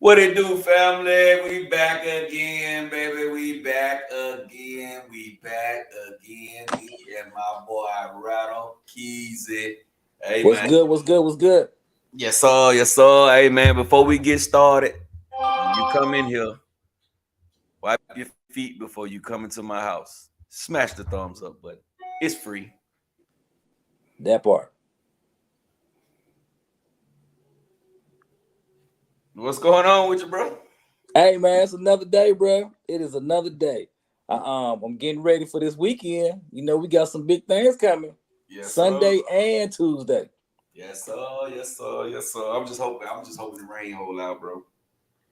What it do, family? We back again, baby. We back again. We back again. Me and my boy Rattle Keys it. Hey What's man. good? What's good? What's good? Yes, sir. Yes, sir. Hey man, before we get started, when you come in here, wipe your feet before you come into my house. Smash the thumbs up button. It's free. That part. What's going on with you, bro? Hey man, it's another day, bro. It is another day. I'm getting ready for this weekend. You know, we got some big things coming. Yes, sir. Sunday and Tuesday. Yes, sir. Yes, sir. Yes, sir. I'm just hoping. I'm just hoping the rain hold out, bro.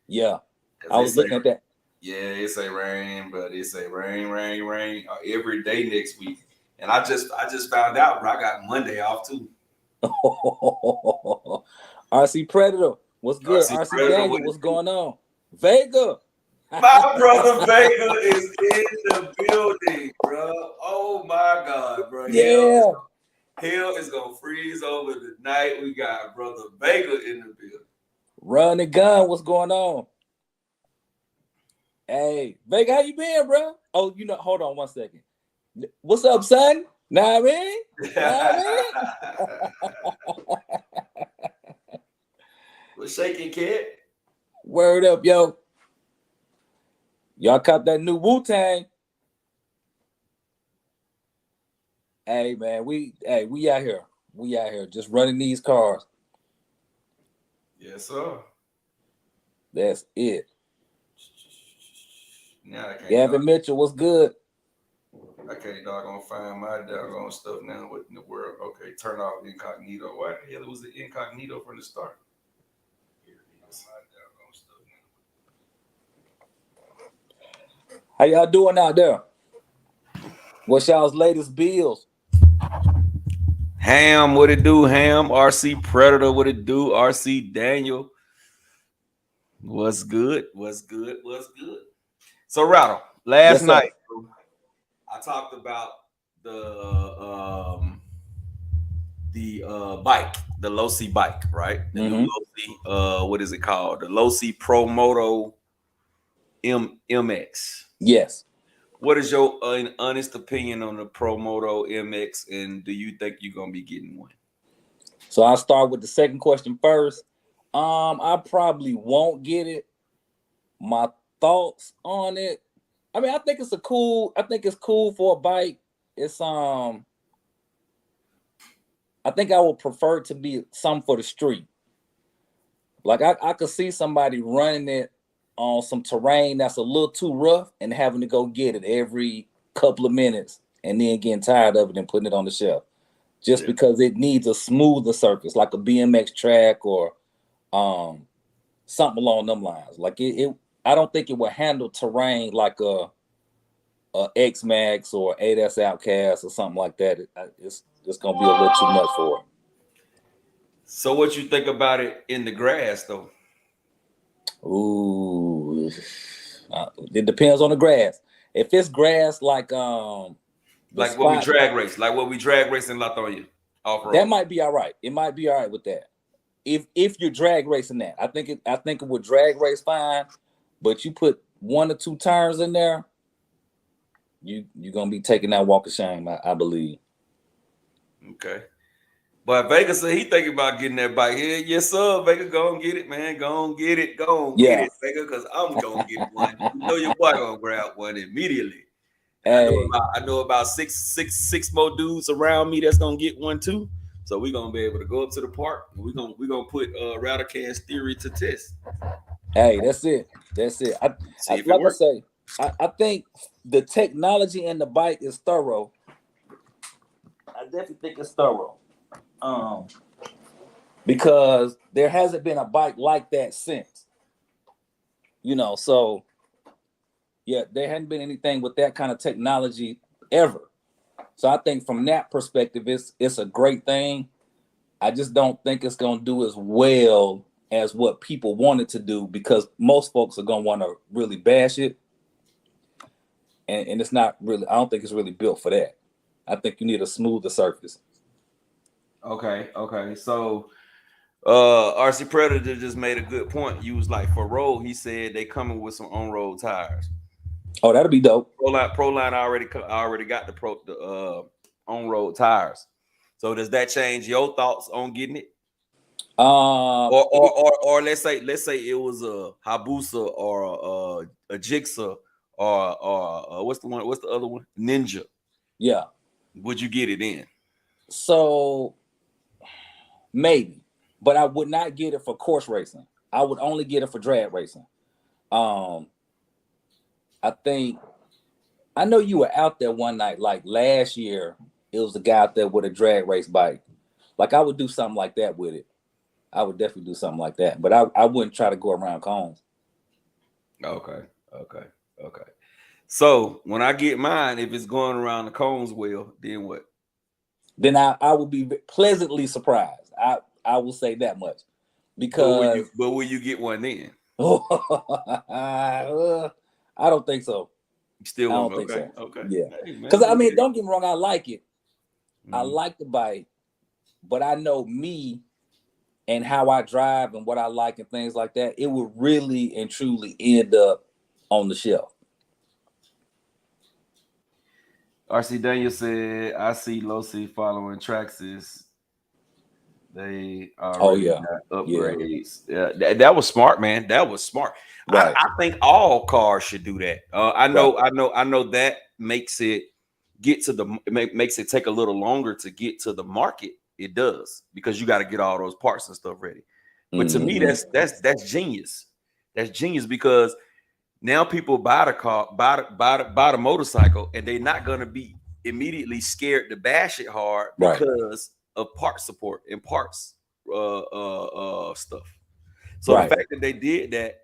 Yeah. Cause I they was say looking at that. yeah, it say rain, but it say rain, rain, rain every day next week. And I just found out, bro. I got Monday off too. RC Predator. What's good? RC RC Predator, Daniel, what it what's do? going on? Vega. My brother Vega is in the building, bro. Oh my God, bro. Yeah. Hell is gonna freeze over tonight. We got brother Vega in the building. Run the gun. What's going on? Hey, Vega, how you been, bro? Oh, hold on one second. What's up, son? Nah, man. Nah, man. What's shaking, kid? Word up, yo. Y'all caught that new Wu-Tang. Hey, man, we out here. We out here just running these cars. Yes, sir. That's it. Now I can't dog. Gavin Mitchell, what's good? I can't doggone find my doggone stuff now. What in the world? Okay, turn off incognito. Why the hell was it incognito from the start? Here it is. My doggone stuff How y'all doing out there? What's y'all's latest bills? Ham, what it do? Ham, RC Predator, what it do? RC Daniel, what's good? What's good? What's good? So Rattle, last Yes, sir. night I talked about the bike, the low C bike, right? The new Mm-hmm. low C, what is it called? The low C Pro Moto MX. Yes. What is your honest opinion on the Pro Moto MX, and do you think you're gonna be getting one? So I'll start with the second question first. I probably won't get it. My thoughts on it. I mean, I think it's cool for a bike. It's I think I would prefer it to be some for the street. Like I could see somebody running it on some terrain that's a little too rough and having to go get it every couple of minutes and then getting tired of it and putting it on the shelf. Just Yeah. because it needs a smoother surface, like a BMX track or um something along them lines. Like it I don't think it would handle terrain like a X Max or 8S Outcast or something like that. It's gonna be a little too much for it. So what you think about it in the grass though? Ooh, it depends on the grass. If it's grass like the Like what we spot, drag race, like what we drag race in Latonia off that road. might be all right. It might be all right with that. If you're drag racing that, I think it would drag race fine. But you put one or two turns in there, you're gonna be taking that walk of shame. I believe. Okay. But Vega said he thinking about getting that bike. Yeah, yes, sir. Vega, go and get it, man. Go and get it. Go and get Yeah. it, Vega, because I'm gonna get one. You know your boy gonna grab one immediately. And Hey, I know about six more dudes around me that's gonna get one too. So we're gonna be able to go up to the park and we're gonna put Radicast theory to test. hey, that's it. That's it. See if it Like I works. say, I think the technology in the bike is thorough. I definitely think it's thorough. Um, because there hasn't been a bike like that since. So yeah, there hadn't been anything with that kind of technology ever. So I think from that perspective, it's a great thing. I just don't think it's gonna do as well as what people want it to do because most folks are gonna want to really bash it, and it's not really. I don't think it's really built for that. I think you need a smoother surface. Okay, okay. So RC Predator just made a good point. You was like, for road, he said they coming with some on-road tires. Oh, that'll be dope. Proline already got the on-road tires. So does that change your thoughts on getting it? Or let's say it was a Hayabusa or a Jigsaw or what's the other one? Ninja. Yeah. Would you get it in? So maybe, but I would not get it for course racing. I would only get it for drag racing. I think I know you were out there one night, like last year. It was a guy out there with a drag race bike. Like I would do something like that with it. I would definitely do something like that, but I wouldn't try to go around cones. Okay. So when I get mine, if it's going around the cones well, then what? Then I would be pleasantly surprised. I will say that much. Because but will you get one then? I don't think so. You still won't. I don't think so. Okay. Yeah. Because I mean, don't get me wrong, I like it. Mm-hmm. I like the bike, but I know me and how I drive and what I like and things like that, it would really and truly end up on the shelf. RC Daniel said, I see Losi following Traxxas. They already got upgrades. Yeah. That was smart, man. That was smart. Right. I think all cars should do that. I know that makes it makes it take a little longer to get to the market. It does, because you got to get all those parts and stuff ready. But to me, that's genius. That's genius, because now people buy the car, buy the motorcycle, and they're not gonna be immediately scared to bash it hard because of part support and parts stuff. So the fact that they did that,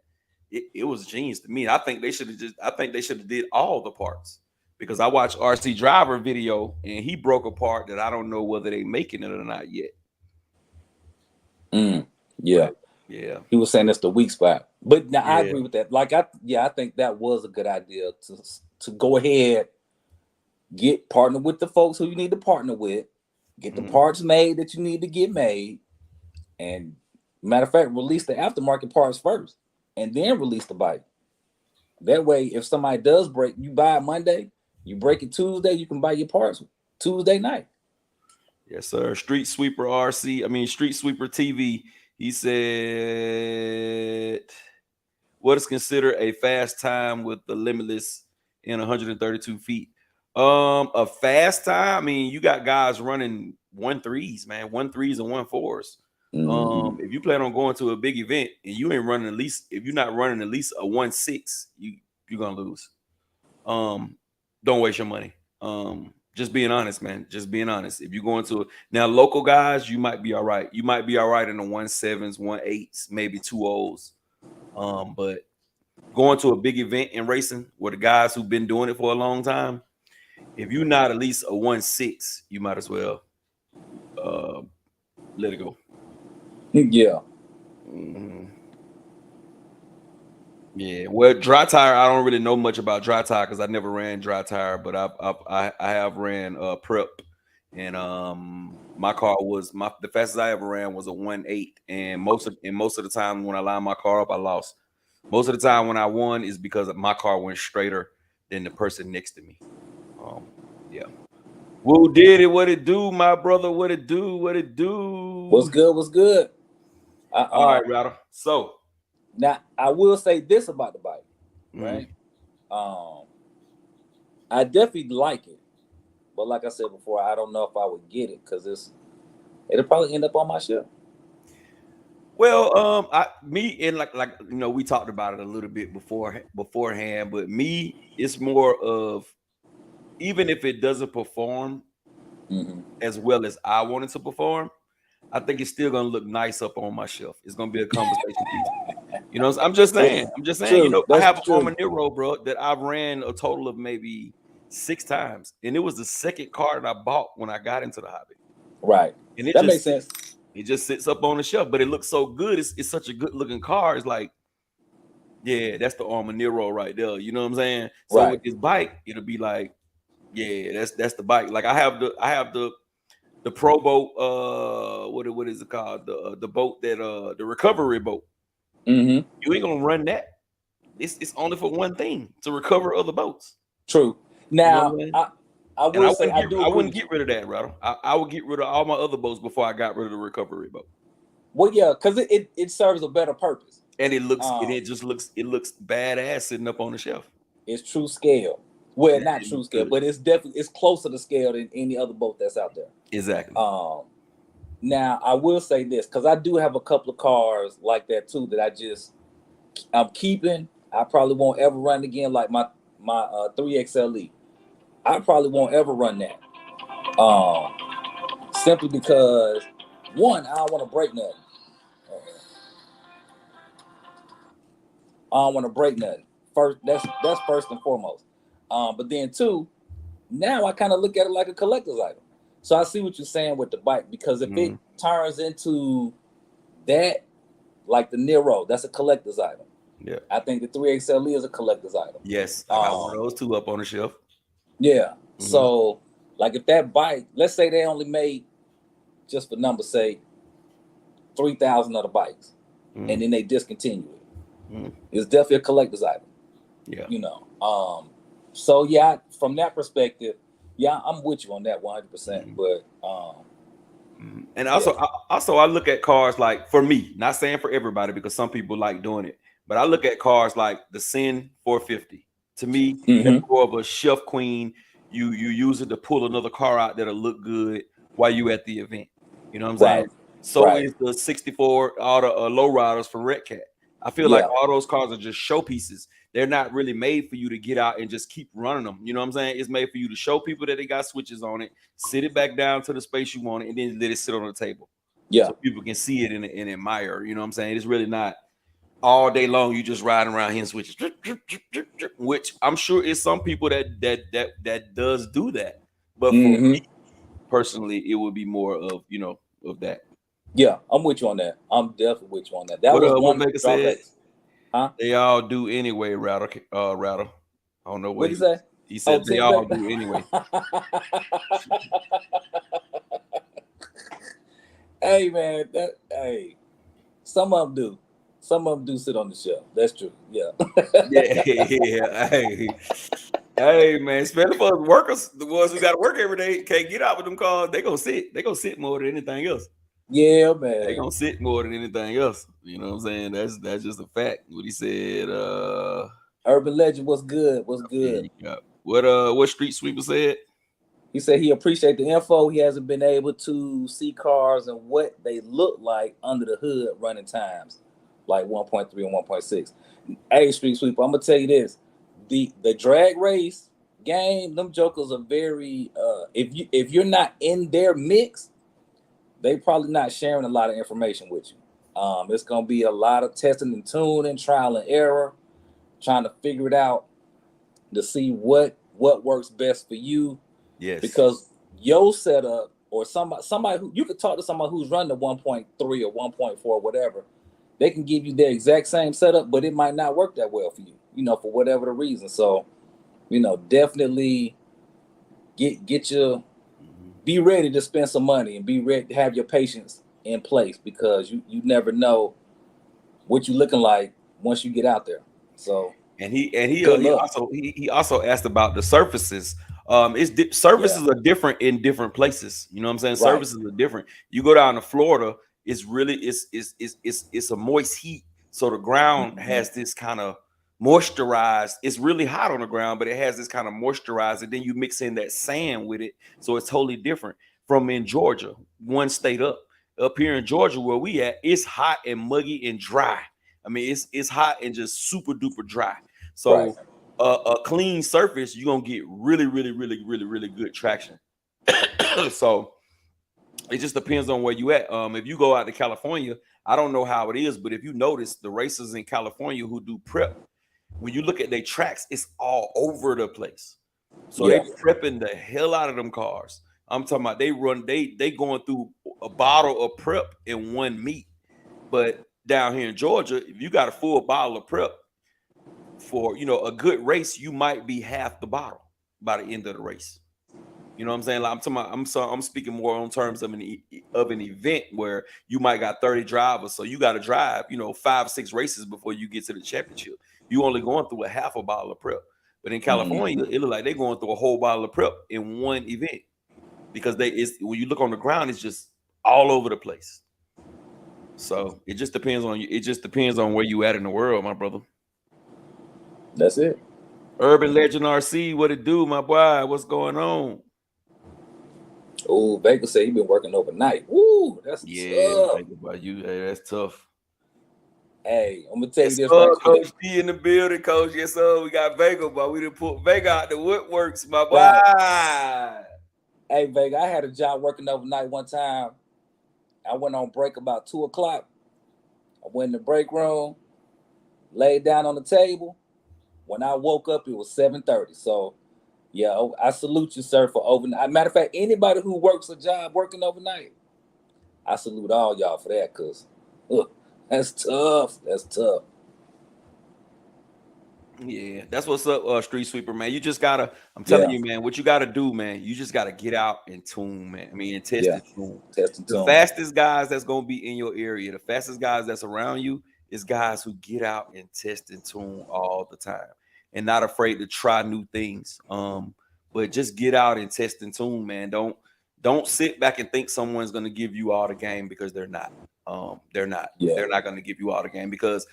it was genius to me. I think they should have did all the parts, because I watched RC Driver video and he broke a part that I don't know whether they making it or not yet. Yeah. But, yeah. He was saying that's the weak spot. But now I agree with that. Like I think that was a good idea to go ahead, get partner with the folks who you need to partner with, get the parts made that you need to get made, and matter of fact, release the aftermarket parts first and then release the bike. That way, if somebody does break, you buy it Monday, you break it Tuesday, you can buy your parts Tuesday night. Yes, sir. Street Sweeper TV. He said, what is considered a fast time with the limitless in 132 feet? A fast time, I mean, you got guys running 1.3s, man, 1.3s and 1.4s. If you plan on going to a big event and you ain't running if you're not running at least a 1.6, you're gonna lose. Don't waste your money. Just being honest, man. Just being honest. If you're going to now local guys, you might be all right. You might be all right in the 1.7s, 1.8s, maybe 2.0s. But going to a big event and racing with the guys who've been doing it for a long time, if you're not at least a 1.6, you might as well let it go. Yeah. Yeah. Well, dry tire, I don't really know much about dry tire because I never ran dry tire, but I have ran prep, and my car was the fastest I ever ran was a 1.8, and most of the time when I lined my car up, I lost. Most of the time when I won is because my car went straighter than the person next to me. Yeah. Who did it? What it do, my brother? What it do? What it do? What's good? What's good? All right, Rattle. So now I will say this about the bike, right? I definitely like it, but like I said before, I don't know if I would get it because it'll probably end up on my shelf. Well, like you know, we talked about it a little bit beforehand, but me, it's more of, even if it doesn't perform as well as I want it to perform, I think it's still gonna look nice up on my shelf. It's gonna be a conversation piece. You know, I'm just saying. True. You know, That's I have true. an Arma Nero, bro, that I've ran a total of maybe 6 times, and it was the second car that I bought when I got into the hobby. Right. And that makes sense. It just sits up on the shelf, but it looks so good. It's such a good looking car. It's like, yeah, that's the Arma Nero right there. You know what I'm saying? So with this bike, it'll be like, yeah, that's the bike. Like I have the the pro boat, what is it called? The boat that the recovery boat. Mm-hmm. You ain't gonna run that. It's only for one thing, to recover other boats. True. You know Now, what I mean? I And will say I do I agree wouldn't with you. get rid of that, Rattle. I would get rid of all my other boats before I got rid of the recovery boat. Well, yeah, because it serves a better purpose. And Um, it looks badass sitting up on the shelf. it's true scale. Well, Yeah, not it true looks scale, good. but it's definitely it's closer to scale than any other boat that's out there. Exactly. Um, Now I will say this because I do have a couple of cars like that too that I'm keeping. I probably won't ever run again, like my 3XLE. I probably won't ever run that. Um, Simply because one, I don't want to break nothing. I don't want to break nothing. First, that's first and foremost. But then two, now I kind of look at it like a collector's item. So I see what you're saying with the bike because if it turns into that, like the Nero, that's a collector's item. Yeah. I think the 3XLE is a collector's item. Yes, I got one of those two up on the shelf. Yeah. Mm-hmm. So, like, if that bike, let's say they only made, just for numbers' sake, 3,000 of the bikes, and then they discontinue it. It's definitely a collector's item. Yeah. You know. So yeah, from that perspective, yeah, I'm with you on that 100%. But and also, I look at cars like, for me, not saying for everybody because some people like doing it, but I look at cars like the Sin 450. To me, that's more of a shelf queen. You use it to pull another car out that'll look good while you at the event. You know what I'm saying? So is the 64 auto low riders from Red Cat. I feel like all those cars are just showpieces. They're not really made for you to get out and just keep running them. You know what I'm saying? It's made for you to show people that they got switches on it, sit it back down to the space you want it, and then let it sit on the table. Yeah. So people can see it and admire. You know what I'm saying? It's really not all day long you just riding around hitting switches, which I'm sure is some people that does do that. But for me personally, it would be more of, you know, of that. Yeah, I'm with you on that. I'm definitely with you on that. That was What one Mega said? drawbacks. Huh? They all do anyway, Rattle. Rattle. I don't know What what did he say? he said. They Team all back. do anyway. Hey man, hey, some of them do. Some of them do sit on the shelf. That's true. Yeah. Yeah. Hey, man. Especially for the workers, the ones who got to work every day, can't get out with them cars. They gonna sit. They gonna sit more than anything else. Yeah, man. They gonna sit more than anything else. You know what I'm saying? That's just a fact. What he said. Urban Legend was good. Was good. What Street Sweeper said? He said he appreciate the info. He hasn't been able to see cars and what they look like under the hood running times, like 1.3 and 1.6. Hey, Street Sweeper, I'm gonna tell you this: the drag race game, them jokers are very. If you're not in their mix, they probably not sharing a lot of information with you. It's gonna be a lot of testing and tuning, trial and error, trying to figure it out to see what works best for you. Yes. Because your setup or somebody who you could talk to somebody who's running the 1.3 or 1.4, whatever, they can give you their exact same setup, but it might not work that well for you, you know, for whatever the reason. So, you know, definitely get your be ready to spend some money and be ready to have your patience in place because you never know what you're looking like once you get out there. So he also asked about the surfaces. Surfaces are different in different places. You know what I'm saying? Right. Surfaces are different. You go down to Florida, it's really it's a moist heat. So the ground has this kind of moisturized. It's really hot on the ground, but it has this kind of moisturized, and then you mix in that sand with it, so it's totally different from in Georgia, one state up here in Georgia where we at. It's hot and muggy and dry. I mean, it's hot and just super duper dry. So a clean surface, you're gonna get really, really, really, really, really good traction. So it just depends on where you at. If you go out to California, I don't know how it is, but if you notice the racers in California who do prep, when you look at their tracks, it's all over the place. So they prepping the hell out of them cars. I'm talking about they going through a bottle of prep in one meet. But down here in Georgia, if you got a full bottle of prep for, you know, a good race, you might be half the bottle by the end of the race. You know what I'm saying? Like, I'm talking about, I'm speaking more on terms of an event where you might got 30 drivers, so you got to drive, 5-6 races before you get to the championship. You only going through a half a bottle of prep. But in California, it look like they're going through a whole bottle of prep in one event because when you look on the ground, it's just all over the place. So it just depends on you. It just depends on where you at in the world, my brother. That's it. Urban Legend RC, what it do, my boy? What's going on? Oh, Baker said he been working overnight. Woo, that's tough. Think about you. Hey, that's tough. Hey, I'm gonna tell you this Sir, right quick. Coach D in the building, Coach. Yes, sir. We got Vega, but we didn't put Vega out the woodworks, my boy. Right. Hey, Vega, I had a job working overnight one time. I went on break about 2 o'clock. I went in the break room, laid down on the table. When I woke up, it was 7:30. So, yeah, I salute you, sir, for overnight. Matter of fact, anybody who works a job working overnight, I salute all y'all for that, because that's tough. That's tough. Yeah, that's what's up, Street Sweeper, man. You just gotta, I'm telling you, man, what you gotta do, man, you just gotta get out and tune, man. I mean, and test and tune. Test and The tune. fastest guys that's gonna be in your area, the fastest guys that's around you is guys who get out and test and tune all the time and not afraid to try new things. But just get out and test and tune, man. Don't sit back and think someone's gonna give you all the game, because they're not. They're not. Yeah. They're not gonna give you all the game, because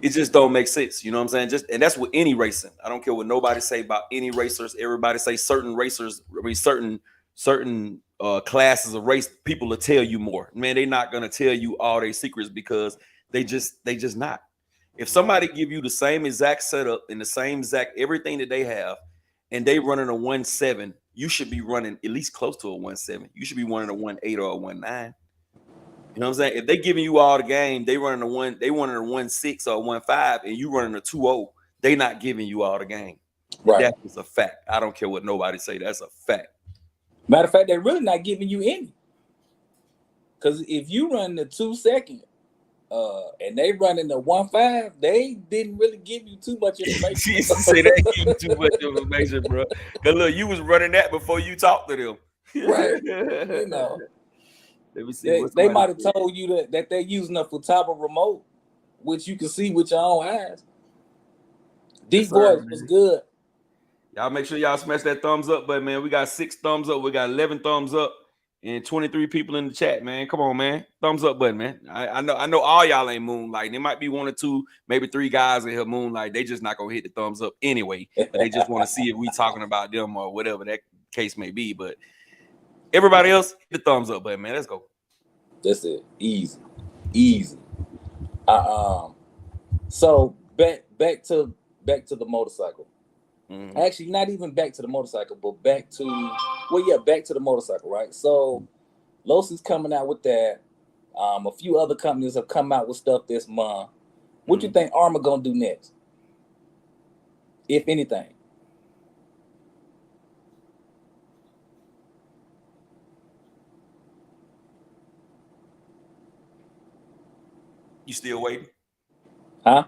it just don't make sense. You know what I'm saying? And that's with any racing. I don't care what nobody say about any racers. Everybody say certain racers, I mean certain classes of race, people will tell you more. Man, they're not gonna tell you all their secrets, because they just not. If somebody give you the same exact setup and the same exact everything that they have, and they running a 1.7, you should be running at least close to a 1.7. You should be running a 1.8 or a 1.9. You know what I'm saying? If they giving you all the game, they running a 1.6 or 1.5, and you running a 2.0, they not giving you all the game. Right. That is a fact. I don't care what nobody say. That's a fact. Matter of fact, they're really not giving you any. Because if you run the 2 second, and they running the 1.5, they didn't really give you too much information. You say they give you too much information, bro. Because look, you was running that before you talked to them. Right. You know. Let me see. They might have told you that they're using a Futaba remote, which you can see with your own eyes. Deep voice was good. Y'all make sure y'all smash that thumbs up button, man. We got 6 thumbs up. We got 11 thumbs up and 23 people in the chat, man. Come on, man. Thumbs up button, man. I know all y'all ain't moonlighting. There might be 1 or 2, maybe 3 guys in here moonlight. They just not gonna hit the thumbs up anyway. But they just want to see if we talking about them or whatever that case may be. But everybody else, hit the thumbs up button, man. Let's go. That's it. Easy. So back to the motorcycle. Mm-hmm. Actually, not even back to the motorcycle, but back to the motorcycle, right? So Losi's coming out with that. A few other companies have come out with stuff this month. What you think Armour gonna do next, if anything? You still waiting? Huh?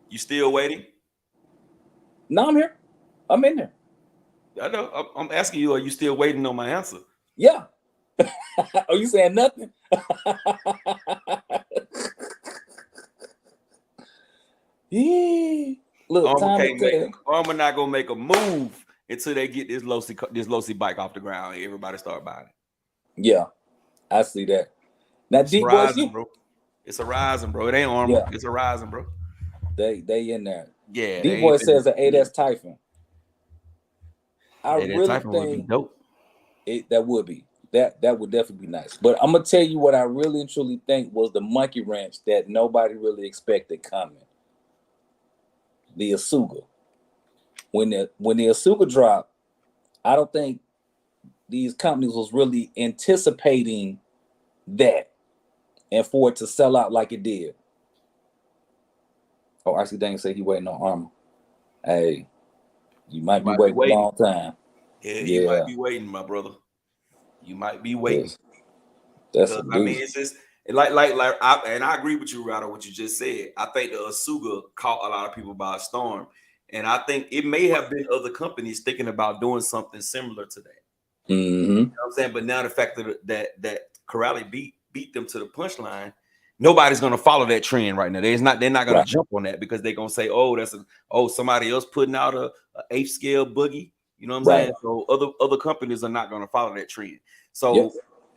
You still waiting? No, I'm here. I'm in there. I know. I'm asking you, are you still waiting on my answer? Yeah. Are you saying nothing? Yeah. Look, Armour not gonna make a move until they get this Losi bike off the ground and everybody start buying it. Yeah, I see that. Now, it's rising, bro. It's a rising, bro. It ain't Armour. Yeah. It's a rising, bro. They in there. Yeah. D-Boy says an 8S Typhon. I really Typhon think would be dope. That would be. That would definitely be nice. But I'm gonna tell you what I really and truly think was the monkey wrench that nobody really expected coming. The Asuga. When the Asuga dropped, I don't think these companies was really anticipating that and for it to sell out like it did. Oh, RC Dang said he waiting on Armour. Hey, you might be waiting a long time. Yeah, you might be waiting, my brother. You might be waiting. Yes. That's I mean, it's just I agree with you, Rattle, what you just said. I think the Asuga caught a lot of people by a storm, and I think it may have been other companies thinking about doing something similar to that. Mm-hmm. You know what I'm saying? But now the fact that Corrali beat them to the punchline, nobody's gonna follow that trend right now. They're not gonna Right. jump on that because they're gonna say, oh, somebody else putting out a eighth scale boogie. You know what I'm Right. saying? So other companies are not gonna follow that trend. Yep. So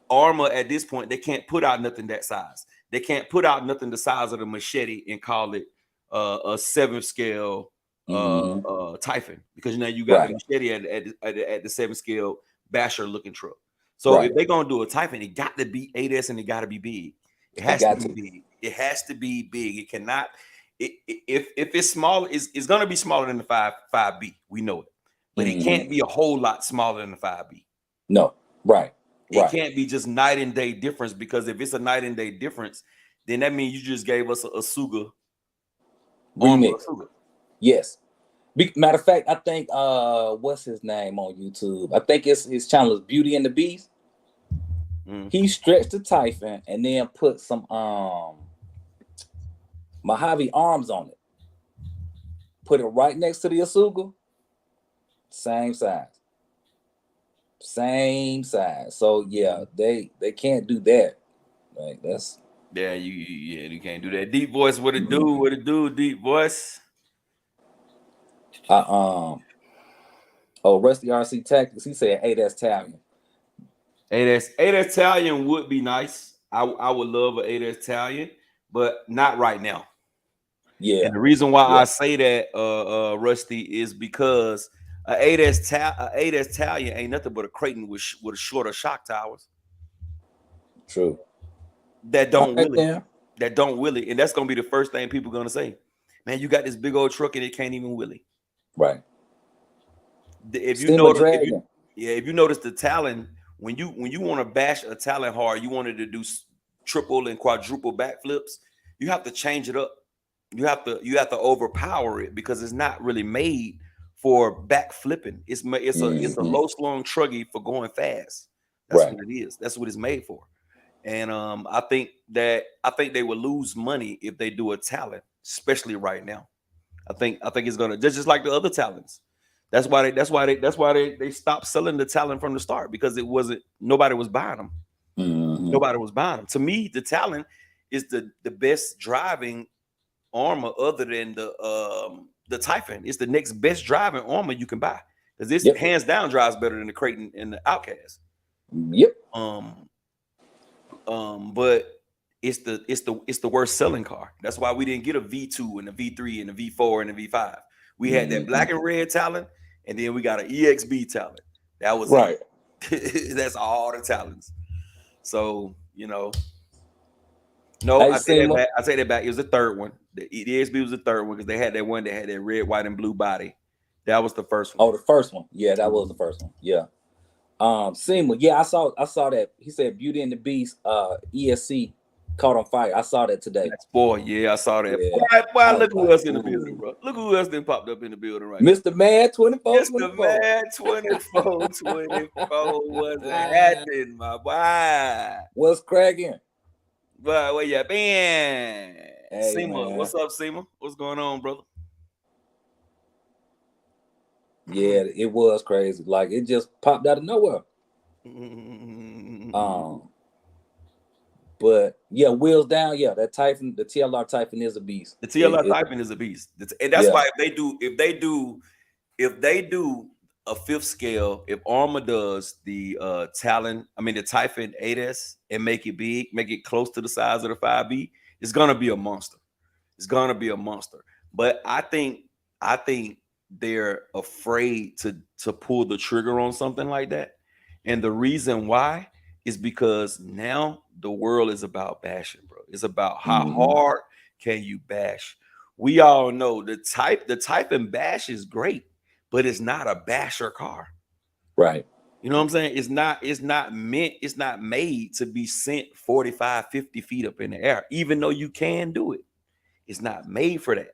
Armor at this point, they can't put out nothing that size. They can't put out nothing the size of the machete and call it a 7th scale Mm-hmm. Typhon, because now you got the Right. machete at the 7th scale basher looking truck. So Right. if they're gonna do a Typhon, it got to be 8S and it got to be big. It It has to got be to. big. It has to be big. It cannot. If it's small, it's gonna be smaller than the 5B. We know it, but it Mm-hmm. can't be a whole lot smaller than the 5B. No. Right. It Right. can't be just night and day difference, because if it's a night and day difference, then that means you just gave us a Suga Armor Remix. Suga. Yes. Matter of fact, I think what's his name on YouTube? I think his channel is Beauty and the Beast. He stretched the Typhon and then put some Mojave arms on it. Put it right next to the Asuga. Same size. Same size. So yeah, they can't do that. Like that's Yeah, you can't do that. Deep voice, what it do? What it do? Deep voice. Oh, Rusty RC Tactics. He said, "Hey, that's Italian." 8S Italian would be nice. I would love an 8S Italian, but not right now. Yeah. And the reason why I say that, Rusty, is because a 8S Italian ain't nothing but a Creighton with shorter shock towers True. that don't Okay, wheel it. yeah. That don't wheel it. And that's gonna be the first thing people gonna say. Man, you got this big old truck and it can't even wheel it. Right. If you Steamer notice, Dragon. if you notice the Talon, when you want to bash a Talon hard, you wanted to do triple and quadruple backflips, you have to change it up. You have to overpower it, because it's not really made for back flipping. It's a low slung truggy for going fast. That's Right. what it is. That's what it's made for. And I think they would lose money if they do a Talon, especially right now. I think it's gonna just like the other Talons. That's why they stopped selling the Talon from the start, because nobody was buying them. Nobody was buying them. To me, the Talon is the best driving armor other than the Typhon. It's the next best driving armor you can buy, because this hands down drives better than the Creighton and the Outcast. Yep. But it's the worst selling car. That's why we didn't get a V2 and a V3 and a V4 and a V5. We had that black and red Talon, and then we got an EXB Talon. That was right. It. That's all the Talons. So no, Hey, I take that back. It was the third one. The EXB was the third one, because they had that one that had that red, white, and blue body. That was the first one. Oh, the first one. Yeah, that was the first one. Yeah. Seymour. Yeah, I saw that. He said Beauty and the Beast, ESC caught on fire. I saw that today. That's boy, yeah, I saw that. Yeah. Boy, look who else in the building, bro. Look who else then popped up in the building right Mr. Mad 24. Mr. Mad 24. What's happening, my boy? What's cracking? But where you been? Hey, Seymour, man. what's up, Seymour? What's going on, brother? Yeah, it was crazy. Like, it just popped out of nowhere. But yeah, wheels down. Yeah, that Typhon, the TLR Typhon is a beast. The TLR Typhon is a beast, and that's why if they do a 5th scale, if Armor does the the Typhon 8S and make it big, make it close to the size of the 5B, it's gonna be a monster. It's gonna be a monster. But I think they're afraid to pull the trigger on something like that, and the reason why is because now the world is about bashing, bro. It's about how hard can you bash. We all know the Typhon bash is great, but it's not a basher car. Right. You know what I'm saying? It's not made to be sent 45, 50 feet up in the air, even though you can do it. It's not made for that.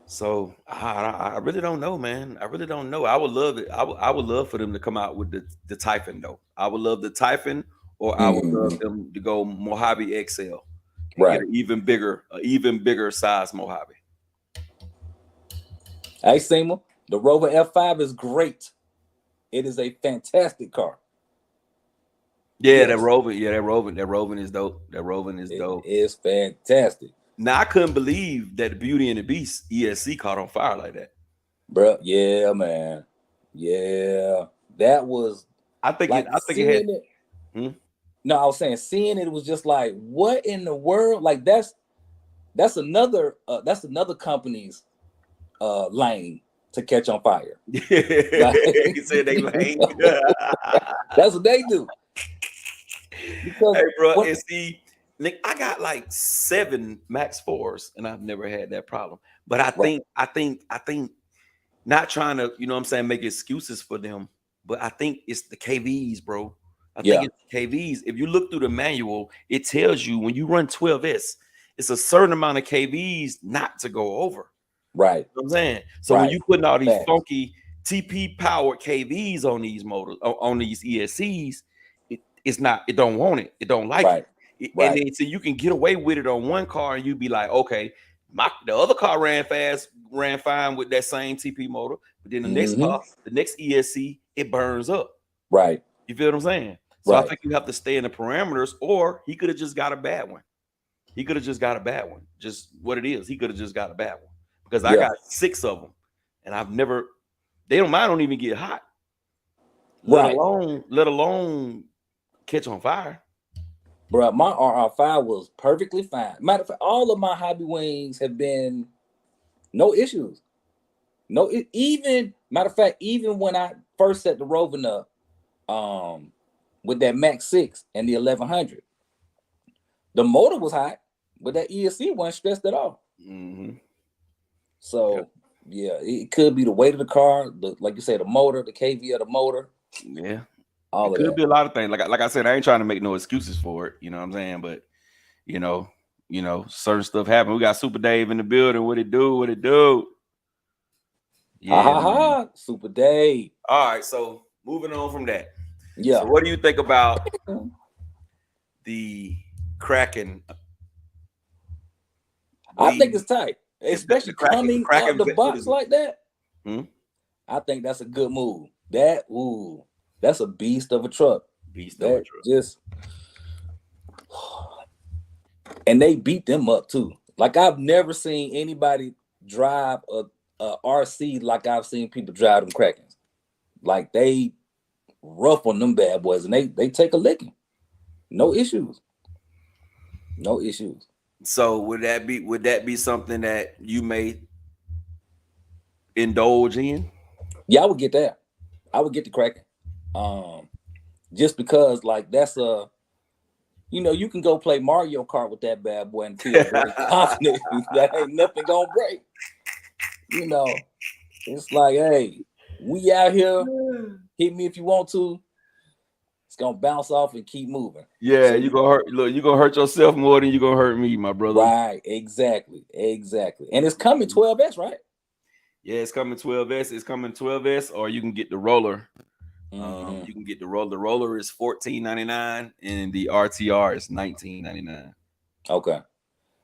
So I really don't know, man. I really don't know. I would love it. I would love for them to come out with the Typhon, though. I would love the Typhon, or I would love them to go Mojave XL and get an even bigger size Mojave. Hey, Seymour, the Rover F5 is great. It is a fantastic car. Yeah, Yes, that Roving. Yeah, that Roving is dope. That Roving is it dope. is fantastic, Now I couldn't believe that the Beauty and the Beast ESC caught on fire like that. bro. Yeah, man. Yeah, that was I think it. like I think it had. seeing it. Hmm? No, I was saying seeing it was just like, what in the world? Like that's another company's lane to catch on fire. Like He said they lame. that's what they do. Because Hey, bro, what? and see, Nick, I got like 7 Max 4s, and I've never had that problem. But Right. I think, not trying to, you know what I'm saying, make excuses for them, but I think it's the KVs, bro. I think Yeah. it's the KVs. If you look through the manual, it tells you when you run 12S, it's a certain amount of KVs not to go over. Right. You know what I'm saying? So when Right. you putting all these Facts. funky TP powered KVs on these motors, on these ESCs, it's not, it don't want it. It don't like Right. it. And Right. then so you can get away with it on one car and you be like, okay, the other car ran fast, ran fine with that same TP motor, but then the next Mm-hmm. car, the next ESC, it burns up. Right. You feel what I'm saying? So I Right. think you have to stay in the parameters, or he could have just got a bad one. He could have just got a bad one. Just what it is. He could have just got a bad one. Because I Yeah. got 6 of them, and I've never. Mine don't even get hot. Right. Let alone catch on fire. Bro, my RR5 was perfectly fine. Matter of fact, all of my hobby wings have been no issues. No, even matter of fact, even when I first set the Roving up, with that Max 6 and the 1100, the motor was hot, but that ESC wasn't stressed at all. Mm-hmm. So yeah, it could be the weight of the car, like you said, the motor, the KV of the motor. Yeah. All It of could that. be a lot of things. Like I said, I ain't trying to make no excuses for it. You know what I'm saying? But you know, certain stuff happen. We got Super Dave in the building. What it do? What it do? Ha Yeah, ha man. ha! Super Dave. All right. So moving on from that. Yeah. So what do you think about the Kraken? I think it's tight, The especially Kraken. The coming out Kraken. the What box is it? like that. Hmm? I think that's a good move. That's a beast of a truck. Beast of a That truck. just, and they beat them up too. Like I've never seen anybody drive a RC like I've seen people drive them Krakens. Like they rough on them bad boys, and they take a licking. No issues. No issues. So would that be something that you may indulge in? Yeah, I would get that. I would get the Kraken. Just because like that's you can go play Mario Kart with that bad boy and feel very confident that ain't nothing gonna break. It's like, hey, we out here. Hit me if you want to. It's gonna bounce off and keep moving. Yeah, So you gonna hurt. Look, you gonna hurt yourself more than you gonna hurt me, my brother. right, exactly. And it's coming 12S, right? Yeah, it's coming 12S. It's coming 12S, or you can get the roller. Mm-hmm. You can get the roller. The roller is $14.99, and the RTR is $19.99. Okay.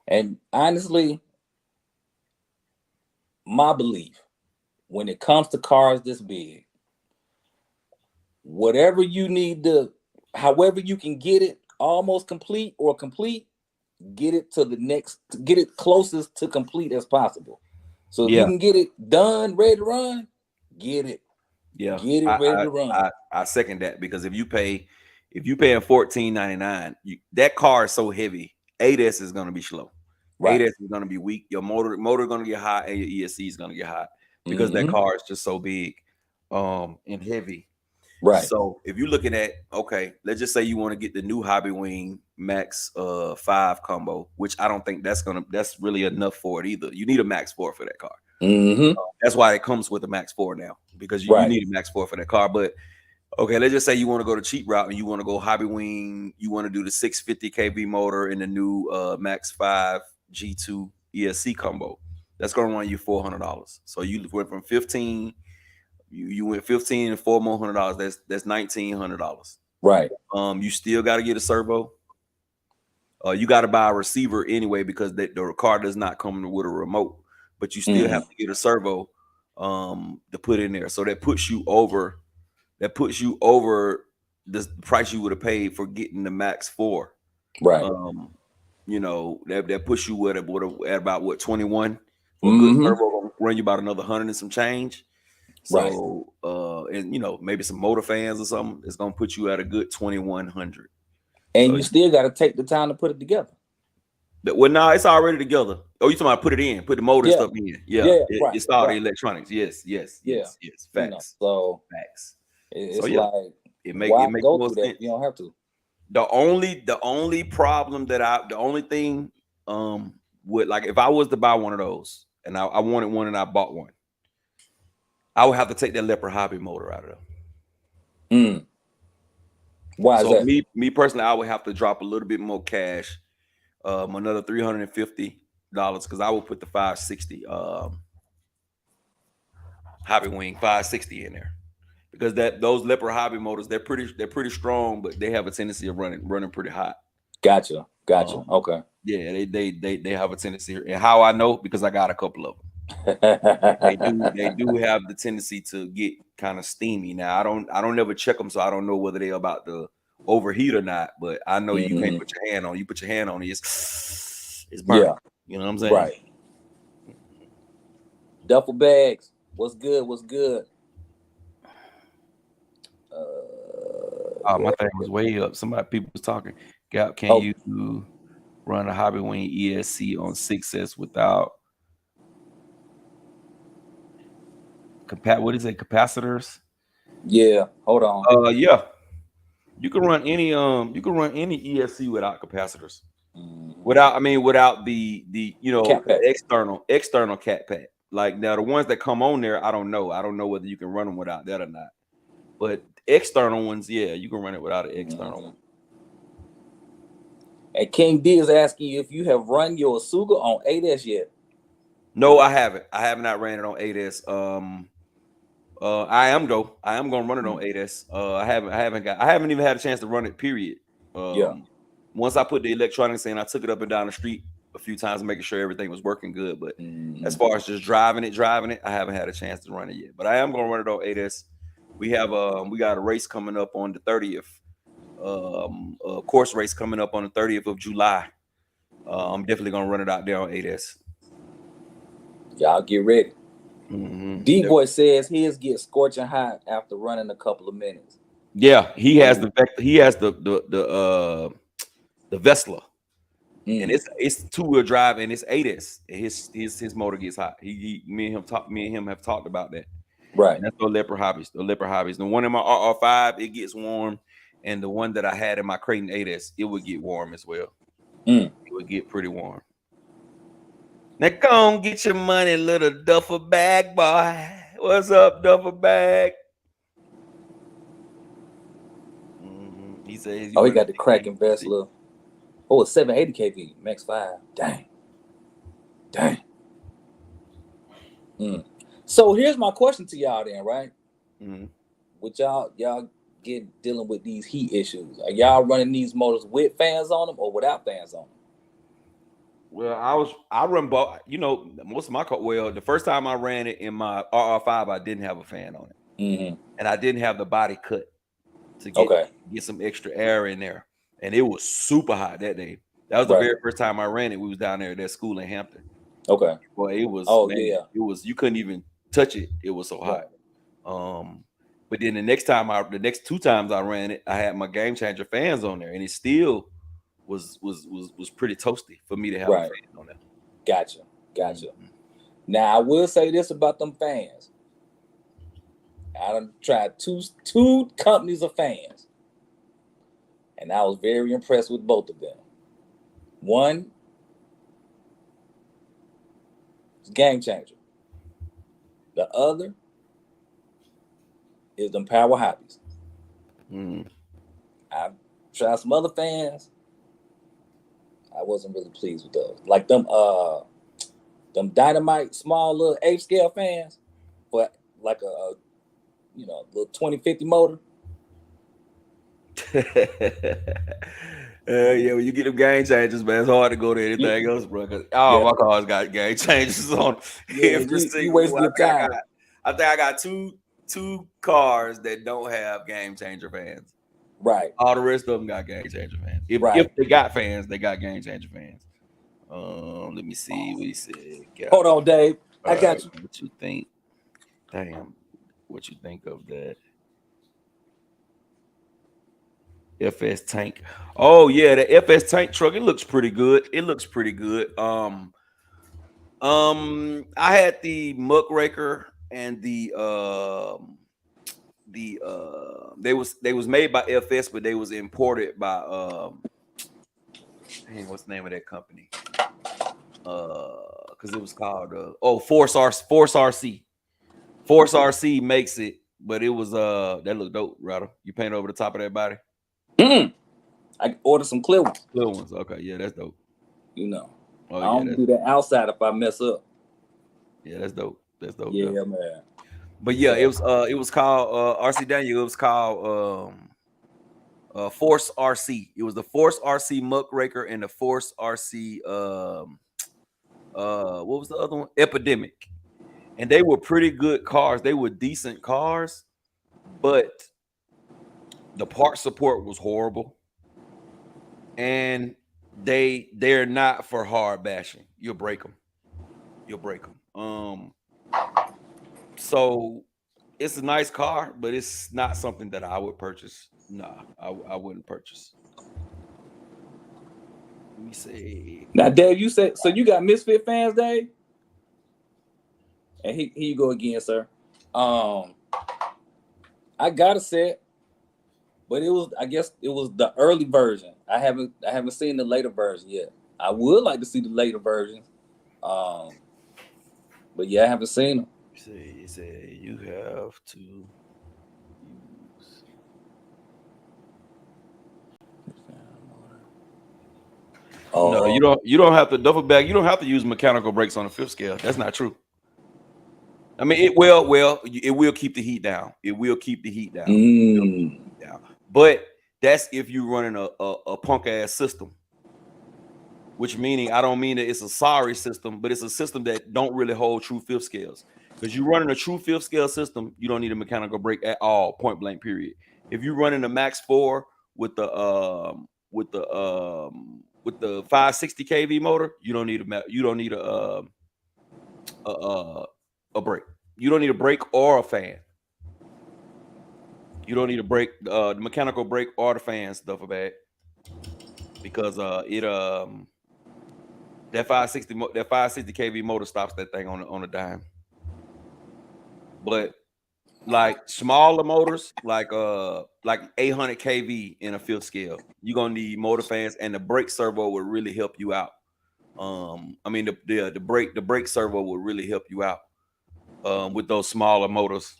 And honestly, my belief when it comes to cars this big, whatever you need to, however you can get it almost complete or complete, get it closest to complete as possible. So if you Yeah, can get it done, ready to run, get it. yeah. Get it ready to run. I second that, because if you paying $14.99, that car is so heavy. 8S is gonna be slow. Right. 8S is gonna be weak. Your motor gonna get hot, and your ESC is gonna get hot because that Mm-hmm. car is just so big, and heavy. Right. So if you're looking at, okay, let's just say you want to get the new Hobby Wing Max 5 combo, which I don't think that's really enough for it either. You need a Max 4 for that car. Mm-hmm. That's why it comes with a Max 4 now, because you Right. need a Max 4 for that car. But okay, let's just say you want to go the cheap route and you want to go Hobby Wing. You want to do the 650 kV motor in the new Max 5 G2 ESC combo. That's going to run you $400. So you went from 15. You went 15 and $4 more $100. That's $1,900. Right. You still got to get a servo. You got to buy a receiver anyway, because the car does not come with a remote, but you still have to get a servo to put in there. So that puts you over that puts you over the price you would have paid for getting the Max 4. Right. You know, that puts you at about what 21 for a good Mm-hmm. turbo, gonna run you about another 100 and some change. Right. So and you know, maybe some motor fans or something, it's gonna put you at a good 2100. And So you still got to take the time to put it together. well, no, it's already together. Oh, you talking about put it in, put the motor and Yeah. stuff in? Yeah, Yeah. Right. it's all the Right. electronics. Yes, yes, Yeah. yes, yes. You know, Facts, so facts. So it's yeah, like, it why makes go more through that if sense. you don't have to? The only problem that the only thing would, like, if I was to buy one of those and I wanted one and I bought one, I would have to take that Leopard hobby motor out of there. Why is So that? me personally, I would have to drop a little bit more cash, another $350, because I would put the 560 hobby wing 560 in there, because those Leopard hobby motors, they're pretty strong, but they have a tendency of running pretty hot. Gotcha. Okay. Yeah, they have a tendency, and how I know, because I got a couple of them. They do have the tendency to get kind of steamy. Now I don't never check them, so I don't know whether they're about to overheat or not. But I know you can't put your hand on. You put your hand on it, it's burning. Yeah. You know what I'm saying? Right. Duffel bags. What's good? What's good? Oh, my thing was way up. People was talking. Gap, can you run a hobby wing ESC on 6S without what is it? Capacitors? Yeah. Hold on. Yeah. You can run any ESC without capacitors. Without the you know, external cat pad. Like, now the ones that come on there, I don't know whether you can run them without that or not. But external ones, yeah, you can run it without an external one. And King D is asking you if you have run your Asuga on 8S yet. No, I haven't. I have not ran it on 8S. I am though. I am gonna run it on 8S. I haven't even had a chance to run it, period. Once I put the electronics in, I took it up and down the street a few times, making sure everything was working good. But as far as just driving it, I haven't had a chance to run it yet. But I am gonna run it on 8S. We got a race coming up on the 30th. A course race coming up on the 30th of July. I'm definitely gonna run it out there on 8S. Y'all get ready. D-Boy says his gets scorching hot after running a couple of minutes. Yeah, he has the Vesla, and it's 2-wheel drive, and it's 8S. His motor gets hot. Me and him have talked about that. Right. And that's the Leopard hobbies. The one in my RR5, it gets warm, and the one that I had in my Creighton 8S, it would get warm as well. It would get pretty warm. Now go on, get your money, little duffel bag boy. What's up, duffel bag? He says he got the cracking Vesla. Oh, it's 780 kV, max 5. Dang. So here's my question to y'all then, right? With y'all dealing with these heat issues, are y'all running these motors with fans on them or without fans on them? Well, I run both. You know, most of my car. Well, the first time I ran it in my RR5, I didn't have a fan on it, and I didn't have the body cut to get some extra air in there, and it was super hot that day. That was the very first time I ran it. We was down there at that school in Hampton. Okay. Boy, it was. It was. You couldn't even touch it. It was so hot. But then the next 2 times I ran it, I had my Game Changer fans on there, and it still was pretty toasty for me to have a fan on there. Gotcha. Now I will say this about them fans. I done tried two companies of fans, and I was very impressed with both of them. One is Game Changer. The other is them Power Hobbies. I've tried some other fans. I wasn't really pleased with those. Like them Dynamite small little 8 scale fans, but like a little 2050 motor. Yeah, when you get them Game Changers, man, it's hard to go to anything else, bro. Cause my car's got Game Changers on every single one. I think I got 2 two cars that don't have game changer fans. Right. All the rest of them got game changer fans. If Right. they got fans, they got game changer fans. Let me see what he said. Hold on, Dave. I got you. What you think? Damn, what you think of that? FS tank. Oh yeah, the FS tank truck. It looks pretty good. I had the muckraker and they was made by FS, but they was imported by what's the name of that company? Because it was called Force RC. Force RC makes it, but it was that look dope, Rattle. You paint over the top of that body. I ordered some clear ones. Clear ones, okay, yeah, that's dope. You know, I don't do that outside if I mess up. Yeah, that's dope. That's dope. Yeah, though. Man. But yeah, it was called RC Daniel. It was called Force RC. It was the Force RC muckraker and the Force RC what was the other one? Epidemic. And they were pretty good cars. They were decent cars, but the part support was horrible. And they're not for hard bashing. You'll break them. So it's a nice car, but it's not something that I would purchase. Nah, I wouldn't purchase. Let me see. Now, Dave, you said so. You got Misfit fans, Dave? And here you go again, sir. I got a set, but I guess it was the early version. I haven't seen the later version yet. I would like to see the later version. But yeah, I haven't seen them. You say you have to use. No, you don't have to duffel bag. You don't have to use mechanical brakes on the fifth scale. That's not true. I mean, it will keep the heat down. It will keep the heat down. But that's if you're running a punk ass system. Which meaning I don't mean that it's a sorry system, but it's a system that don't really hold true fifth scales. Because you're running a true fifth scale system, you don't need a mechanical brake at all, point blank, period. If you're running a Max 4 with the 560 kV motor, you don't need a brake. You don't need a brake or a fan. You don't need a brake, the mechanical brake or the fan duffel bag, because that 560 kV motor stops that thing on a dime. But like smaller motors, like 800 kV in a fifth scale, you're gonna need motor fans, and the brake servo will really help you out. I mean the brake servo will really help you out with those smaller motors.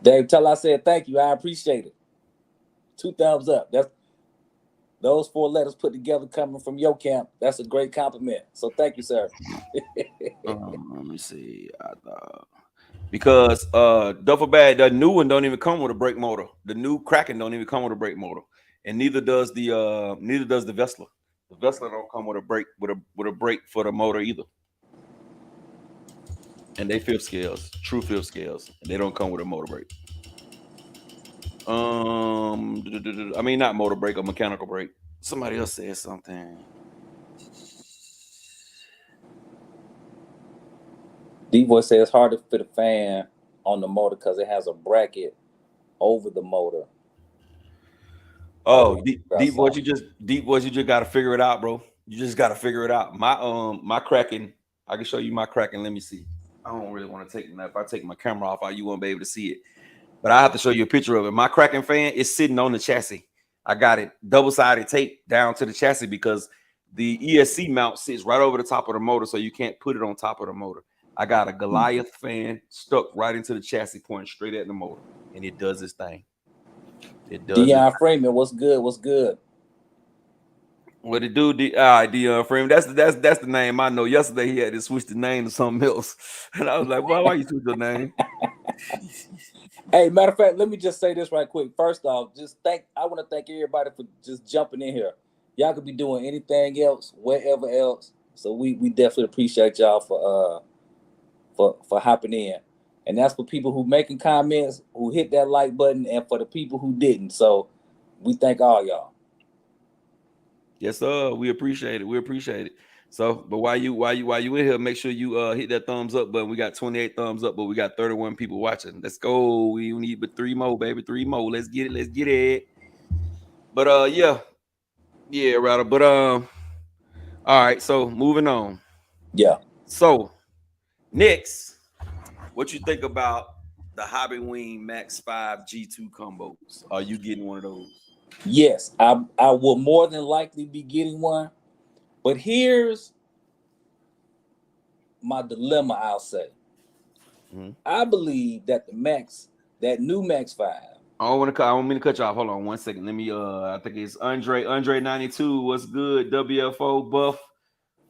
Dave, tell I said thank you. I appreciate it. 2 thumbs up. That's those 4 letters put together coming from your camp. That's a great compliment. So thank you, sir. Let me see. Because duffel bag, the new one don't even come with a brake motor. The new Kraken don't even come with a brake motor, and neither does the Vessler. The Vessler don't come with a brake with a brake for the motor either. And they fifth scales, true fifth scales, and they don't come with a motor brake. I mean, not motor brake, or mechanical brake. Somebody else said something. D-Voice says it's hard to fit a fan on the motor because it has a bracket over the motor. Oh, deep voice, you just got to figure it out, bro. You just got to figure it out. My Kraken, I can show you my Kraken. Let me see. I don't really want to take it. If I take my camera off, you won't be able to see it. But I have to show you a picture of it. My Kraken fan is sitting on the chassis. I got it double-sided tape down to the chassis because the ESC mount sits right over the top of the motor, so you can't put it on top of the motor. I got a Goliath fan stuck right into the chassis, pointing straight at the motor, and it does this thing. It does. Dion Freeman, what's good? What's good? What it do? Dion Freeman. That's the name I know. Yesterday he had to switch the name to something else, and I was like, "Why you switch your name?" Hey, matter of fact, let me just say this right quick. First off, I want to thank everybody for just jumping in here. Y'all could be doing anything else, wherever else. So we definitely appreciate y'all for hopping in. And that's for people who making comments, who hit that like button, and for the people who didn't. So we thank all y'all. Yes, sir. We appreciate it. We appreciate it. So, but while you in here, make sure you hit that thumbs up button. We got 28 thumbs up, but we got 31 people watching. Let's go. We need but 3 more, baby. 3 more. Let's get it. Let's get it. But yeah, Rattle. But all right. So moving on. Yeah. So next, what you think about the Hobby Wing Max 5 G2 combos? Are you getting one of those? Yes, I will more than likely be getting one. But here's my dilemma, I'll say. Mm-hmm. I believe that that new Max 5. I don't mean to cut you off. Hold on 1 second. Let me I think it's Andre 92. What's good? WFO buff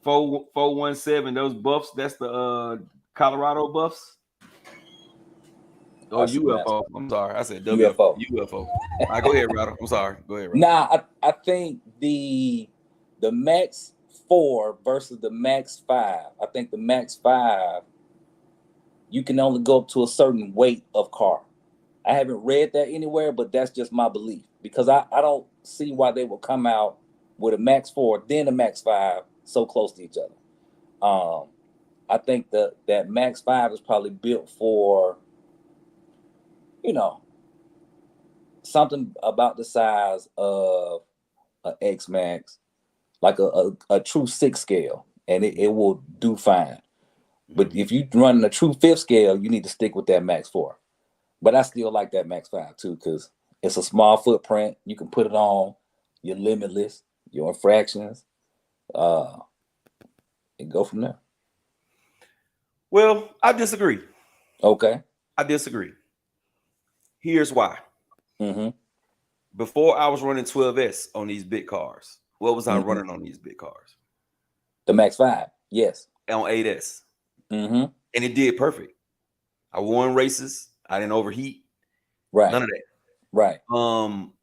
4417. Those buffs, that's the Colorado buffs. Oh, I see UFO. I'm sorry. I said UFO. UFO. All right, go ahead, Rattle. I'm sorry. Go ahead, Rattle. Nah, I think the Max 4 versus the Max 5. I think the Max 5, you can only go up to a certain weight of car. I haven't read that anywhere, but that's just my belief. Because I don't see why they will come out with a Max 4, then a Max 5 so close to each other. I think that Max 5 is probably built for, you know, something about the size of an X Max, like a true 6 scale, and it will do fine. But if you run a true 5th scale, you need to stick with that Max 4. But I still like that Max 5 too, because it's a small footprint. You can put it on your limitless, your infractions, and go from there. Well, I disagree. Okay. I disagree. Here's why. Mm-hmm. Before I was running 12S on these big cars, what was I Mm-hmm. running on these big cars? The Max 5, yes. On 8S. Mm-hmm. And it did perfect. I won races. I didn't overheat. Right. None of that. Right.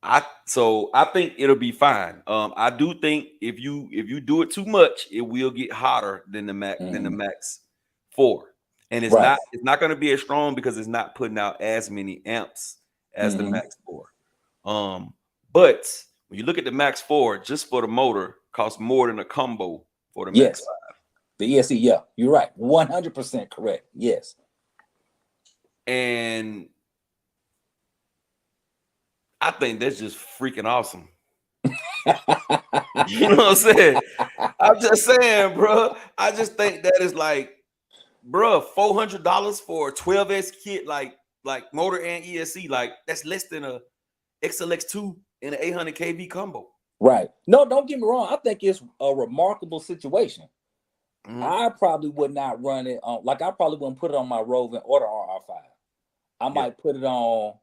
I think it'll be fine. I do think if you do it too much, it will get hotter than the Max 4. And it's Right. not going to be as strong because it's not putting out as many amps as the Max 4. But when you look at the Max 4, just for the motor, costs more than a combo for the Max 5. The ESC, yeah, you're right. 100% correct. Yes. And I think that's just freaking awesome. You know what I'm saying? I'm just saying, bro. I just think that is like, bro, $400 for a 12S kit, like motor and ESC, like that's less than a XLX2 and an 800 kV combo. Right. No, don't get me wrong. I think it's a remarkable situation. I probably would not run it on, like I probably wouldn't put it on my Roving or the RR5. I might put it on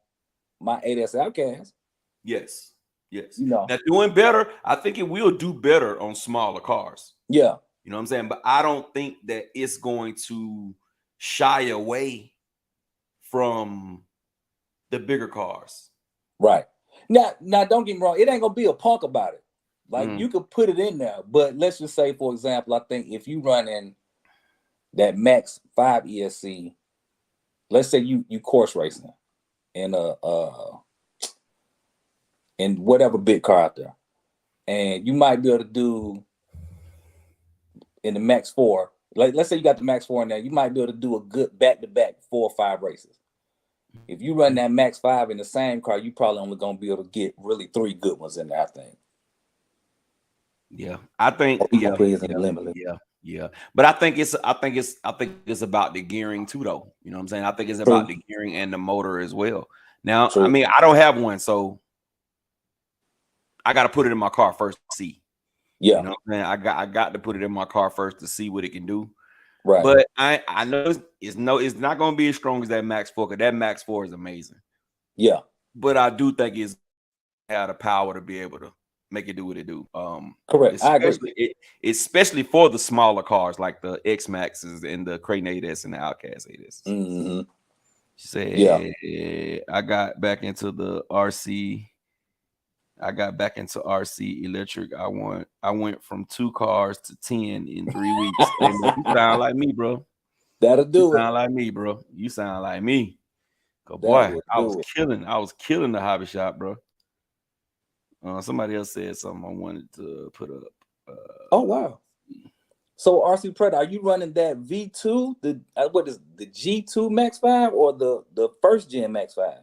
my 8S Outcast. Yes. Yes. You know. Now doing better, I think it will do better on smaller cars. Yeah. You know what I'm saying? But I don't think that it's going to shy away from the bigger cars. Right. Now don't get me wrong. It ain't gonna be a punk about it. Like you could put it in there, but let's just say, for example, I think if you run in that Max 5 ESC, let's say you course racing in in whatever big car out there, and you might be able to do in the Max 4. Like let's say you got the Max 4 in there, you might be able to do a good back-to-back 4 or 5 races. If you run that Max 5 in the same car, you probably only gonna be able to get really 3 good ones in there, I think. Yeah, I think yeah. But I think it's about the gearing too, though. You know what I'm saying? I think it's about the gearing and the motor as well. Now, I mean, I don't have one, so I got to put it in my car first to see. Yeah, you know what I'm saying? I got to put it in my car first to see what it can do. Right. But I know it's not going to be as strong as that Max 4 because that Max 4 is amazing. Yeah. But I do think it's had the power to be able to make it do what it do. Correct. I agree. Especially for the smaller cars like the X Maxes and the Crane 8S and the Outcast 8S. Mm-hmm. She said, I got back into the RC. I got back into RC electric. I went from 2 cars to 10 in 3 weeks. Hey, man, you sound like me, bro. That'll You do it. sound like me, bro. You sound like me. Cause That boy, will I was do it. killing the hobby shop, bro. Somebody else said something I wanted to put up. Oh wow. So RC Predator, are you running that V2, what is the G2 Max 5 or the first gen Max 5?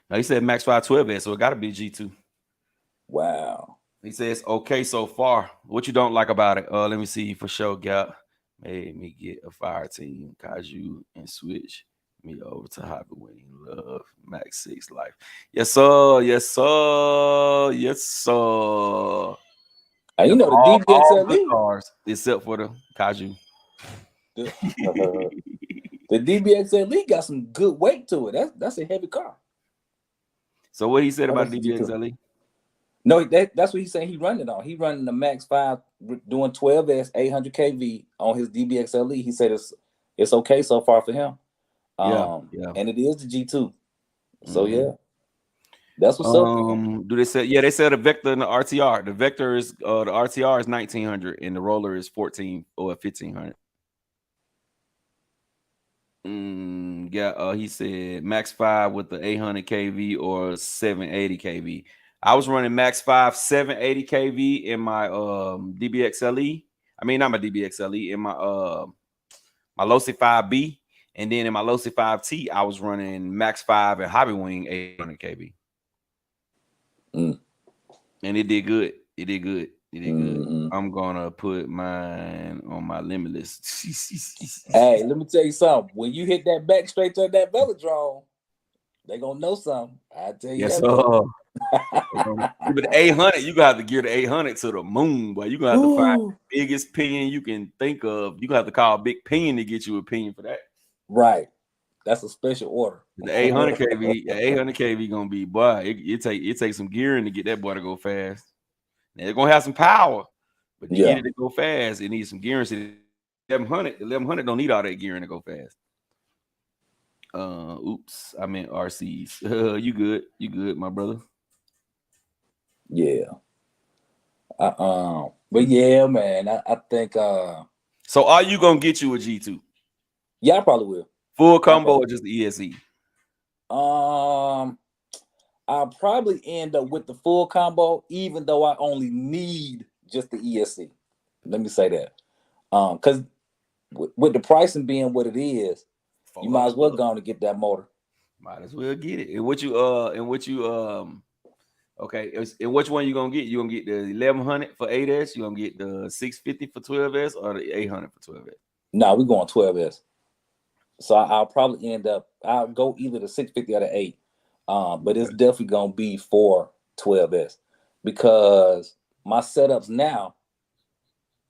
Now he said Max 512S, so it gotta be G2. Wow. He says okay so far. What you don't like about it? Let me see for sure, Gap. Made me get a fire team, Kaiju, and switch me over to Hobby Winning Love Max 6 Life. Yes, sir. Yes, sir. Yes, sir. You Yep, know the all good DBXLE. cars except for the Kaiju. The, the DBXLE got some good weight to it. That's a heavy car. So what he said about That's the G2. DBXLE? No, that's what he's saying. He running on. He running the Max 5 doing 12S 800 kV on his DBXLE. He said it's okay so far for him. Yeah. And it is the G2. So yeah, that's what's up. Do they say? Yeah, they said the Vector and the RTR. The Vector is the RTR is 1900 and the Roller is 14 or 1500. Yeah, he said Max 5 with the 800 kV or 780 kV. I was running Max 5 780 kV in my DBXLE. I mean, not my DBXLE, in my my Losi 5B, and then in my Losi 5T, I was running Max 5 and Hobby Wing 800 kV. And it did good. It did good. It did good. I'm gonna put mine on my limitless. Hey, let me tell you something. When you hit that back straight to that velodrome, they gonna know something. I tell you Yes, that. but the 800, you got to gear the 800 to the moon, boy. You gonna have to find the biggest pinion you can think of. You gonna have to call Big Pinion to get you a pinion for that. Right. That's a special order. The 800 kV, 800 kV gonna be, boy. It takes some gearing to get that boy to go fast. Now, they're gonna have some power, but to get it to go fast, it needs some gearing. So the 1100 don't need all that gearing to go fast. Oops, I meant RCs. You good, my brother. Yeah. But yeah, man, I think so are you gonna get you a G2? Yeah, I probably will. Full combo or just the ESE? I'll probably end up with the full combo, even though I only need just the ESC. Let me say that. Because with the pricing being what it is, you might as well go on to get that motor. Might as well get it. And what you okay, and which one you gonna get? You gonna get the 1100 for 8S? You gonna get the 650 for 12S or the 800 for 12S? No, we're going 12S. So I'll probably I'll go either the 650 or the 8. But it's definitely gonna be for 12S because my setups now,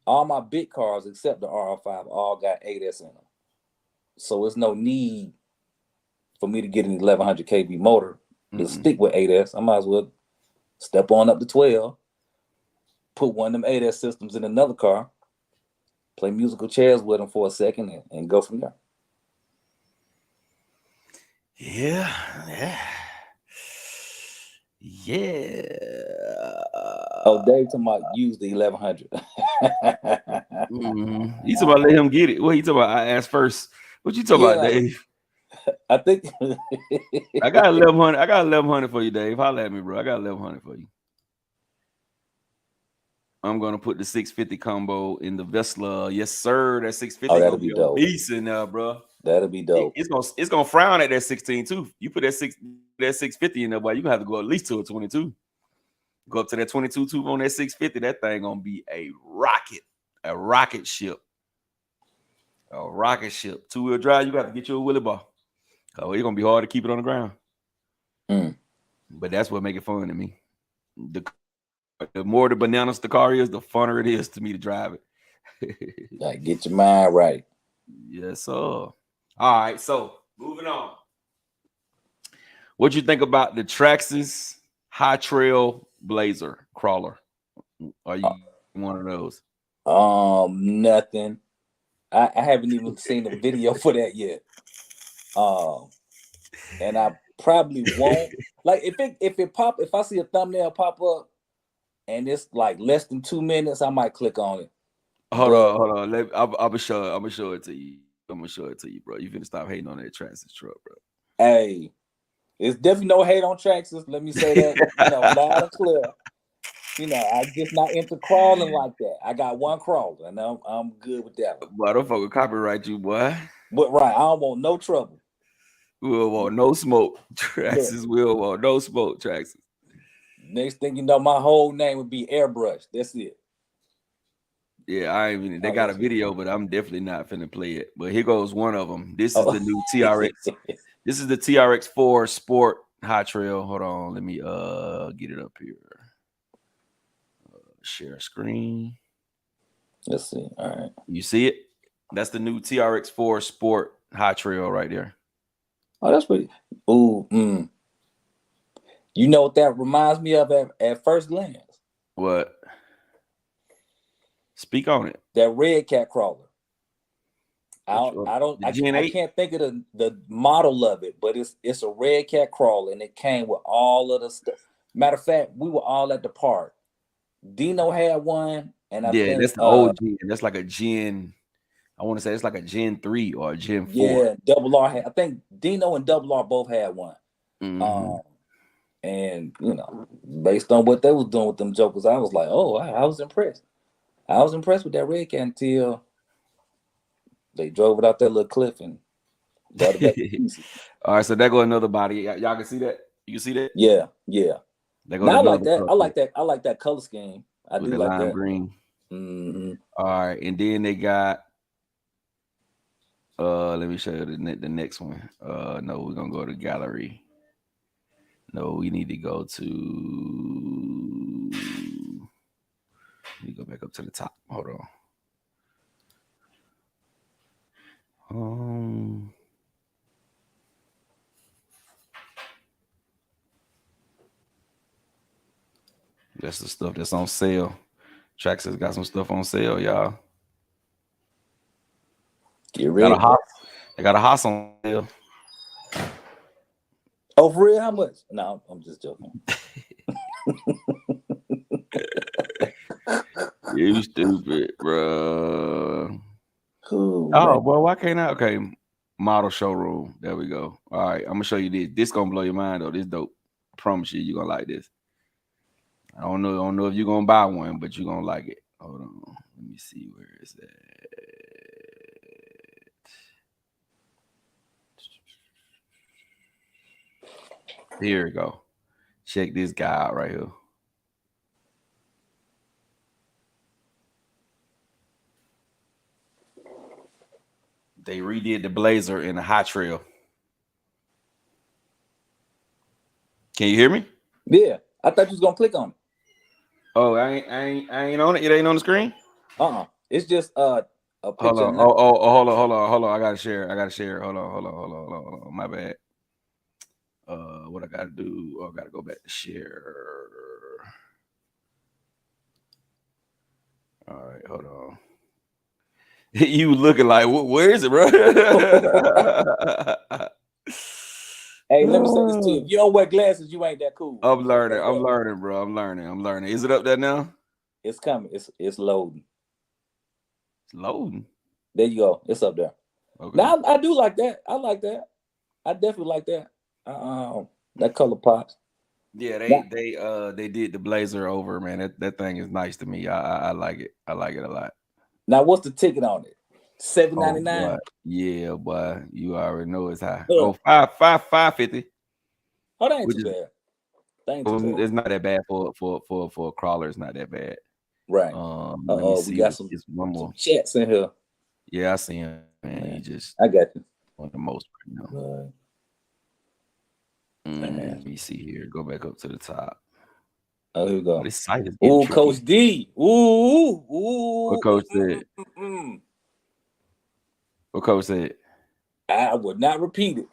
all my big cars except the RR5 all got 8S in them. So it's no need for me to get an 1100 kV motor to stick with 8S. I might as well step on up to 12, put one of them 8S systems in another car, play musical chairs with them for a second, and go from there. Yeah. Oh, Dave talking about use the 1100. You talking about let him get it? What you talking about? I asked first. What you talking about, Dave? I think I got 1100. I got 1100 for you, Dave. Holla at me, bro. I got 1100 for you. I'm gonna put the 650 combo in the Vesla. Yes, sir. That 650 that'll gonna be be dope. a beast in there, bro. That'll be dope. It's gonna frown at that 16 too. You put that 650 in there, boy. You gonna have to go at least to a 22. Go up to that 22 tube on that 650. That thing gonna be a rocket ship. A rocket ship. 2-wheel drive. You got to get you a wheelie bar. Oh, it's gonna be hard to keep it on the ground. But that's what make it fun to me. The more the bananas the car is, the funner it is to me to drive it. Like, get your mind right. Yes, sir. All right, so moving on. What you think about the Traxxas High Trail Blazer crawler? Are you one of those? Nothing. I haven't even seen a video for that yet. and I probably won't. Like if I see a thumbnail pop up and it's like less than 2 minutes, I might click on it. Hold on. I'm gonna show it to you. I'm gonna show it to you, bro. You finna stop hating on that Traxxas truck, bro. Hey, it's definitely no hate on Traxxas. Let me say that, loud and clear. I just not into crawling like that. I got one crawler, and I'm good with that one. Boy, don't fucking copyright you, boy. But right, I don't want no trouble. We'll want no smoke. Traxxas will want no smoke. Traxxas. Next thing you know, my whole name would be Airbrush. That's it. Yeah, I ain't even. They got a video, but I'm definitely not finna play it. But here goes one of them. This is the new TRX. This is the TRX4 Sport High Trail. Hold on, let me get it up here. Share screen. Let's see. All right, you see it? That's the new TRX4 Sport High Trail right there. Oh, that's pretty. Ooh, You know what that reminds me of at first glance? What? Speak on it. That Red Cat crawler. I can't think of the model of it, but it's a Red Cat crawler, and it came with all of the stuff. Matter of fact, we were all at the park. Dino had one, and I think that's the old Gen. That's like a Gen. I want to say it's like a Gen 3 or a Gen 4. Yeah, Double R had. I think Dino and Double R both had one. Mm-hmm. And based on what they was doing with them jokers, I was like, oh, I was impressed. I was impressed with that Red Cat until they drove it out that little cliff and brought it back to pieces. All right, so there go another body. Y'all can see that? You can see that? Yeah. Now, I like that. Color. I like that color scheme. I with do the like lime that. green. Mm-hmm. All right, and then they got. Let me show you the next one. No, we're gonna go to gallery. No, we need to go to. Let me go back up to the top. Hold on. That's the stuff that's on sale. Traxxas got some stuff on sale, y'all. Get ready. They got a house on sale. Oh, for real? How much? No, I'm just joking. You stupid, bro. Oh, boy, why can't I? Okay, model showroom. There we go. All right, I'm gonna show you this. This gonna blow your mind though. This dope. I promise you're gonna like this. I don't know if you're gonna buy one, but you're gonna like it. Hold on. Let me see where it's at. Here we go. Check this guy out right here. They redid the Blazer in the High Trail. Can you hear me? Yeah, I thought you was gonna click on it. Oh, I ain't on it. It ain't on the screen. It's just a picture. Hold on. Hold on. I gotta share. Hold on. My bad. What I gotta do? I gotta go back to share. All right, hold on. You looking like where is it, bro? Hey, let me say this to you. If you don't wear glasses, you ain't that cool. I'm learning, bro. I'm learning. Is it up there now? It's coming. It's loading. It's loading. There you go. It's up there. Okay. Now I do like that. I like that. I definitely like that. That color pops. Yeah, they did the Blazer over, man. That thing is nice to me. I like it. I like it a lot. Now, what's the ticket on it? $7.99. Yeah, boy. You already know it's high. $550. Oh, that ain't too bad. It's not that bad for a crawler. It's not that bad. Right. We got some chats in here. Yeah, I see him, man. I got you. On the most, let me see here. Go back up to the top. Oh, here we go. This site is tricky. Coach D. Ooh. What Coach said? What Coach said? I would not repeat it.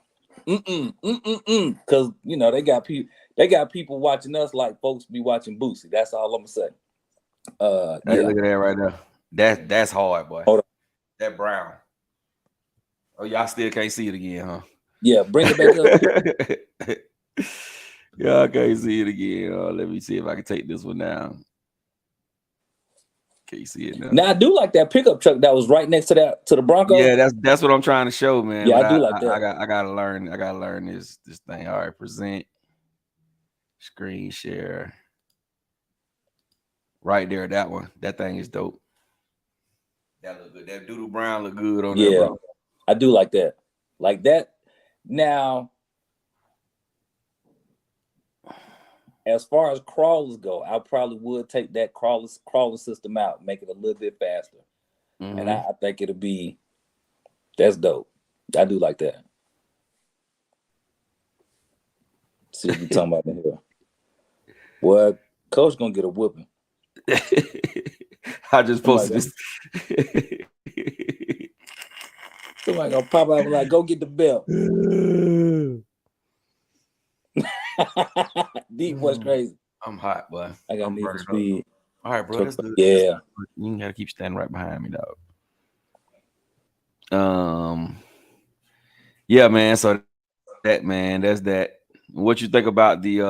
Because they got people watching us like folks be watching Boosie. That's all I'm gonna say. Hey, look at that right there. That's hard, boy. Hold on. That brown. Oh, y'all still can't see it again, huh? Yeah, bring it back up. Yeah, I can't see it again. Let me see if I can take this one down. Can you see it now? Now I do like that pickup truck that was right next to the Bronco. Yeah, that's what I'm trying to show, man. Yeah, But I do like that. I gotta learn this thing. All right, present screen share. Right there, that one. That thing is dope. That look good. That doodle brown look good on there, bro. I do like that. Like that. Now, as far as crawlers go, I probably would take that crawler system out, make it a little bit faster. Mm-hmm. And I think that's dope. I do like that. See what we talking about in here. Well, Coach gonna get a whooping. I just posted this. Somebody gonna pop out and like, go get the belt. Deep was crazy. I'm hot, boy. I got Need for Speed. All right, bro. That's good. Yeah. You gotta keep standing right behind me, dog. Yeah, man. So that, man, that's that. What you think about the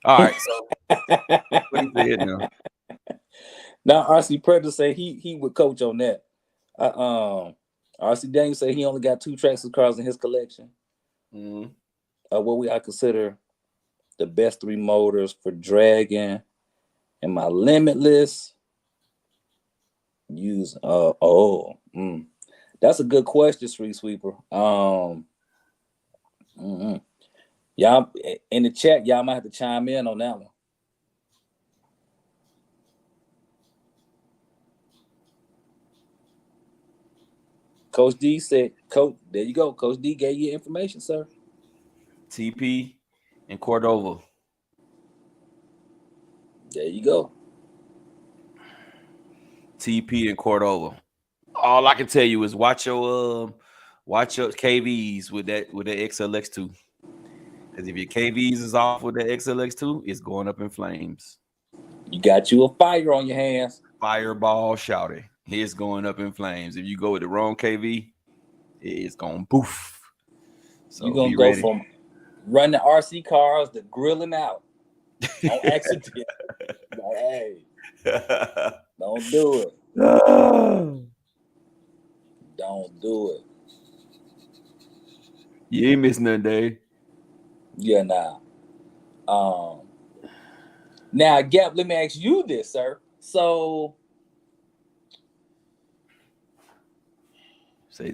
all right, so what do you now? Now RC Predator say he would coach on that. RC Daniel say he only got 2 Traxxas cars in his collection. Mm-hmm. What I consider the best 3 motors for dragging and my Limitless use. That's a good question, Street Sweeper. Y'all in the chat, y'all might have to chime in on that one. Coach D said, Coach, there you go. Coach D gave you information, sir. TP and Cordova. There you go. TP and Cordova. All I can tell you is watch your KVs with that XLX2. Because if your KVs is off with the XLX2, it's going up in flames. You got you a fire on your hands. Fireball shouty. It's going up in flames. If you go with the wrong KV, it's going poof. So you're going to go ready. from running RC cars to grilling out on accident. Like, hey, don't do it. Don't do it. You ain't missing nothing, Dave. Yeah, nah. Now, Gap, let me ask you this, sir. So,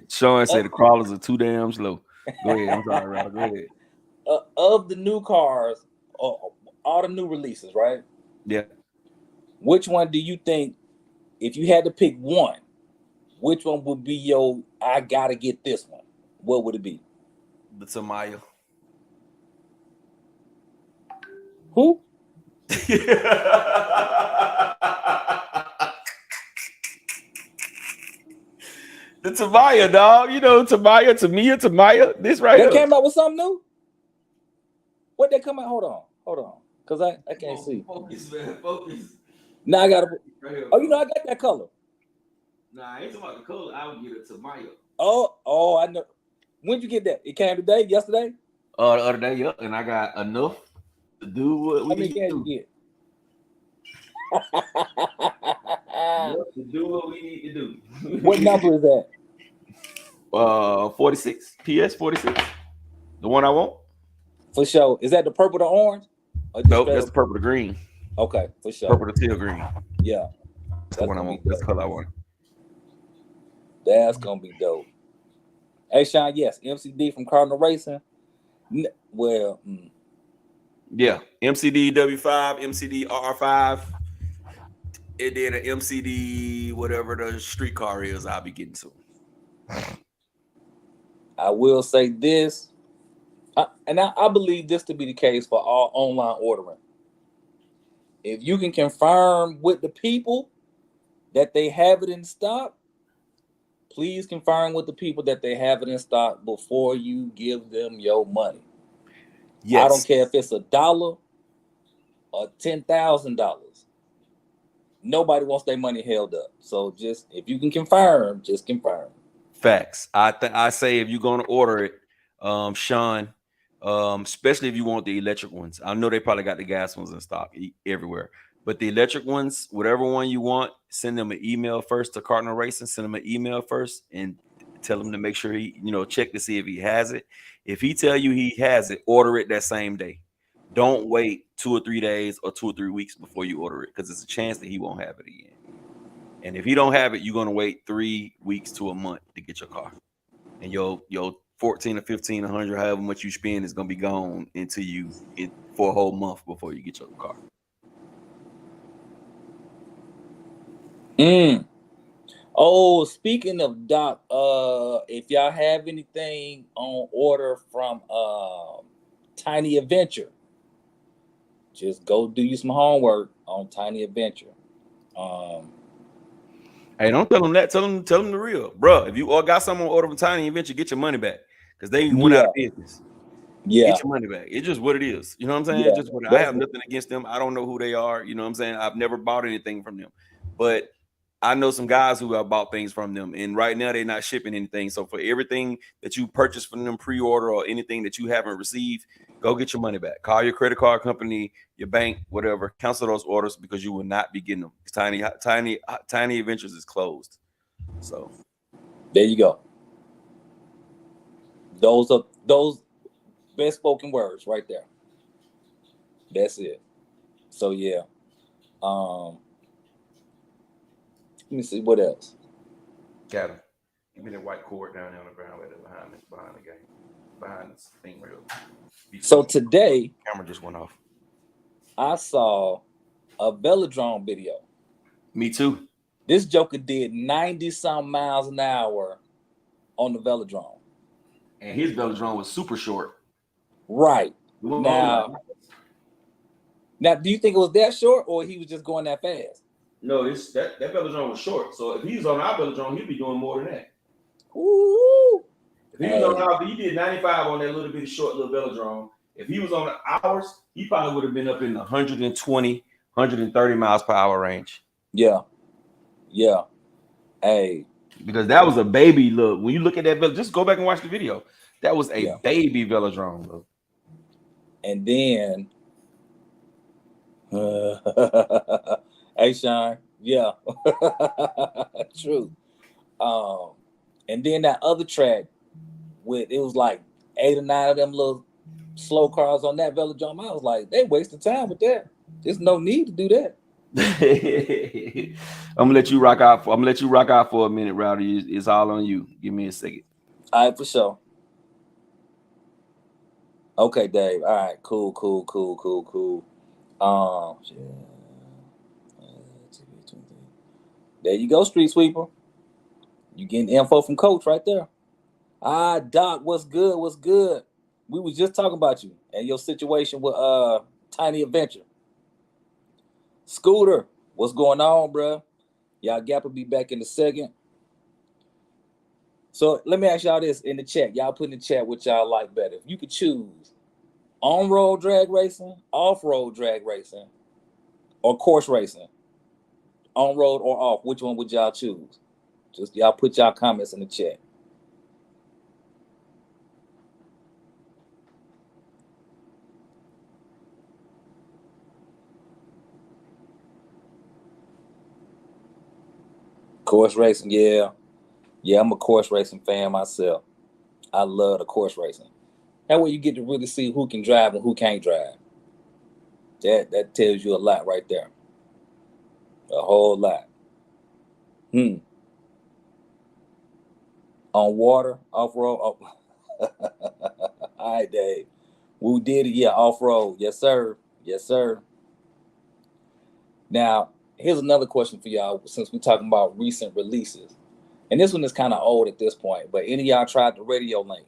Sean said the crawlers are too damn slow. Go ahead. I'm sorry, Rattle. Go ahead. Of the new cars, all the new releases, right? Yeah. Which one do you think, if you had to pick one, which one would be your, I gotta get this one? What would it be? The Tamiya. Who? The Tamiya, dog. You know Tamiya. This right here. They came out with something new? What they come out? Hold on. Because I can't see. Focus, man. Focus. Now I gotta. Right here, I got that color. Nah, I ain't talking about the color. I would get a Tamiya. Oh, I know. When'd you get that? It came today, yesterday? The other day, yeah. And I got enough to do what we need to do. Get? To do what we need to do. What number is that? 46. PS 46. The one I want. For sure. Is that the purple to orange? Nope, that's the purple to green. Okay, for sure. Purple to teal green. Yeah. That's the one I want. That's the color I want. That's gonna be dope. Hey Sean, yes, MCD from Cardinal Racing. Well, yeah, MCD W5, MCD R5, and then an MCD whatever the street car is. I'll be getting to. I will say this, and I believe this to be the case for all online ordering. If you can confirm with the people that they have it in stock, please confirm with the people that they have it in stock before you give them your money. Yes. I don't care if it's $1 or $10,000. Nobody wants their money held up. So just if you can confirm, just confirm. Facts. I say if you're gonna order it, Sean, especially if you want the electric ones. I know they probably got the gas ones in stock everywhere, but the electric ones, whatever one you want, send them an email first to Cardinal Racing. Send them an email first and tell him to make sure he, check to see if he has it. If he tell you he has it, order it that same day. Don't wait 2 or 3 days or 2 or 3 weeks before you order it because it's a chance that he won't have it again. And if he don't have it, you're gonna wait 3 weeks to a month to get your car, and your 14 or 1500, however much you spend, is gonna be gone until for a whole month before you get your car. Oh, speaking of Doc, if y'all have anything on order from Tiny Adventure, just go do you some homework on Tiny Adventure. Hey, don't tell them that. Tell them the real, bro. If you got someone order from Tiny Adventure, get your money back because they went out of business. Yeah, Get your money back. It's just what it is. You know what I'm saying? yeah. Just what I have nothing against them. I don't know who they are. You know what I'm saying? I've never bought anything from them, but I know some guys who have bought things from them, and right now they're not shipping anything. So for everything that you purchase from them pre-order or anything that you haven't received, go get your money back. Call your credit card company, your bank, whatever. Cancel those orders because you will not be getting them. Tiny Adventures is closed. So there you go. Those are those best spoken words right there. That's it. So yeah. Let me see what else. got him. Give me that white cord down there on the ground right there behind the game. Behind this thing right over. So today, camera just went off. I saw a velodrome video. Me too. This Joker did 90-some miles an hour on the velodrome. And his velodrome was super short. Right. Now, do you think it was that short or he was just going that fast? No, that velodrome was short. So if he was on our velodrome, he'd be doing more than that. Ooh. If he was on ours, he did 95 on that little bitty short little velodrome. If he was on ours, he probably would have been up in the 120, 130 miles per hour range. Yeah. Yeah. Hey. Because that was a baby look. When you look at that, just go back and watch the video. That was a baby velodrome, look. And then, hey, Sean, yeah, true. And then that other track it was like 8 or 9 of them little slow cars on that velodrome. I was like, they wasting time with that. There's no need to do that. I'm gonna let you rock out. I'm gonna let you rock out for a minute, Rowdy. It's all on you. Give me a second. All right, for sure. Okay, Dave. All right, cool. There you go, Street Sweeper. You getting info from Coach right there. Doc, what's good? What's good? We was just talking about you and your situation with Tiny Adventure. Scooter, what's going on, bro? Y'all Gap will be back in a second. So let me ask y'all this in the chat. Y'all put in the chat what y'all like better. If you could choose on-road drag racing, off-road drag racing, or course racing, on-road or off, which one would y'all choose? Just y'all put y'all comments in the chat. Course racing, yeah. Yeah, I'm a course racing fan myself. I love the course racing. That way you get to really see who can drive and who can't drive. That tells you a lot right there. A whole lot. On water, off-road. Oh. All right, Dave. We did it, yeah, off-road. Yes, sir. Yes, sir. Now, here's another question for y'all since we're talking about recent releases. And this one is kind of old at this point, but any of y'all tried the Radio Link,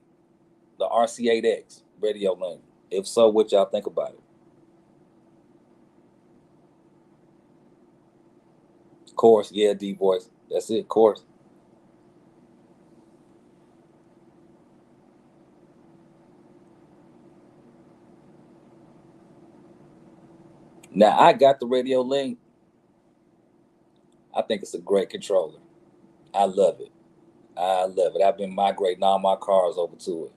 the RC8X Radio Link? If so, what y'all think about it? Course, yeah, D-Voice. That's it, course. Now, I got the Radio Link. I think it's a great controller. I love it. I love it. I've been migrating all my cars over to it.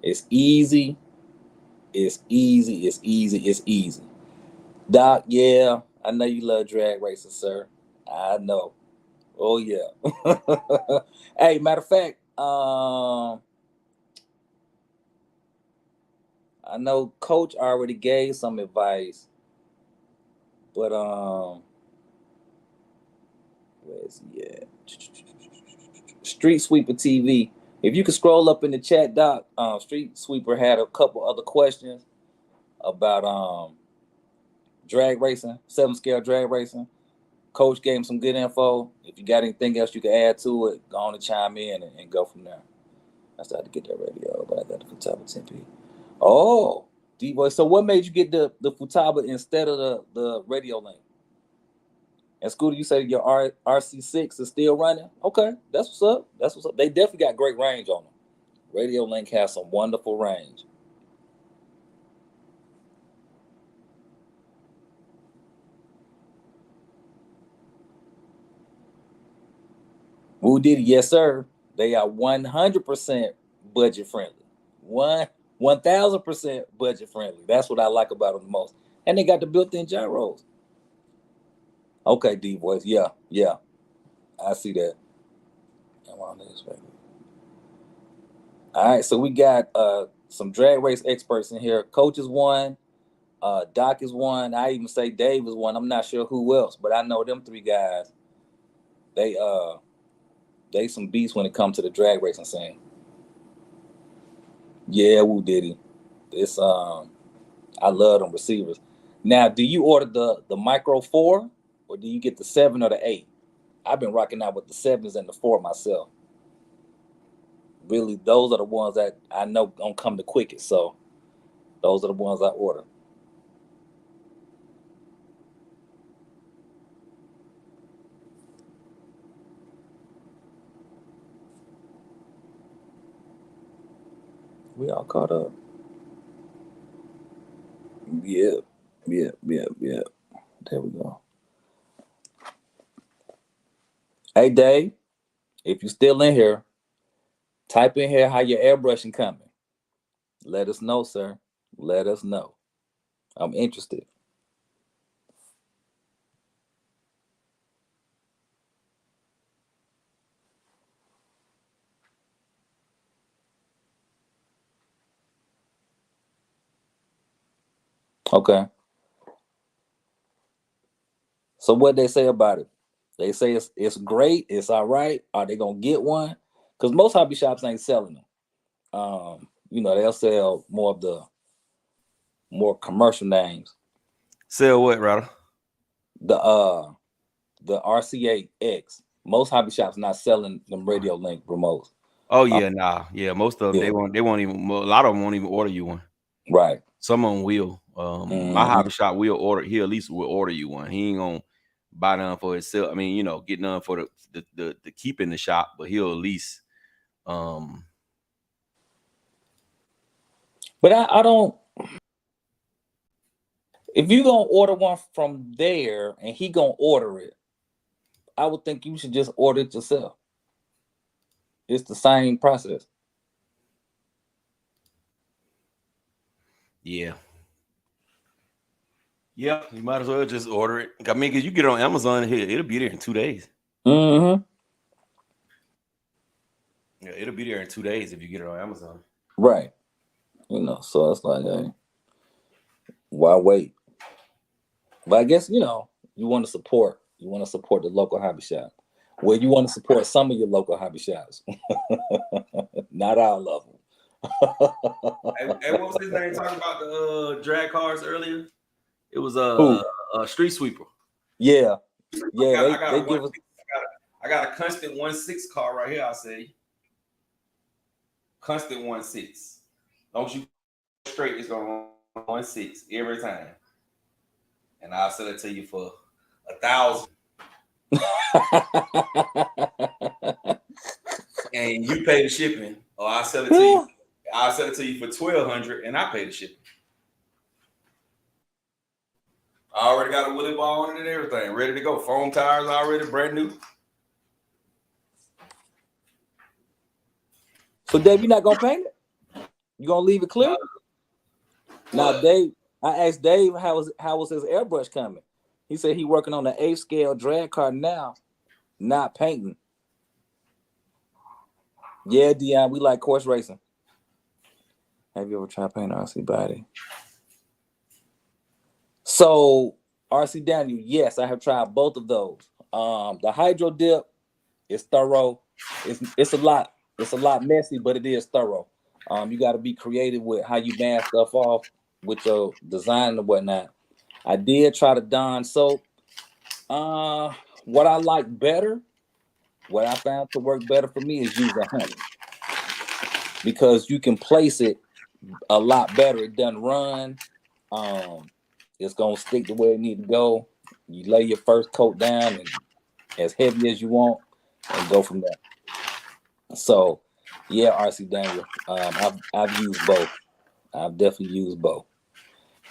It's easy. It's easy. It's easy. It's easy. Doc, yeah, I know you love drag racing, sir. I know. Oh yeah. Hey, matter of fact, I know Coach already gave some advice, but where's he at? Street Sweeper TV. If you could scroll up in the chat, Doc, Street Sweeper had a couple other questions about drag racing, 7 scale drag racing. Coach gave him some good info. If you got anything else you can add to it, go on and chime in and go from there. I started to get that radio, but I got the Futaba 10P. Oh, D-Boy. So what made you get the Futaba instead of the radio link? And Scooter, you said your RC6 is still running? Okay, that's what's up. That's what's up. They definitely got great range on them. Radio Link has some wonderful range. Who did it? Yes, sir. They are 100% budget friendly. 1,000% budget friendly. That's what I like about them the most. And they got the built-in gyros. Okay, D voice. Yeah, yeah. I see that. I'm on this, baby. All right, so we got some drag race experts in here. Coach is one. Doc is one. I even say Dave is one. I'm not sure who else, but I know them 3 guys. They some beasts when it comes to the drag racing scene. Yeah, woo diddy. It's I love them receivers. Now, do you order the micro 4 or do you get the 7 or the 8? I've been rocking out with the 7s and the 4 myself. Really, those are the ones that I know gonna come the quickest. So those are the ones I order. We all caught up. Yeah, yeah, yeah, yeah. There we go. Hey, Dave, if you're still in here, type in here how your airbrushing coming. Let us know, sir. Let us know. I'm interested. Okay. So what they say about it? They say it's great, it's all right. Are they gonna get one? Because most hobby shops ain't selling them. They'll sell more of the more commercial names. Sell what, Rattle? The RCA-X. Most hobby shops not selling them radio link remotes. Oh yeah, nah, yeah. Most of them Yeah. they won't even. A lot of them won't even order you one. Right. Some of them will. My hobby shop will order. He at least will order you one. He ain't gonna buy none for himself. I mean, get none for the keep in the shop, but he'll at least. But I don't. If you gonna order one from there and he gonna order it, I would think you should just order it yourself. It's the same process. Yeah. Yeah, you might as well just order it. I mean, because you get it on Amazon here, it'll be there in 2 days. Mm-hmm. Yeah, it'll be there in 2 days if you get it on Amazon. Right. So it's like, hey, why wait? But I guess, you want to support. You want to support the local hobby shop. Well, you want to support some of your local hobby shops. Not all of them. Hey, what was his name talking about the drag cars earlier? It was Who? a street sweeper. Yeah. Yeah, I got they a give us. I got a constant 1.6 car right here. I say constant 1.6. Don't you straight? It's gonna run 1.6 every time, and I'll sell it to you for 1,000. And you pay the shipping, or I'll sell it to you. I'll sell it to you for 1,200, and I pay the shipping. I already got a wheelie ball on it and everything, ready to go. Foam tires already brand new. So Dave, you're not gonna paint it? You gonna leave it clear? Now, What? Dave, I asked Dave how was his airbrush coming. He said he working on the 8th scale drag car now, not painting. Yeah, Dion, we like course racing. Have you ever tried painting RC body? So RC Daniel, yes, I have tried both of those. The hydro dip is thorough. It's a lot messy, but it is thorough. You got to be creative with how you mask stuff off with your design and whatnot. I did try to Dawn soap. What I like better, what I found to work better for me is using honey because you can place it a lot better. It doesn't run. Um, it's gonna stick the way it need to go. You lay your first coat down and as heavy as you want, and go from there. So, yeah, RC Daniel, I've used both. I've definitely used both.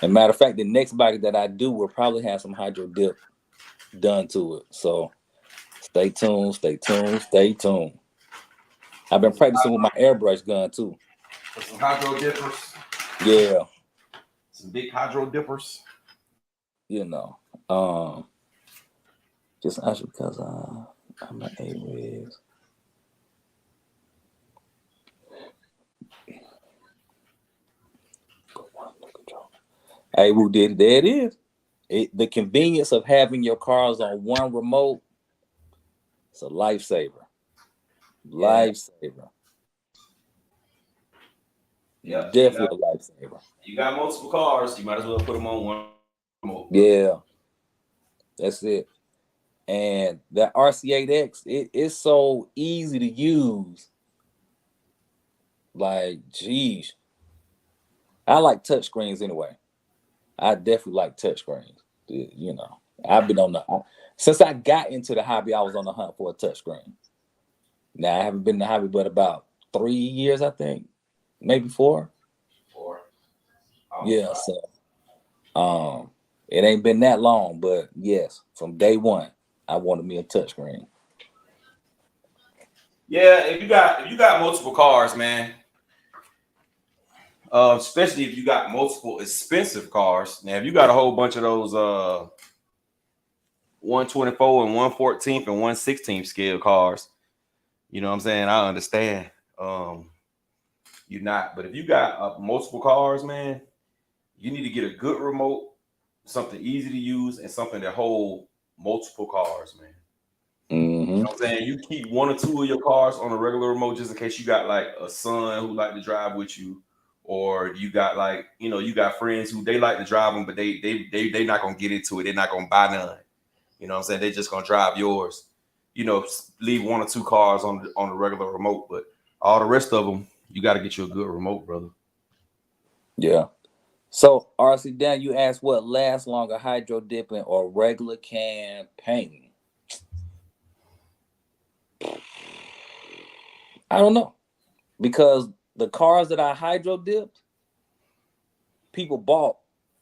And matter of fact, the next body that I do will probably have some hydro dip done to it. So stay tuned, stay tuned, stay tuned. I've been practicing with my airbrush gun too. Some hydro dippers. Yeah, Some big hydro dippers. you know. Um, just actually because I'm an A-Wiz. Hey, who did it? There it is. The convenience of having your cars on one remote, it's a lifesaver. Lifesaver. Yep. Definitely a lifesaver. You got multiple cars. You might as well put them on one remote. Yeah, that's it. And that RC8X, it's so easy to use. Like, geez. I like touch screens anyway. I definitely like touch screens. You know, I've been on since I got into the hobby, I was on the hunt for a touch screen. Now I haven't been in the hobby but about 3 years, I think, maybe 4. Or Yeah, so it ain't been that long, but yes, from day one, I wanted me a touch screen. yeah, if you got multiple cars, man, especially if you got multiple expensive cars. Now, if you got a whole bunch of those 124 and 114th and 116th scale cars, you know what I'm saying? I understand. You're not, but if you got multiple cars, man, you need to get a good remote, something easy to use, and something that hold multiple cars, man. You Mm-hmm. know what I'm saying? You keep one or two of your cars on a regular remote just in case you got like a son who like to drive with you, or you got like you got friends who they like to drive them, but they not gonna get into it. They're not gonna buy none. You know what I'm saying? They just gonna drive yours. Leave one or two cars on the regular remote, but all the rest of them, you got to get you a good remote, brother. Yeah. So RC Dan, you asked what lasts longer, hydro dipping or regular can painting? I don't know. Because the cars that I hydro dipped, people bought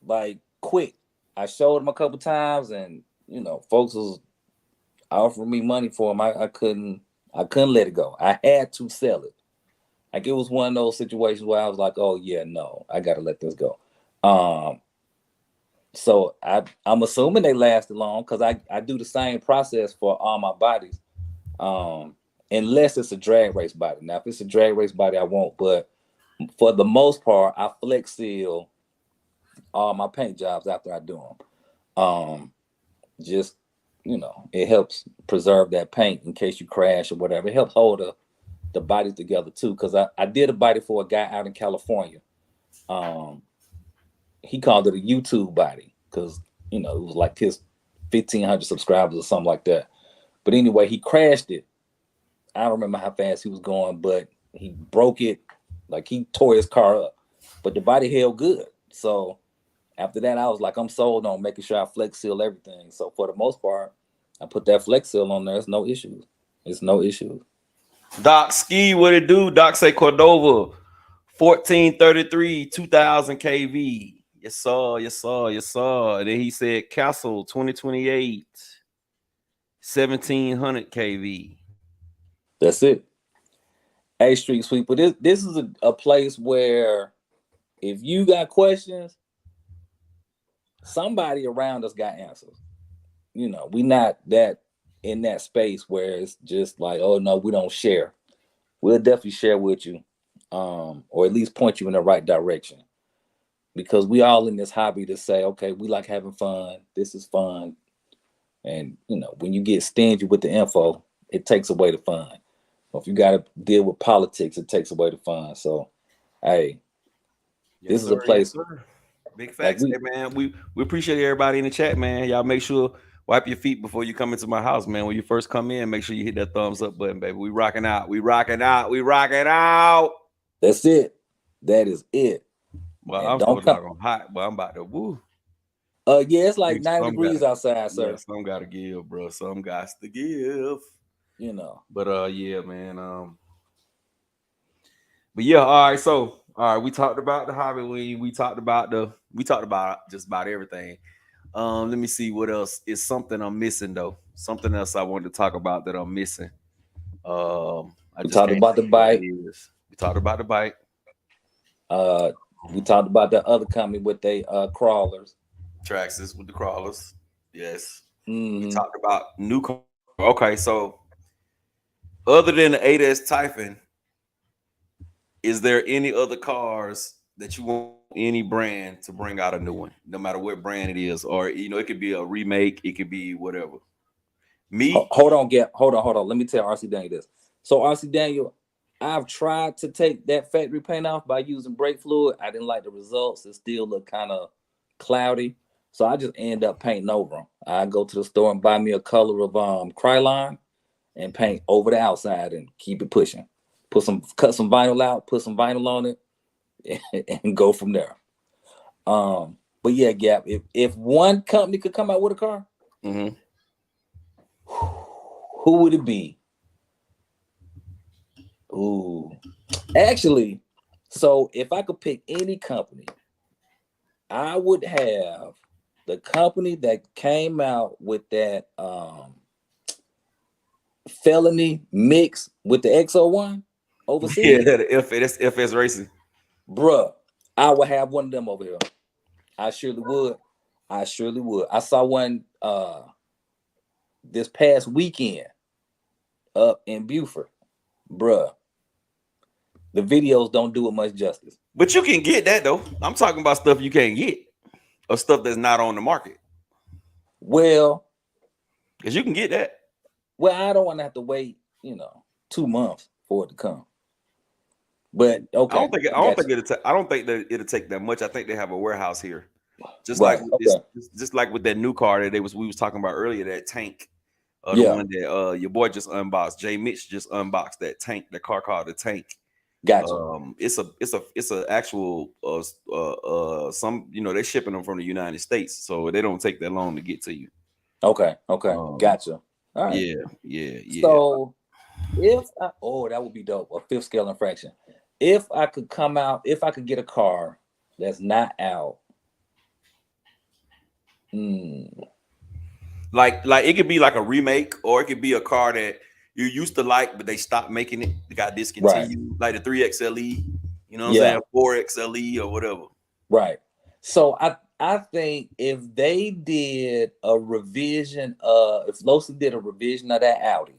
like quick. I showed them a couple times and folks was offering me money for them. I couldn't let it go. I had to sell it. Like it was one of those situations where I was like, oh yeah, no, I gotta let this go. Um So I'm assuming they lasted long because I do the same process for all my bodies. Unless it's a drag race body. Now, if it's a drag race body, I won't. But for the most part, I flex seal all my paint jobs after I do them. Just it helps preserve that paint in case you crash or whatever. It helps hold the bodies together too. Because I did a body for a guy out in California. Um, he called it a YouTube body because it was like his 1,500 subscribers or something like that. But anyway, he crashed it. I don't remember how fast he was going, but he broke it. Like he tore his car up, but the body held good. So after that, I was like, I'm sold on making sure I flex seal everything. So for the most part, I put that flex seal on there. It's no issues. It's no issues. Doc Ski, what it do? Doc say Cordova, 1433, 2000 kV. Yes, sir. Yes, sir. Yes, sir. And then he said Castle 2028, 1700 kV. That's it. Hey, Street Sweeper, this is a place where if you got questions, somebody around us got answers. You know, we not that in that space where it's just like, oh no, we don't share. We'll definitely share with you, or at least point you in the right direction. Because we all in this hobby to say, okay, we like having fun. This is fun. And you know, when you get stingy with the info, it takes away the fun. Or if you got to deal with politics, it takes away the fun. So, hey, Yes, this is a sir. Yes, place sir. Big like facts. Hey, man, we appreciate everybody in the chat, man. Y'all make sure wipe your feet before you come into my house, man. When you first come in, make sure you hit that thumbs up button, baby. We rocking out. We rocking out. We rocking out. That's it. That is it. Well, And I'm so don't come. doggone hot, but I'm about to woo. Yeah, it's like 90 Some degrees gotta, outside, yeah, sir. some gotta give, bro. Some guys to give. You know. But yeah, man. But yeah, all right. So all right, we talked about the hobby. We talked about just about everything. Let me see what else is something I'm missing though. Something else I wanted to talk about that I'm missing. I We just talked can't about the think what it bike. is. We talked about the bike. Uh, we talked about the other company with they crawlers. Traxxas with the crawlers. Yes. We Mm-hmm. talked about new car. Okay, so other than the 8S Typhon, is there any other cars that you want any brand to bring out a new one, no matter what brand it is, or it could be a remake, it could be whatever. Me, Hold on, Gap. Hold on. Let me tell RC Daniel this. So RC Daniel, I've tried to take that factory paint off by using brake fluid. I didn't like the results. It still looked kind of cloudy. So I just end up painting over them. I go to the store and buy me a color of Krylon and paint over the outside and keep it pushing. Cut some vinyl out, put some vinyl on it, and go from there. But yeah, Gap, if one company could come out with a car, mm-hmm. who would it be? Ooh, actually, so if I could pick any company, I would have the company that came out with that felony mix with the XO1 Yeah, overseas, the FS Racing. bruh. I would have one of them over here. I surely would. I surely would. I saw one this past weekend up in Buford, bruh. The videos don't do it much justice. But you can get that though. I'm talking about stuff you can't get or stuff that's not on the market. Well, Because you can get that. well, I don't want to have to wait, 2 months for it to come. But okay, I don't think I don't think that it'll take that much. I think they have a warehouse here. Just like right. with this, Okay. just like with that new car that we was talking about earlier, that tank. The Yeah. one that your boy just unboxed. Jay Mitch just unboxed that tank, the car called the tank. Gotcha. It's a actual some they're shipping them from the United States, so they don't take that long to get to you. Okay. Gotcha. All right. Yeah. So that would be dope. A fifth scale infraction. If I could get a car that's not out. Like it could be like a remake, or it could be a car that you used to like, but they stopped making it. They got discontinued, like the 3XLE, you know what I'm saying, 4XLE or whatever. Right. So I think if they did a revision if Losi did a revision of that Audi,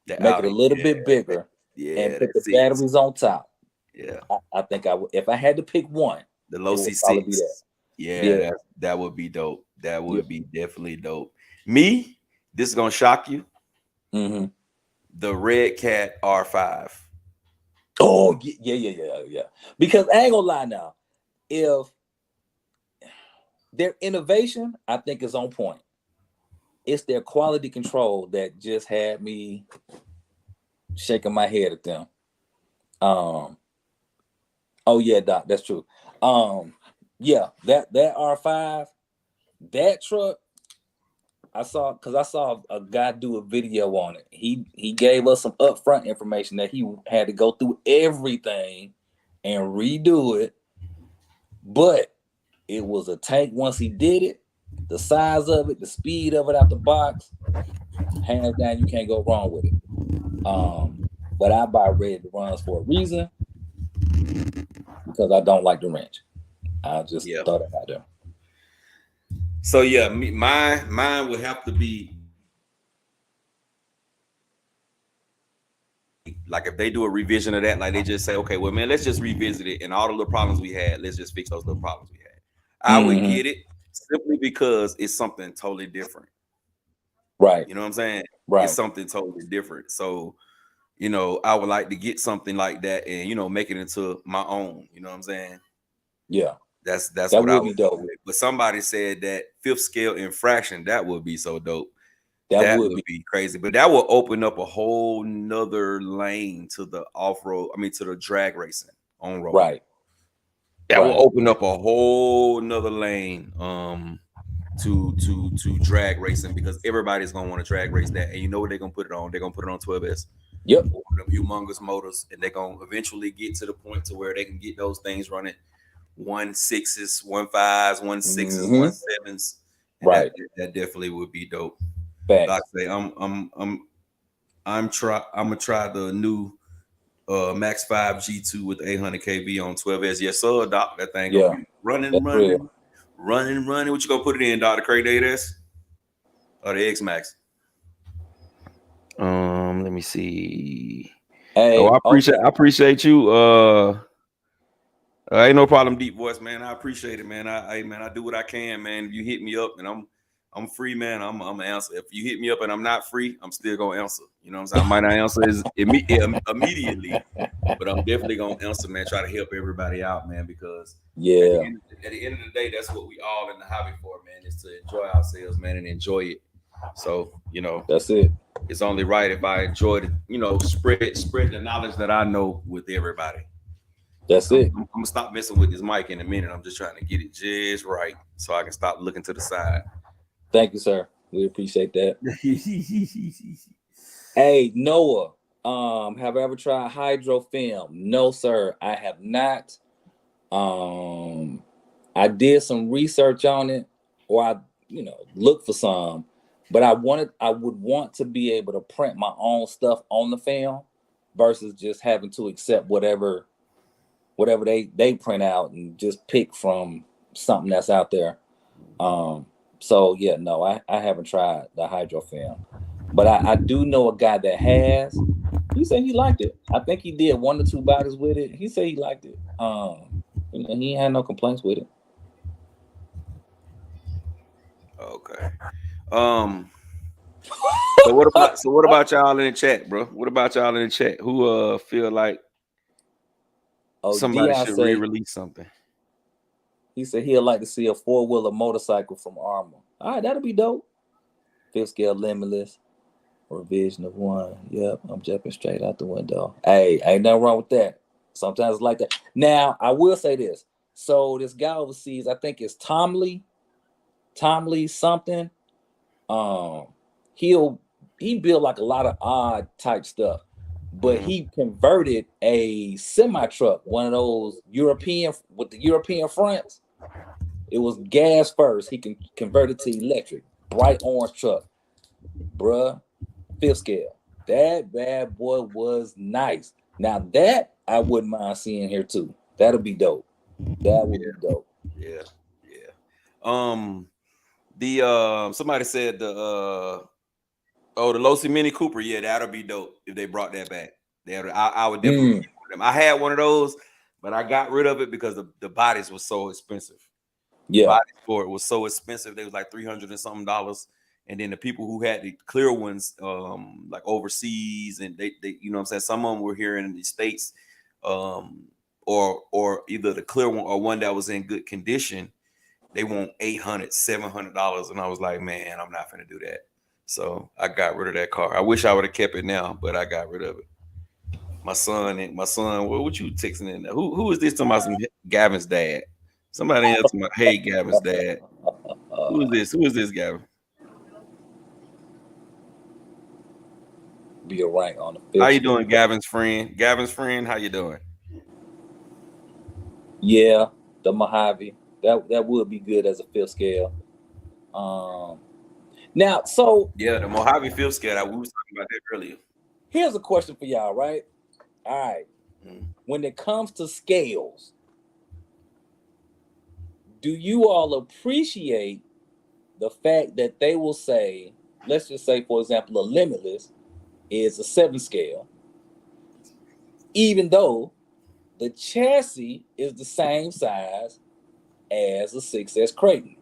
make it a little bit bigger, and put the batteries on top. Yeah. I think I would, if I had to pick one, the Losi 6. Yeah, that would be dope. That would be definitely dope. Me, this is gonna shock you. Mm-hmm. The Red Cat R5. Oh yeah. Because I ain't gonna lie now, if their innovation, I think, is on point. It's their quality control that just had me shaking my head at them. Oh yeah, Doc, that's true. Yeah, that R5, that truck, I saw a guy do a video on it. He gave us some upfront information that he had to go through everything and redo it, but it was a tank once he did it. The size of it, the speed of it out the box, hands down, you can't go wrong with it. but I buy ready to runs for a reason because I don't like the wrench. I just Yeah. throw that out there. So yeah, mine would have to be like if they do a revision of that, like they just say, okay, well, man, let's just revisit it, and all the little problems we had, let's just fix those little problems we had. I would Mm-hmm. get it simply because it's something totally different. Right. You know what I'm saying? It's Right. something totally different. So, I would like to get something like that and make it into my own. You know what I'm saying? Yeah. That's That what I would would be go dope. with. But somebody said that fifth scale infraction, that would be so dope. That That would would be be crazy. But that will open up a whole nother lane to the off-road, to the drag racing on road. right. That will Right. open up a whole nother lane to drag racing because everybody's gonna want to drag race that. And you know what they're gonna put it on? They're gonna put it on 12S. Yep. One of them humongous motors, and they're gonna eventually get to the point to where they can get those things running 1.6s, 1.5s, 1.6s, Mm-hmm. 1.7s, and that Right. that definitely would be dope. Like Facts. I say, I'm gonna try the new Max 5 G2 with 800 kV on 12S. Yes, sir, Doc. That thing gonna Yeah. be running, That's real. running, running, running. What you gonna put it in, Dr. Craig 8S or the X Max? Let me see. Oh, Hey, okay. I appreciate you. Ain't no problem, deep voice, man. I appreciate it, man. I do what I can, man. If you hit me up and I'm free, man, I'm gonna answer. If you hit me up and I'm not free, I'm still gonna answer. You know what I'm saying? I might not answer immediately, but I'm definitely gonna answer, man. Try to help everybody out, man, because Yeah. at the end of the day, that's what we all in the hobby for, man, is to enjoy ourselves, man, and enjoy it. So, That's it. it's only right if I enjoy it, spread the knowledge that I know with everybody. That's it. I'm gonna stop messing with this mic in a minute. I'm just trying to get it just right so I can stop looking to the side. Thank you, sir. We appreciate that. Hey, Noah. Have I ever tried hydro film? No, sir. I have not. I did some research on it, or I, looked for some, but I would want to be able to print my own stuff on the film versus just having to accept whatever they print out and just pick from something that's out there. So yeah, no, I haven't tried the hydro film, but I do know a guy that has. He said he liked it. I think he did 1 or 2 bodies with it. He said he liked it. He had no complaints with it. Okay. Um. So what about y'all in the chat, bro? What about y'all in the chat? Who feel like Oh, somebody Dion should say re-release something? he said he'd like to see a 4-wheeler motorcycle from Armor. All right, that'll be dope. Fifth scale limitless. Revision of 1. Yep, I'm jumping straight out the window. Hey, ain't nothing wrong with that. Sometimes it's like that. Now, I will say this. So this guy overseas, I think it's Tom Lee something. Um, he built like a lot of odd type stuff, but he converted a semi truck, one of those European with the European fronts. It was gas first. He can convert it to electric, bright orange truck, bruh. Fifth scale. That bad boy was nice. Now that I wouldn't mind seeing here too. That'll be dope. That would be dope. Yeah, yeah. The somebody said the Losi Mini Cooper. Yeah, that'll be dope if they brought that back. I would definitely get one of them. I had one of those, but I got rid of it because the bodies were so expensive. The Yeah. bodies for it was so expensive. They was like $300 and something dollars. And then the people who had the clear ones, like overseas, and they you know what I'm saying, some of them were here in the States, or either the clear one or one that was in good condition. They want $800, $700, and I was like, man, I'm not gonna do that. So I got rid of that car. I wish I would have kept it now, but I got rid of it. My son, what you texting in there? Who is this talking about? Some Gavin's dad. Somebody else talking about, hey, Gavin's dad. Who is this? Who is this, Gavin? Be a rank on the fifth. How you doing, Gavin's friend? Gavin's friend, how you doing? Yeah, the Mojave. That would be good as a fifth scale. Now, so yeah, the Mojave fifth scale. We was talking about that earlier. Here's a question for y'all, right? All right. Mm. When it comes to scales, do you all appreciate the fact that they will say, let's just say, for example, a Limitless is a 7 scale, even though the chassis is the same size as a 6S Creighton?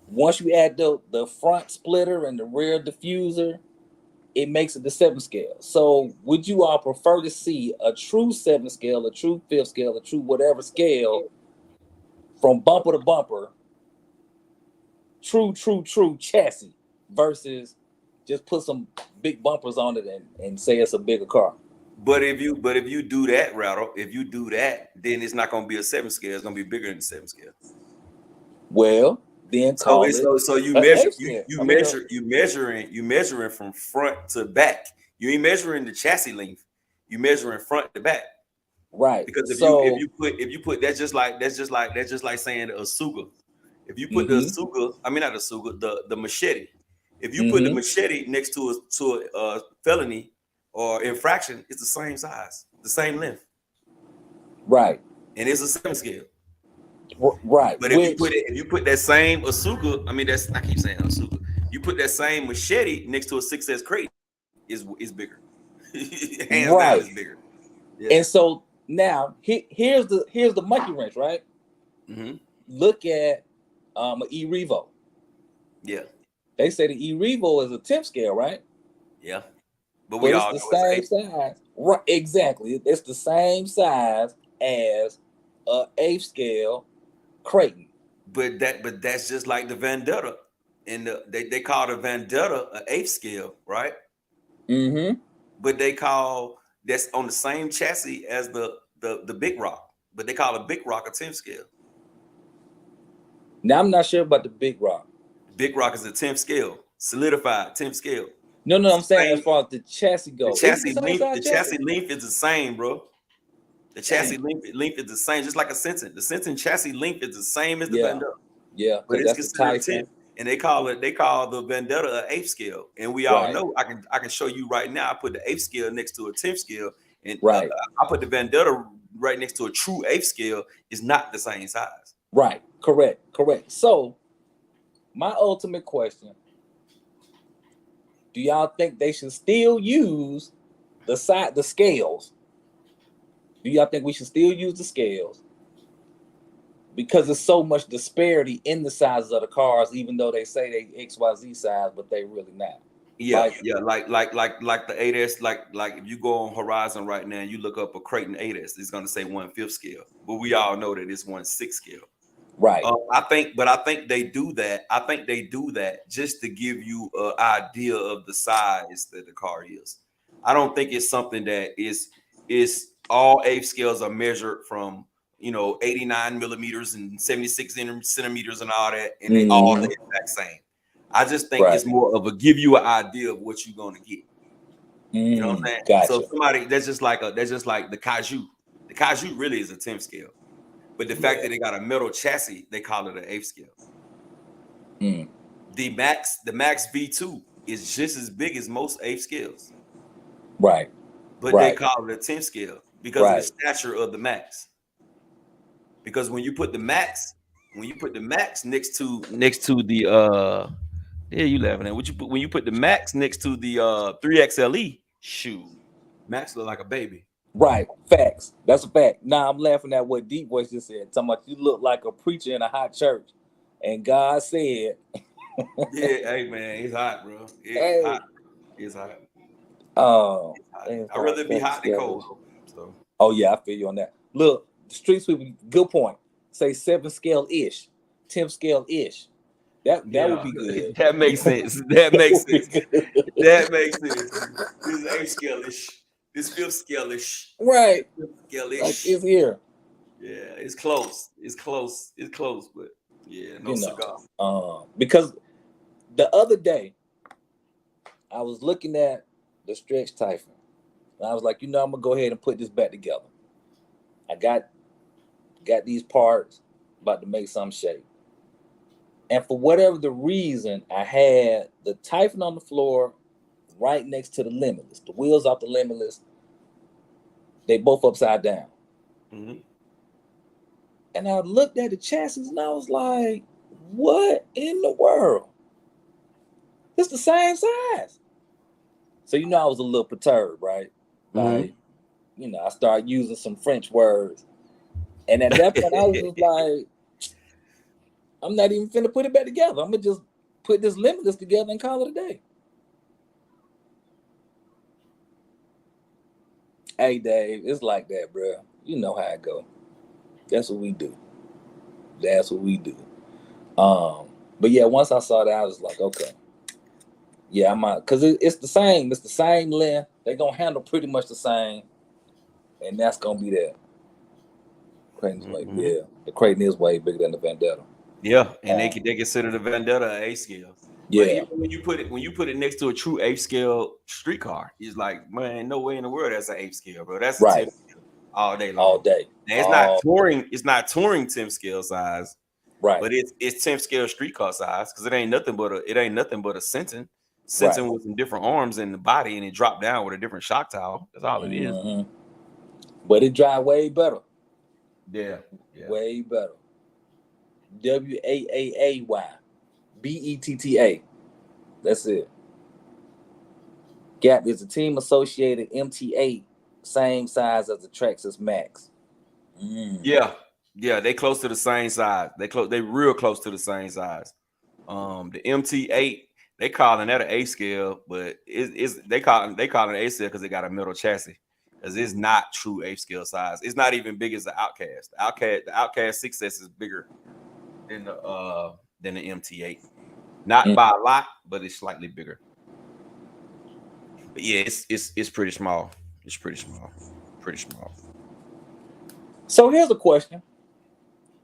Once you add the front splitter and the rear diffuser, it makes it the 7 scale. So would you all prefer to see a true 7 scale, a true 5th scale, a true whatever scale from bumper to bumper, true chassis, versus just put some big bumpers on it and say it's a bigger car? But if you do that, Rattle, if you do that, then it's not gonna be a 7 scale, it's gonna be bigger than the 7 scale. Well, then So call it's it so you an measure 8 scale. I mean, you measuring from front to back. You ain't measuring the chassis length. You measuring front to back. right. Because So, if you put that's just like saying a Asuga. If you put the mm-hmm, Asuga, I mean not the Asuga, the machete. If you put the mm-hmm, machete next to a felony or infraction, it's the same size, the same length, right, and it's a 7 scale. right. But if you put that same Asuka, I mean that's I keep saying Asuka. You put that same machete next to a 6S crate, is bigger. Hands down, Right. is bigger. Yeah. And so now here's the monkey wrench, right? Mm-hmm. Look at an E-Revo. Yeah. They say the E-Revo is a 10th scale, right? Yeah. But we But it's all the know it's same eight. size. Right, exactly. It's the same size as a 8th scale Creighton. But that's just like the Vendetta. And they call the Vendetta an 8th scale, right? Mm-hmm. But they call that's on the same chassis as the Big Rock. But they call a Big Rock a 10th scale. Now I'm not sure about the Big Rock. Big Rock is a 10th scale, solidified 10th scale. No, It's I'm the saying as same. far as the chassis The go. Is it the chassis same length, size the chassis? chassis length is the same, bro. The chassis Dang. length is the same, just like a Sentin. The Sentin chassis length is the same as the Yeah. Vendetta, Yeah, but because it's that's the considered a Typhoon. 10th. And they call the Vendetta an 8th scale. And we all Right. know I can show you right now. I put the 8th scale next to a 10th scale, and Right. I put the Vendetta right next to a true 8th scale. It's not the same size. Right. Correct. So my ultimate question: do y'all think they should still use the scales? Do y'all think we should still use the scales? Because there's so much disparity in the sizes of the cars, even though they say they XYZ size, but they really not. Yeah, Like, yeah, like the 8S, like if you go on Horizon right now and you look up a Creighton 8S, it's gonna say 1/5 scale, but we all know that it's 1/6 scale. right. I think they do that. I think they do that just to give you an idea of the size that the car is. I don't think it's something that is all 8 scales are measured from 89 millimeters and 76 centimeters and all that, and they all the Mm-hmm. exact same. I just think Right. it's more of a give you an idea of what you're gonna get. You know what I'm saying? So Gotcha. somebody that's just like the Kaju. The Kaju really is a 10th scale. But the fact Yeah. that they got a metal chassis, they call it an 8th scale. Mm. The Max V2 is just as big as most 8th scales, Right. but they Right. call it a 10th scale because of the Right. stature of the Max. Because when you put the Max next to the yeah, you laughing at what you put when you put the Max next to the 3XLE, shoot, Max look like a baby. Right. Facts. That's a fact. Nah, I'm laughing at what Deep Voice just said. Talking about you look like a preacher in a hot church. And God said, Yeah, hey man, it's hot, bro. It's hey, hot. It's hot. It's hot. damn, I'd rather it be seven hot than scale. cold. So Oh yeah, I feel you on that. Look, the street sweeper, good point. Say 7 scale ish, 10th scale ish. That would yeah, be good. that makes sense. That That makes would be sense. good. That makes sense. This is 8 scale-ish. This 5th scale-ish. Right. 5th Like scale-ish. it's here. Yeah, it's close. It's close. It's close, but yeah, no You know. cigar. Because the other day I was looking at the stretch Typhoon. And I was like, I'm gonna go ahead and put this back together. I got these parts, about to make some shape. And for whatever the reason, I had the Typhoon on the floor, right next to the Limitless. The wheels off the Limitless, they both upside down. Mm-hmm. And I looked at the chassis and I was like, what in the world? It's the same size. So, I was a little perturbed, right? Like, I started using some French words. And at that point, I was just like, I'm not even finna put it back together. I'm gonna just put this Limitless together and call it a day. Hey, Dave, it's like that, bro. You know how it go. That's what we do. That's what we do. But yeah, once I saw that, I was like, okay. Yeah, I might, because it's the same. It's the same length. They're going to handle pretty much the same. And that's going to be that. Creighton's way, yeah. The Creighton is way bigger than the Vendetta. Yeah, and they consider the Vendetta an A scale. Yeah. But even when you put it next to a true 8th scale streetcar, it's like, man, no way in the world that's an 8th scale, bro. That's a 10th scale all day long. All day. Now, it's not touring 10th scale size, right? But it's 10th scale streetcar size because it ain't nothing but a Sentin. Sentin with some different arms in the body, and it dropped down with a different shock tower. That's all it is. But it drive way better. Yeah. Way better. WAAAY BETTA. That's it. Gap is a team associated MTA, same size as the Traxxas Max. Yeah, they close to the same size. They real close to the same size. The MT8, they calling that an A scale, but they call it an A scale because it got a metal chassis. Because it's not true 8th scale size. It's not even big as the Outcast. The Outcast 6S is bigger than the MT8. Not by a lot, but it's slightly bigger. But yeah, it's pretty small. It's pretty small. Pretty small. So here's a question.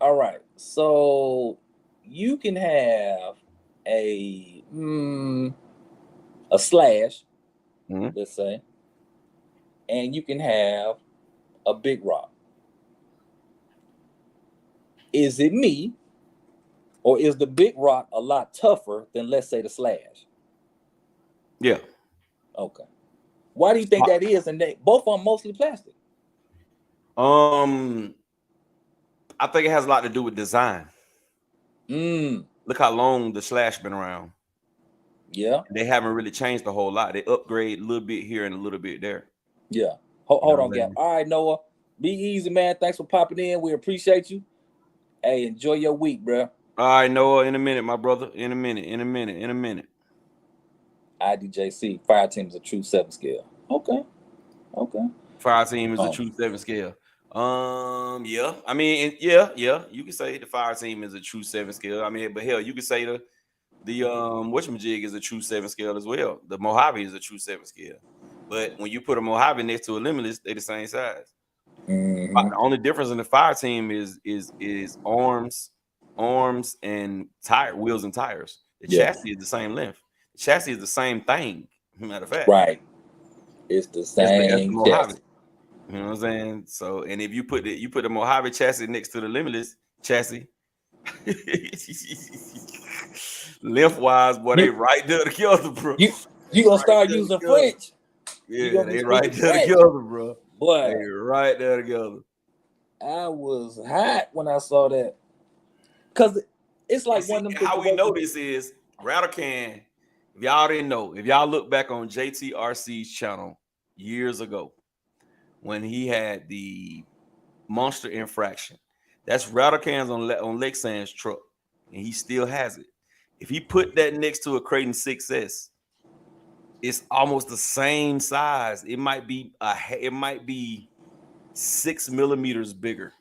All right. So you can have a slash, let's say, and you can have a big rock. Is it me, or is the big rock a lot tougher than, let's say, the slash? Yeah. Okay. Why do you think that is? And they both are mostly plastic. I think it has a lot to do with design. Look how long the slash been around. Yeah. They haven't really changed a whole lot. They upgrade a little bit here and a little bit there. Yeah. Hold on, Gap. All right, Noah. Be easy, man. Thanks for popping in. We appreciate you. Hey, enjoy your week, bro. All right, Noah. In a minute, my brother. In a minute. IDJC. Fire team is a true 7 scale. Okay. Fire team is a true 7 scale. Yeah. I mean, yeah. You can say the fire team is a true 7 scale. I mean, but hell, you could say the whatchamajig is a true 7 scale as well. The Mojave is a true 7 scale. But when you put a Mojave next to a Limitless, they're the same size. The only difference in the fire team is arms and tire wheels and tires. The chassis is the same length. The chassis is the same thing. Matter of fact, right? It's the same as the Mojave. You know what I'm saying? So, and if you put the Mojave chassis next to the Limitless chassis, lengthwise, boy, they right there together, bro. You gonna start using French? Yeah, they right there together, bro. Boy, they right there together. I was hot when I saw that, cause it's like one of them. How we know this is Rattle can. If y'all didn't know, if y'all look back on JTRC's channel years ago, when he had the monster infraction, that's Rattle cans on Lexan's truck, and he still has it. If he put that next to a Creighton 6S, it's almost the same size. It might be 6 millimeters bigger.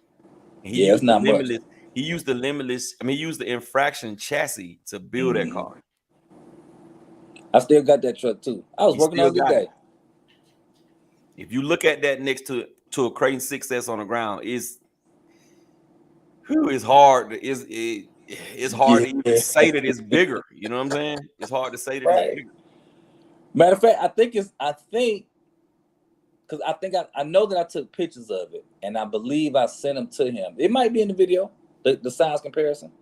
And he used not much. He used the Limitless. I mean, he used the infraction chassis to build that car. I still got that truck too. I was working on it today. If you look at that next to a Creighton 6S on the ground, it's hard. It's hard to even say that it's bigger. You know what I'm saying? It's hard to say that it's bigger. Matter of fact, I think because I know that I took pictures of it, and I believe I sent them to him. It might be in the video, the size comparison.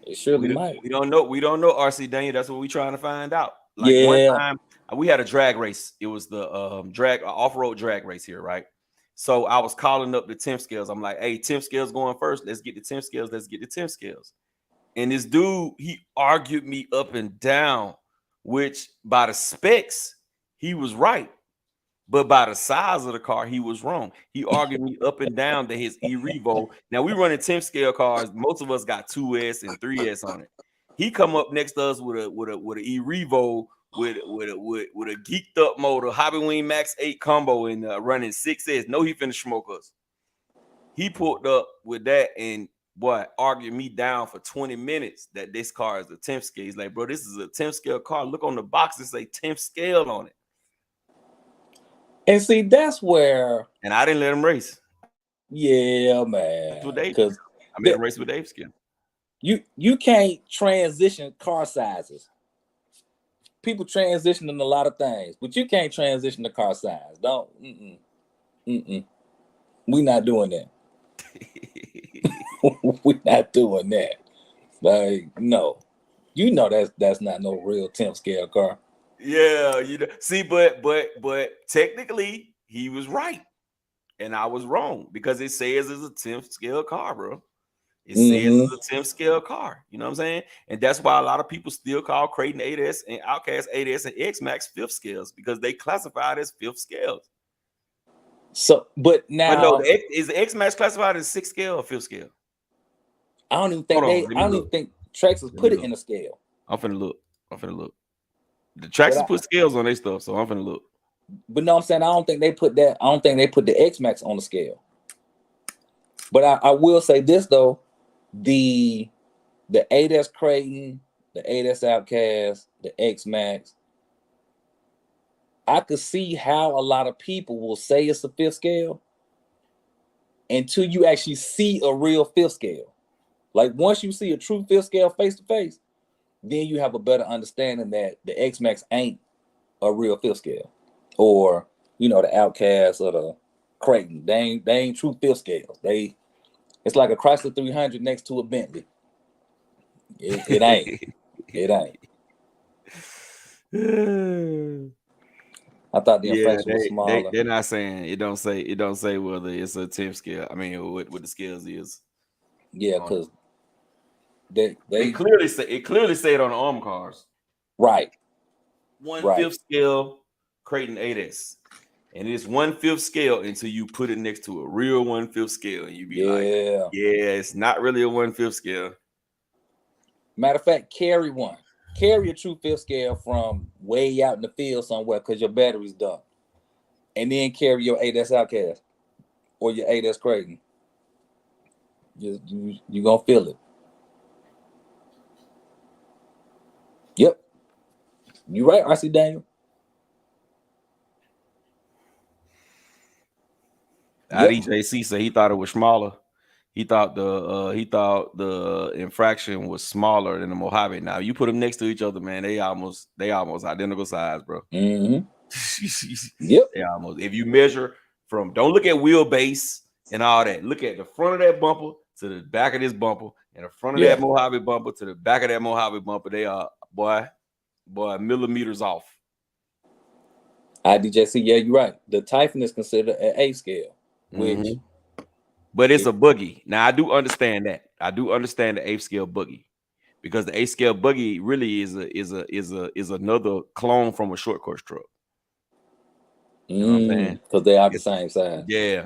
It surely might. We don't know, RC Daniel. That's what we're trying to find out. Like one Yeah. time we had a drag race. It was the drag off-road drag race here, right? So I was calling up the temp scales. I'm like, hey, temp scales going first. Let's get the temp scales. Let's get the temp scales. And this dude, he argued me up and down, which by the specs, he was right. But by the size of the car, he was wrong. He argued me up and down that his E-Revo. Now we running 10 scale cars. Most of us got 2S and 3S on it. He come up next to us with a E-Revo with a geeked up motor, Hobby Wing Max 8 combo and running 6S. No, he finna smoke us. He pulled up with that and boy argued me down for 20 minutes that this car is a 10th scale. He's like, bro, this is a 10th scale car. Look on the box, it say 10th scale on it. And see, that's where. And I didn't let him race. Yeah, man. Because I made him race with Dave's skin. You can't transition car sizes. People transition in a lot of things, but you can't transition the car size. Don't. We not doing that. We're not doing that. Like, no. You know that's not no real 10th scale car. Yeah, you know. See, but technically he was right. And I was wrong because it says it's a 10th scale car, bro. It says it's a 10th scale car. You know what I'm saying? And that's why a lot of people still call Creighton 8S and Outcast 8S and X-Max 5th scales because they classified as 5th scales. So, but now, no, is the X-Max classified as 6th scale or 5th scale? I don't even think I don't even think Traxxas put it in a scale. I'm finna look. The Traxxas put scales on their stuff, so I'm finna look. But no, I'm saying I don't think they put that. I don't think they put the X-Max on the scale. But I will say this though, the 8S Creighton, the 8S Outcast, the X-Max, I could see how a lot of people will say it's a 5th scale until you actually see a real 5th scale. Like once you see a true 5th scale face to face, then you have a better understanding that the X-Max ain't a real 5th scale. Or, you know, the Outcast or the Creighton. They ain't true 5th scales. It's like a Chrysler 300 next to a Bentley. It ain't. It ain't. I thought the infraction was smaller. They're not saying it. Don't say whether it's a 10th scale. I mean, what the scales is. Yeah, because they clearly say it on the arm cars. Right. 1/5 scale Creighton 8S. And it's 1/5 scale until you put it next to a real 1/5 scale, and you be like, yeah, it's not really a 1/5 scale. Matter of fact, carry one. Carry a true 5th scale from way out in the field somewhere because your battery's done. And then carry your 8S Outcast or your 8S Creighton. You're going to feel it. Yep. You right, RC Daniel. IDJC said he thought it was smaller. He thought the infraction was smaller than the Mojave. Now you put them next to each other, man. They almost identical size, bro. Yep. They almost. If you measure from, don't look at wheelbase and all that. Look at the front of that bumper to the back of this bumper, and the front of that Mojave bumper to the back of that Mojave bumper. They are boy millimeters off. IDJC, yeah, you're right. The Typhon is considered an 8 scale, which. But it's a buggy. Now I do understand that. I do understand the 8th scale buggy, because the 8th scale buggy really is another clone from a short course truck. You know what I'm saying? Because they are the same size. Yeah.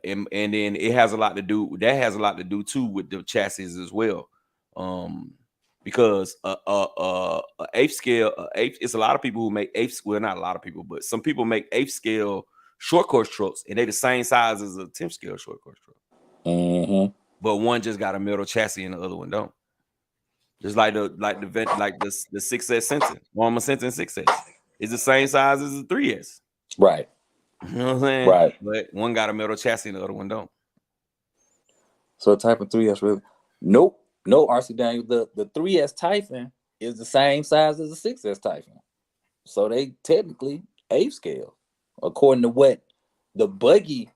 And then it has a lot to do. That has a lot to do too with the chassis as well. Because 8th scale, it's a lot of people who make 8th. Well, not a lot of people, but some people make 8th scale short course trucks, and they're the same size as a 10th scale short course truck. But one just got a metal chassis and the other one don't. Just like the 6S Sentin, Walmart Sentin 6S. It's the same size as a 3S. Right. You know what I'm saying? Right. But one got a metal chassis and the other one don't. So Typhon 3S really? Nope. No, RC Daniel. The 3S Typhon is the same size as the 6S Typhon. So they technically 8th scale. According to what the buggy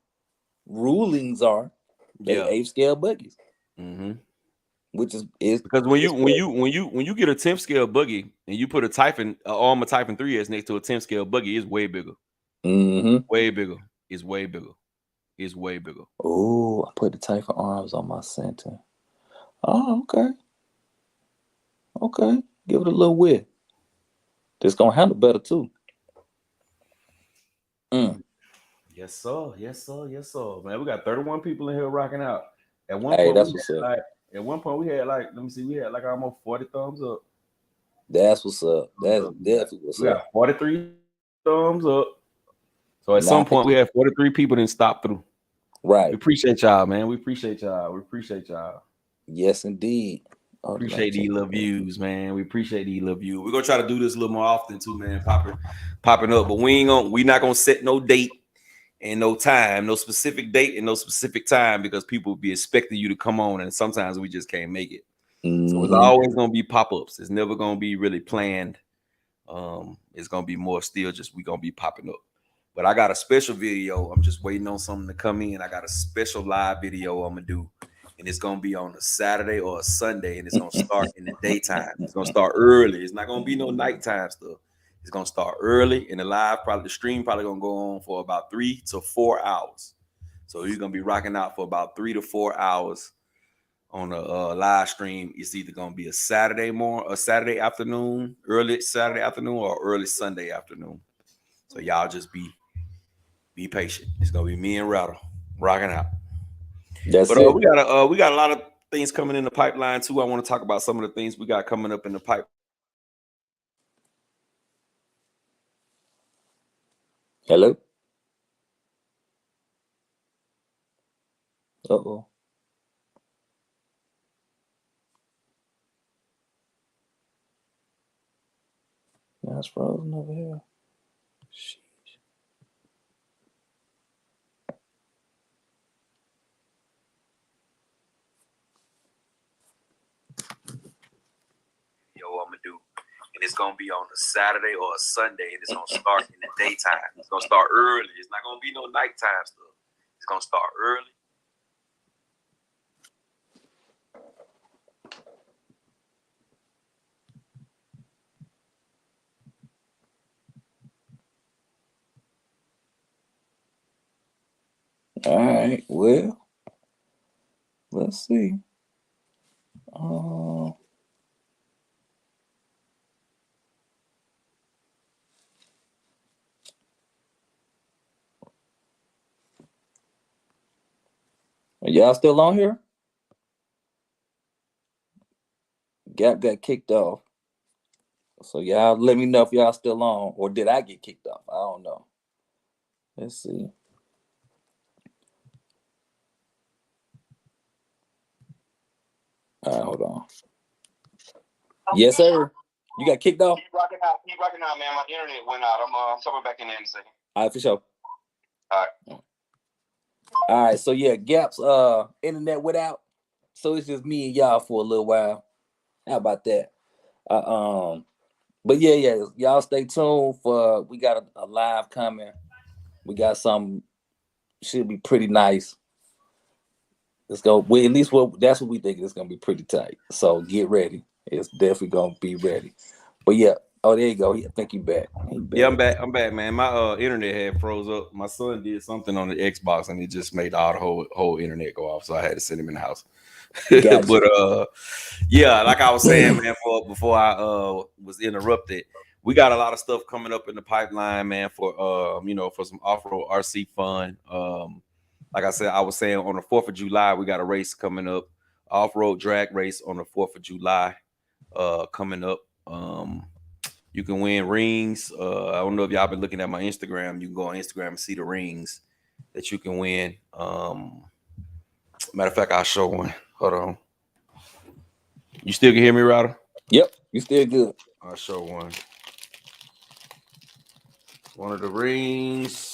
rulings are, they 8th scale buggies. which is Because when you get a 10th scale buggy and you put a Armor Typhon 3S next to a 10th scale buggy, it's way bigger. Way bigger. It's way bigger. It's way bigger. Oh, I put the Typhon arms on my center. Oh, okay. Okay. Give it a little width. It's gonna handle better too. Yes, sir. Yes, sir. Yes, sir. Man, we got 31 people in here rocking out. At one Hey, point, that's what's up. we had like, let me see, we had like almost 40 thumbs up. That's what's up. That's definitely what's We up. got 43 thumbs up. So at Now, some point, we had 43 people that stopped through. Right. We appreciate y'all, man. We appreciate y'all. We appreciate y'all. Yes, indeed. Appreciate these little views, man. We appreciate these little views. We're gonna try to do this a little more often too, man. Popping up, but we not gonna set no date and no time, no specific date and no specific time, because people will be expecting you to come on, and sometimes we just can't make it. So it's always gonna be pop-ups. It's never gonna be really planned. It's gonna be more still just we gonna be popping up. But I got a special video. I'm just waiting on something to come in. I got a special live video I'm gonna do, and it's gonna be on a Saturday or a Sunday, and it's gonna start in the daytime. It's gonna start early. It's not gonna be no nighttime stuff. It's gonna start early, and the stream probably gonna go on for about 3 to 4 hours. So you're gonna be rocking out for about 3 to 4 hours on a live stream. It's either gonna be a Saturday afternoon, early Saturday afternoon, or early Sunday afternoon. So y'all just be patient. It's gonna be me and Rattle rocking out. That's but it. We got a lot of things coming in the pipeline too. I want to talk about some of the things we got coming up in the pipe. Hello. Uh-oh. Now it's frozen over here. Sheesh. I'm gonna do, and it's gonna be on a Saturday or a Sunday, and it's gonna start in the daytime. It's gonna start early. It's not gonna be no nighttime stuff. It's gonna start early. All right. Well, let's see. Are y'all still on here? Gap got kicked off. So y'all let me know if y'all still on, or did I get kicked off? I don't know. Let's see. All right, hold on. Yes, sir. You got kicked off? Keep rocking out, man. My internet went out. I'm coming back in there in a second. All right, for sure. All right. All right, so yeah, Gap's internet went out. So it's just me and y'all for a little while. How about that? But yeah, y'all stay tuned for we got a live coming. We got some should be pretty nice. Let's go. Well, at least that's what we think. It's gonna be pretty tight. So get ready. It's definitely gonna be ready. But yeah. Oh, there you go. I think you back. Yeah, I'm back. I'm back, man. My internet had froze up. My son did something on the Xbox, and it just made all the whole internet go off. So I had to send him in the house. Gotcha. But yeah, like I was saying, man, before I was interrupted, we got a lot of stuff coming up in the pipeline, man, for for some off-road RC fun. Like I said, I was saying on the 4th of July, we got a race coming up, off-road drag race on the 4th of July coming up. You can win rings. I don't know if y'all been looking at my Instagram. You can go on Instagram and see the rings that you can win. Matter of fact, I'll show one. Hold on. You still can hear me, Rattle? Yep, you still good. I'll show one. One of the rings.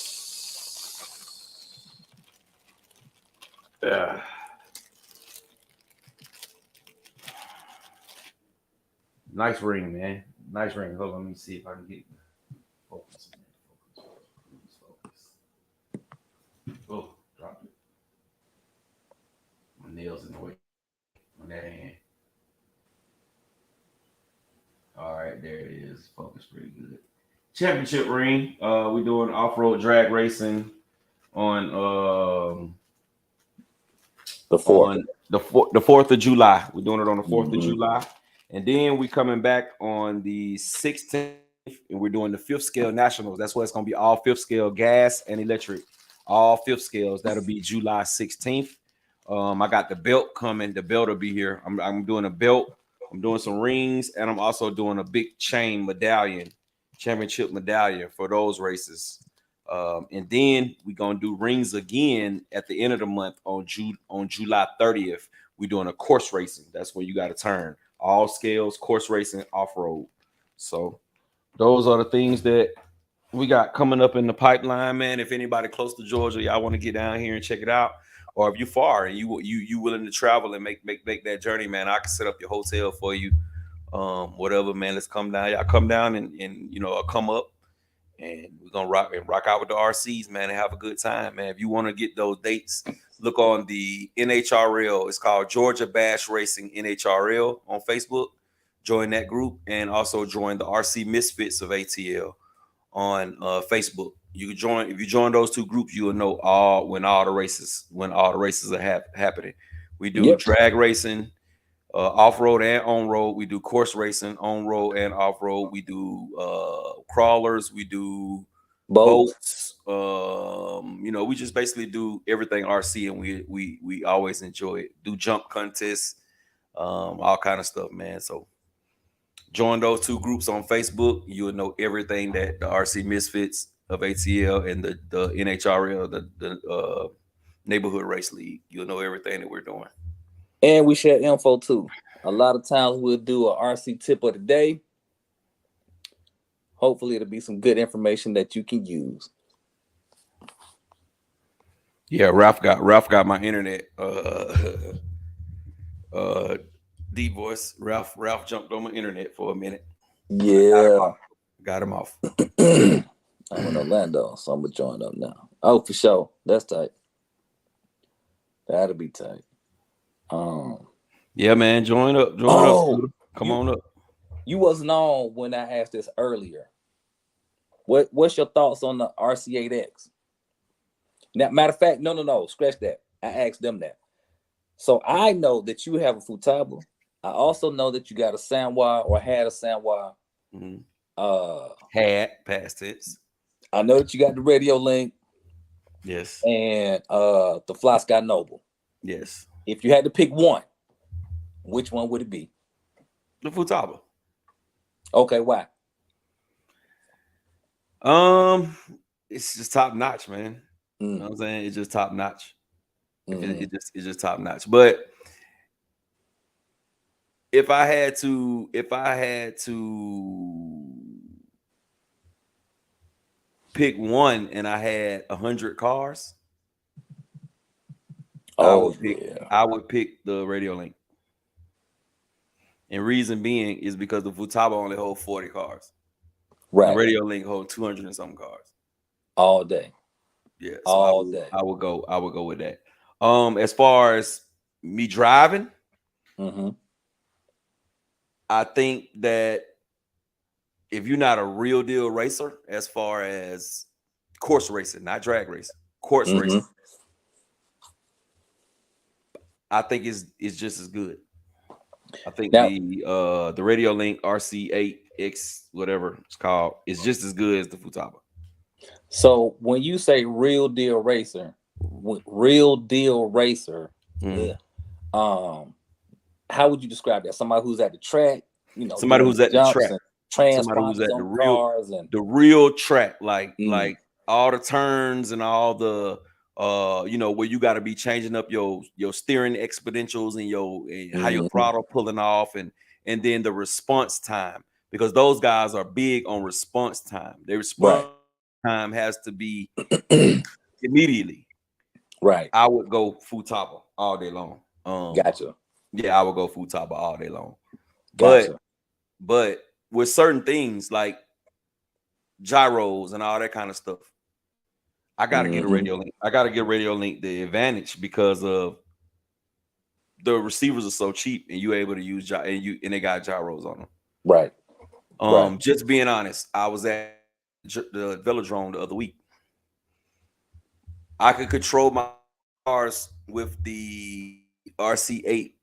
Yeah. Nice ring, man. Nice ring. Hold on, let me see if I can get focus. Oh, dropped it. My nails in the way on that hand. That's pretty good. Championship ring. We're doing off-road drag racing on The 4th. on the 4th of July. We're doing it on the 4th of Mhm. July, and then we coming back on the 16th, and we're doing the 5th scale nationals. That's why it's gonna be all 5th scale gas and electric, all 5th scales. That'll be July 16th. I got the belt coming. The belt will be here. I'm doing a belt. I'm doing some rings, and I'm also doing a big chain medallion, championship medallion for those races. And then we're gonna do rings again at the end of the month on July 30th. We're doing a course racing. That's where you got to turn all scales, course racing, off road. So those are the things that we got coming up in the pipeline, man. If anybody close to Georgia, y'all want to get down here and check it out, or if you far and you willing to travel and make that journey, man, I can set up your hotel for you. Whatever, man. Let's come down. Y'all come down and I'll come up and we're gonna rock out with the RCs, man, and have a good time, man. If you want to get those dates, look on the NHRL. It's called Georgia Bash Racing NHRL on Facebook. Join that group and also join the RC Misfits of ATL on Facebook. You can join. If you join those two groups, you will know when all the races are happening. We do drag racing, off-road and on-road. We do course racing, on-road and off-road. We do crawlers. We do boats. We just basically do everything RC, and we always enjoy it. Do jump contests, all kind of stuff, man. So join those two groups on Facebook. You will know everything that the RC Misfits of ATL and the NHRL, the Neighborhood Race League. You'll know everything that we're doing. And we share info too. A lot of times we'll do a RC tip of the day. Hopefully it'll be some good information that you can use. Yeah, Ralph got my internet. Deep voice. Ralph jumped on my internet for a minute. Yeah. Got him off. I'm in Orlando, so I'm gonna join up now. Oh, for sure. That's tight. That'll be tight. Yeah, man, join up. Come on up. You wasn't on when I asked this earlier. What's your thoughts on the RC8X? Now, matter of fact, no, scratch that. I asked them that. So I know that you have a Futaba. I also know that you got a Sanwa or had a Sanwa. Had past tense. I know that you got the Radio Link. Yes. And the Fly Sky Noble. Yes. If you had to pick one, which one would it be? The Futaba. Okay, why? It's just top notch, man. You know what I'm saying? It's just top notch. It's just top notch. But if I had to pick one and I had 100 cars, I would pick the Radio Link. And reason being is because the Futaba only holds 40 cars. Right. The Radio Link holds 200 and some cars. All day. Yeah. So all day. I would go with that. As far as me driving, I think that if you're not a real deal racer, as far as course racing, not drag racing, course racing, I think it's just as good. I think the Radio Link RC8X, whatever it's called, is just as good as the Futaba. So when you say real deal racer, how would you describe that? Somebody who's at the track, somebody who's at the track, somebody who's at the real track, like all the turns and all the where you got to be changing up your steering exponentials and how your throttle pulling off and then the response time, because those guys are big on response time. Their response time has to be immediately. Right. I would go Futaba all day long. Gotcha. Yeah, I would go Futaba all day long. Gotcha. But with certain things like gyros and all that kind of stuff, I gotta get a Radio Link. I gotta get Radio Link the advantage because of the receivers are so cheap and you're able to use and they got gyros on them. Right. Right. Just being honest, I was at the velodrome the other week. I could control my cars with the RC8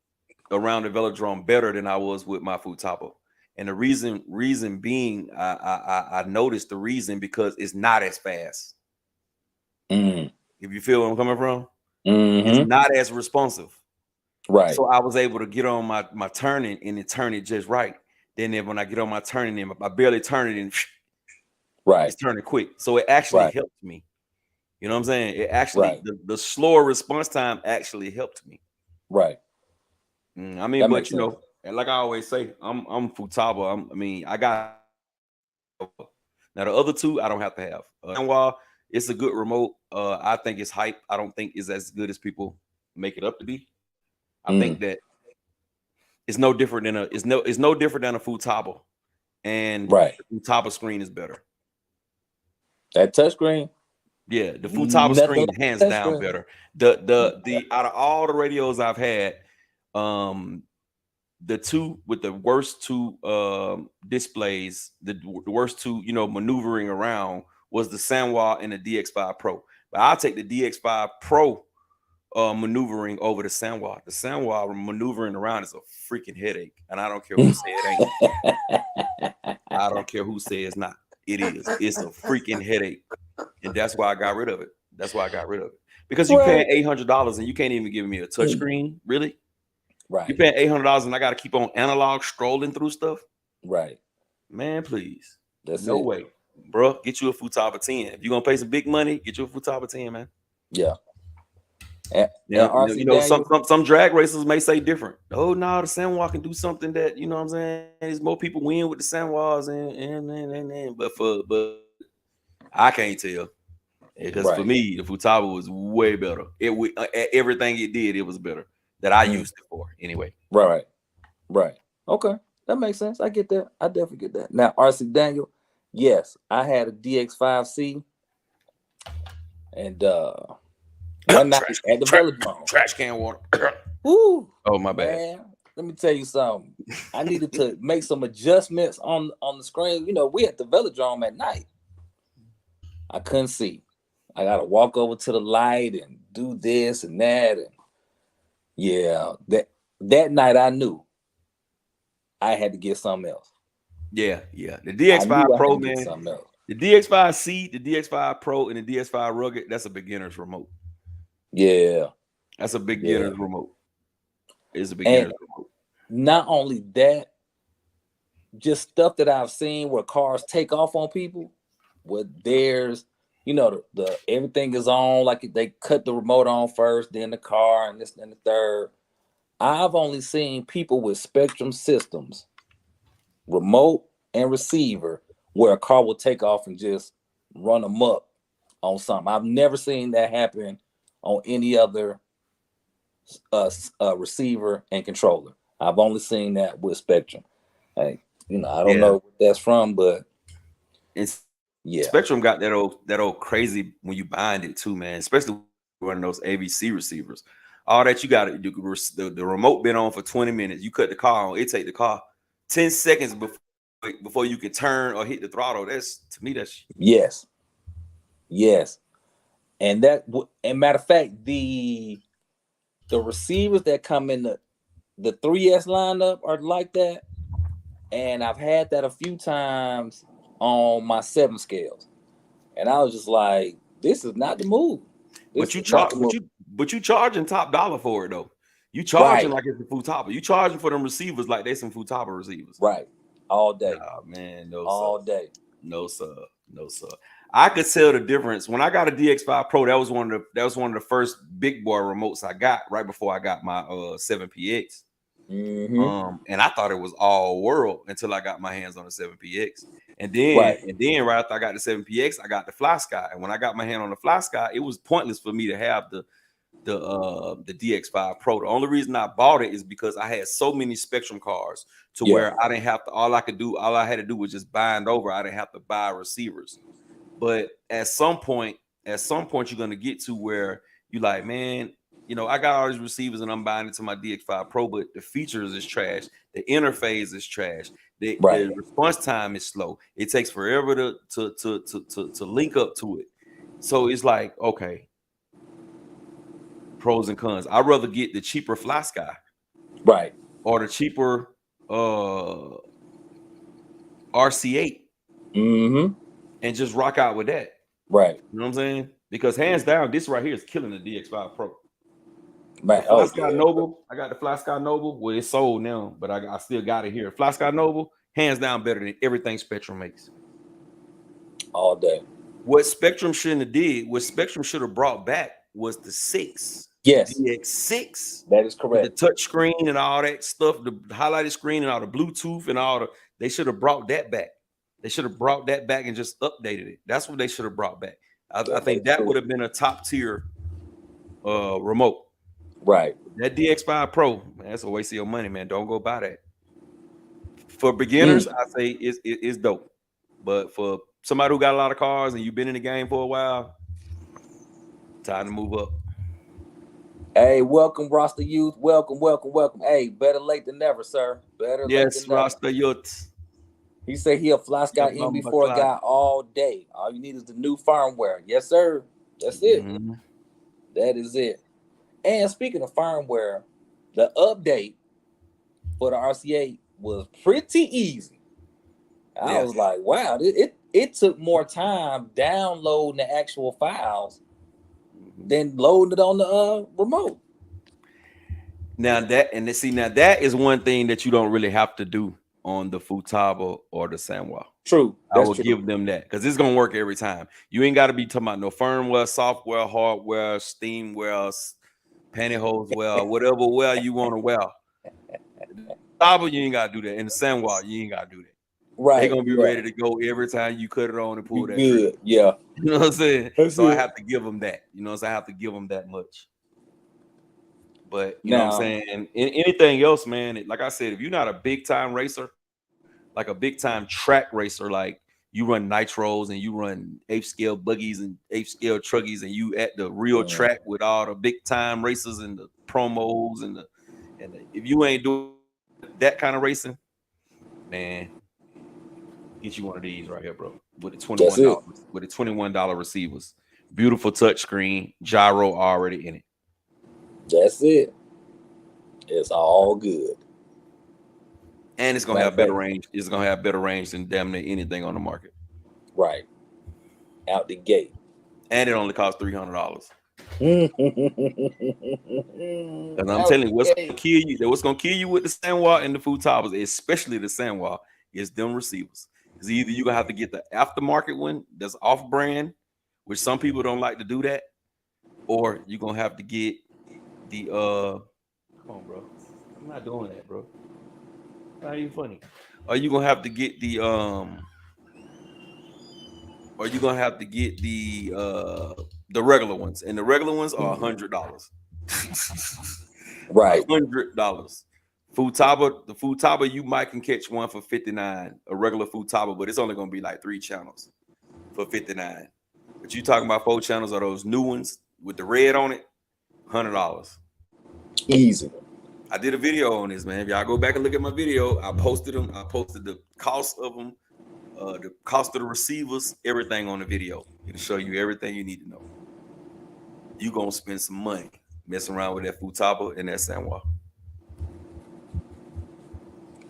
around the velodrome better than I was with my Futaba. And the reason being, I noticed the reason because it's not as fast. Mm. If you feel where I'm coming from, it's Mm-hmm. not as responsive. Right. So I was able to get on my turning and it turn it just right. Then when I get on my turning, I barely turn it and Right. it's turning quick. So it actually Right. helped me. You know what I'm saying? It actually Right. the slower response time actually helped me. Right. I mean, That but makes you sense. know, and like I always say, I'm Futaba. I mean, I got now the other two I don't have to have. And while it's a good remote, I think it's hype. I don't think it's as good as people make it up to be. I think Mm. that it's no different than it's no different than a Futaba, and Right. the Futaba screen is better. That touchscreen, Yeah, the Futaba nothing screen like hands that down touchscreen. better. The out of all the radios I've had, um, the two with the worst two displays, the worst two, maneuvering around was the Sanwa and the DX5 Pro. But I'll take the DX5 Pro maneuvering over the Sanwa. The Sanwa maneuvering around is a freaking headache, and I don't care who say it ain't. I don't care who says not. It is. It's a freaking headache, and that's why I got rid of it. That's why I got rid of it because you paying Right. $800 and you can't even give me a touchscreen. Really? You Right. paying $800 and I got to keep on analog scrolling through stuff? Right. Man, please. That's No it. way. Bro, get you a Futaba 10. If you're gonna pay some big money, get you a Futaba 10, man. Yeah. And, Now, and RC some, Daniel. some some drag racers may say different. Oh no, the Sandwalk can do something that what I'm saying. There's more people win with the Sandwalks and but I can't tell because for Right. me the Futaba was way better. Everything it did, it was better that I Mm. used it for anyway. Right. Right. Okay. That makes sense. I get that. I definitely get that. Now, RC Daniel, yes, I had a DX5C and one night trash, at the trash, velodrome. trash can water. Woo, Oh my bad. man. Let me tell you something. I needed to make some adjustments on the screen. You know, we at the velodrome at night. I couldn't see. I gotta walk over to the light and do this and that. And yeah, that night I knew I had to get something else. Yeah. The I DX5 knew I had Pro, to get man. something else. The DX5C, the DX5 Pro, and the DX5 Rugged, that's a beginner's remote. Yeah. That's a Yeah. beginner's remote. It's a And beginner's remote. not only that, just stuff that I've seen where cars take off on people, where there's, the everything is on, like they cut the remote on first, then the car, and this and the third. I've only seen people with Spectrum systems, remote and receiver, where a car will take off and just run amok on something. I've never seen that happen on any other receiver and controller. I've only seen that with Spectrum. Hey, I don't Yeah. know what that's from, but It's yeah, Spectrum got that old crazy when you bind it too, man. Especially one of those ABC receivers. All that you got to do. The remote been on for 20 minutes. You cut the car on, it take the car 10 seconds before you can turn or hit the throttle. That's to me, that's yes, yes, and matter of fact, the receivers that come in the 3S lineup are like that, and I've had that a few times on my 7 scales, and I was just like, this is not the move. but This you is not charge the but move. you charging top dollar for it though. You charging Right, like it's a Futaba. You charging for them receivers like they some Futaba receivers. right, all day, Nah, man, no sir. all day. No sir. No sir. I could tell the difference when I got a DX5 Pro. That was one of the first big boy remotes I got right before I got my 7PX. Mm-hmm. And I thought it was all world until I got my hands on the 7PX. And then Right. and then right after I got the 7PX, I got the Fly Sky. And when I got my hand on the Fly Sky, it was pointless for me to have the DX5 Pro. The only reason I bought it is because I had so many Spectrum cars to Yeah. where I didn't have to. All I had to do was just bind over. I didn't have to buy receivers. But at some point, you're gonna get to where you like, man. you know, I got all these receivers and I'm buying into my DX5 Pro, but the features is trash. The interface is trash. The response time is slow. It takes forever to link up to it. So it's like, okay, pros and cons. I'd rather get the cheaper Fly Sky, right, or the cheaper RC8, and just rock out with that. Right. You know what I'm saying? Because hands down, this right here is killing the DX5 Pro. Man, The Fly Sky Noble, I got the Fly Sky Noble. Well, it's sold now, but I still got it here. Fly Sky Noble, hands down, better than everything Spectrum makes. All day. What Spectrum shouldn't have did, what Spectrum should have brought back was the 6. Yes. The DX6. That is correct. The touch screen and all that stuff, the highlighted screen and all the Bluetooth and all the, they should have brought that back. They should have brought that back and just updated it. That's what they should have brought back. I think that would have been a top tier remote. Right. That DX5 Pro, man, that's a waste of your money, man. Don't go buy that. For beginners, I say it's dope. But for somebody who got a lot of cars and you've been in the game for a while, time to move up. Hey, welcome, Rasta Youth. Welcome. Hey, better late than never, sir. Better late than never. Rasta Youth. He said he a Fly Sky MB4 guy all day. All you need is the new firmware. Yes, sir. That's it. That is it. And speaking of firmware, the update for the RC8 was pretty easy. I was like, wow, it took more time downloading the actual files than loading it on the remote. Now that is one thing that you don't really have to do on the Futaba or the Sanwa. True. I will give them that because it's gonna work every time. You ain't got to be talking about no firmware, software, hardware, steamware, pantyhose well, whatever well you want to well. Futaba, you ain't gotta do that. In the Sanwa, you ain't gotta do that. Right. They're gonna be ready to go every time you cut it on and pull that trigger. Yeah. You know what I'm saying? I have to give them that. You know, so I have to give them that much. But you know what I'm saying? And anything else, man, like I said, if you're not a big time racer, like a big time track racer, like you run nitros and you run 8th scale buggies and 8th scale truggies, and you at the real track with all the big time racers and the promos and if you ain't doing that kind of racing, man, get you one of these right here, bro. With the $21 receivers, beautiful touch screen, gyro already in it. That's it. It's all good. And it's gonna have better range. It's gonna have better range than damn near anything on the market. Right. Out the gate. And it only costs $300. And I'm telling you, what's gonna kill you? What's gonna kill you with the Sanwa and the Futabas, especially the Sanwa, is them receivers. Because either you're gonna have to get the aftermarket one that's off-brand, which some people don't like to do that, or you're gonna have to get the come on, bro. I'm not doing that, bro. Not even funny. Or you gonna have to get the regular ones, and the regular ones are $100. Right. $100. Futaba, the Futaba, you might can catch one for $59, a regular Futaba, but it's only gonna be like 3 channels for $59. But you talking about 4 channels or those new ones with the red on it, $100. Easy. I did a video on this, man. If y'all go back and look at my video, I posted them. I posted the cost of them, the cost of the receivers, everything on the video. It'll show you everything you need to know. You gonna spend some money messing around with that Futaba and that Sanwa.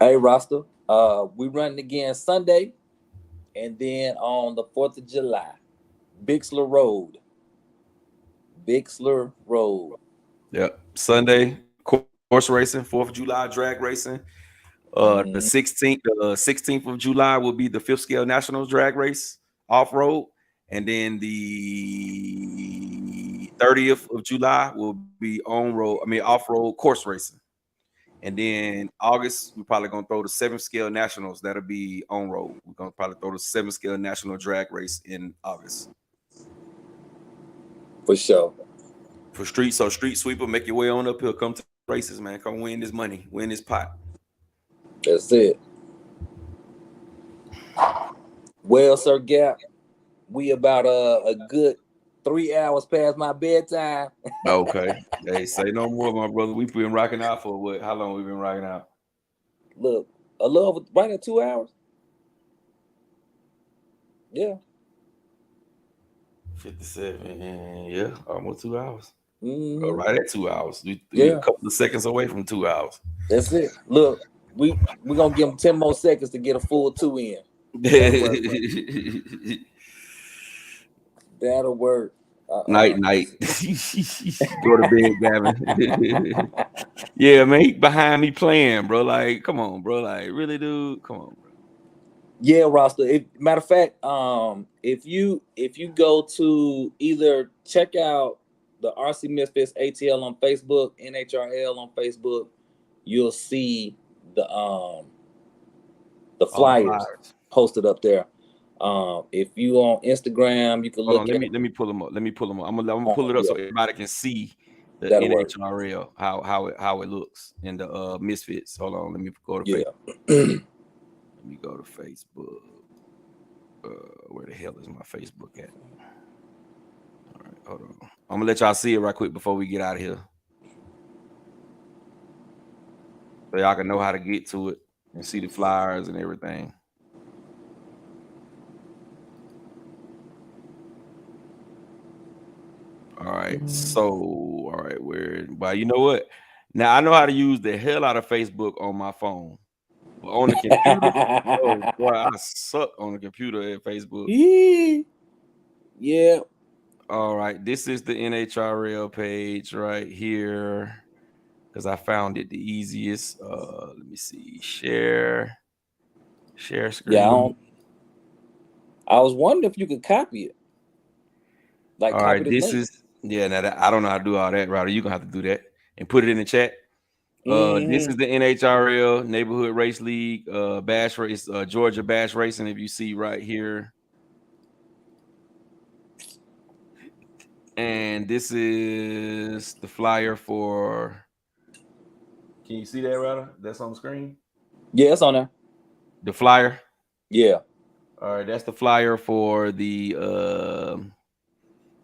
Hey, Rasta, we running again Sunday, and then on the 4th of July, Bixler Road. Yep, Sunday course racing, 4th of July drag racing. The 16th of July will be the 5th scale nationals drag race off road, and then the 30th of July will be off road course racing. And then August, we're probably gonna throw the 7th scale nationals. That'll be on road. We're gonna probably throw the 7th scale national drag race in August. For sure. For street sweeper, make your way on up here. Come to races, man. Come win this money, win this pot. That's it. Well, Sir Gap, we about a good 3 hours past my bedtime. Okay. Hey, say no more, my brother. We've been rocking out for what? How long we been rocking out? Look, a little over, right at 2 hours. Yeah. 57. Yeah, almost 2 hours. Mm-hmm. Right at 2 hours. We a Yeah. couple of seconds away from 2 hours. That's it. Look, we gonna give them 10 more seconds to get a full 2 in. That'll work. That'll work. Night, night. Go to bed, Gavin. Yeah, man, he behind me playing, bro. Like, come on, bro. Like, really, dude? Come on, bro. Yeah, Rasta. Matter of fact, if you go to either check out the RC Misfits ATL on Facebook, NHRL on Facebook, you'll see the All the flyers flyers. posted up there. If you on Instagram, you can Hold look on, at. let me pull them up. Let me pull them up. I'm gonna pull it up Yeah, so everybody can see the that'll work. NHRL how it looks in the Misfits. Hold on, let me go to Yeah. Facebook. Let me go to Facebook. Where the hell is my Facebook at? All right, hold on. I'm gonna let y'all see it right quick before we get out of here, so y'all can know how to get to it and see the flyers and everything. All right, so all right, well, you know what? Now I know how to use the hell out of Facebook on my phone. But on the computer, oh boy, I suck on the computer at Facebook. Yeah. All right, this is the NHRL page right here because I found it the easiest. Let me see, share Yeah. screen. I was wondering if you could copy it, like All copy right, the this link. is Now that I don't know how to do all that, Rattle. You're gonna have to do that and put it in the chat. This Mm-hmm. is the NHRL Neighborhood Race League Bash Race, Georgia Bash Racing. If you see right here. And this is the flyer for. Can you see that, Ryder? That's on the screen. Yeah, it's on there. The flyer. Yeah. All right, that's the flyer for the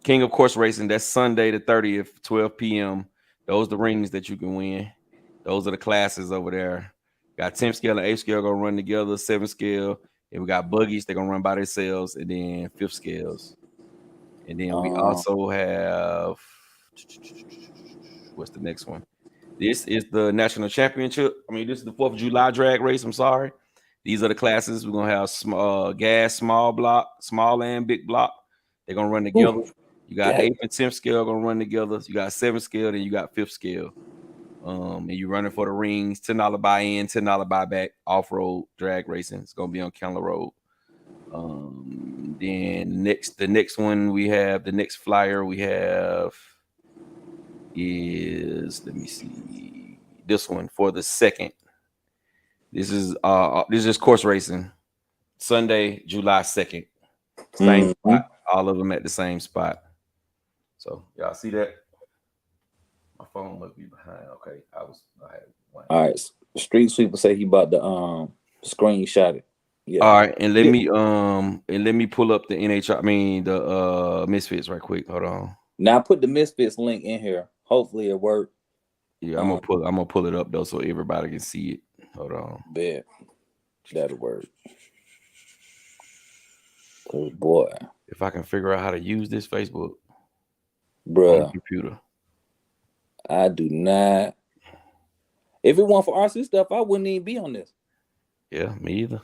King of Course Racing. That's Sunday the 30th, 12 p.m. Those are the rings that you can win. Those are the classes over there. Got 10th scale and 8th scale gonna run together, 7th scale. And we got buggies, they're gonna run by themselves, and then 5th scales. And then we also have what's the next one? This is the national championship. I mean, this is the 4th of July drag race. I'm sorry. These are the classes. We're gonna have gas, small block, small and big block. They're gonna run together. You got 8th and 10th scale gonna run together. You got 7th scale, then you got 5th scale. And you're running for the rings, $10 buy-in, $10 buyback, off-road drag racing. It's gonna be on Candler Road. Then the next one we have, the next flyer we have is, let me see, this one for the second. This is course racing. Sunday, July 2nd. Same spot. All of them at the same spot. So y'all see that? My phone must be behind. Okay. I had one. All right. Street Sweeper say he about to screenshot it. Yeah. All right, and let me pull up the NHR. I mean the Misfits right quick. Hold on. Now I put the Misfits link in here. Hopefully it worked. Yeah, I'm gonna pull it up though so everybody can see it. Hold on. Bet. That'll work. Oh boy. If I can figure out how to use this Facebook on the Bruh, computer. I do not. If it weren't for RC stuff, I wouldn't even be on this. Yeah, me either.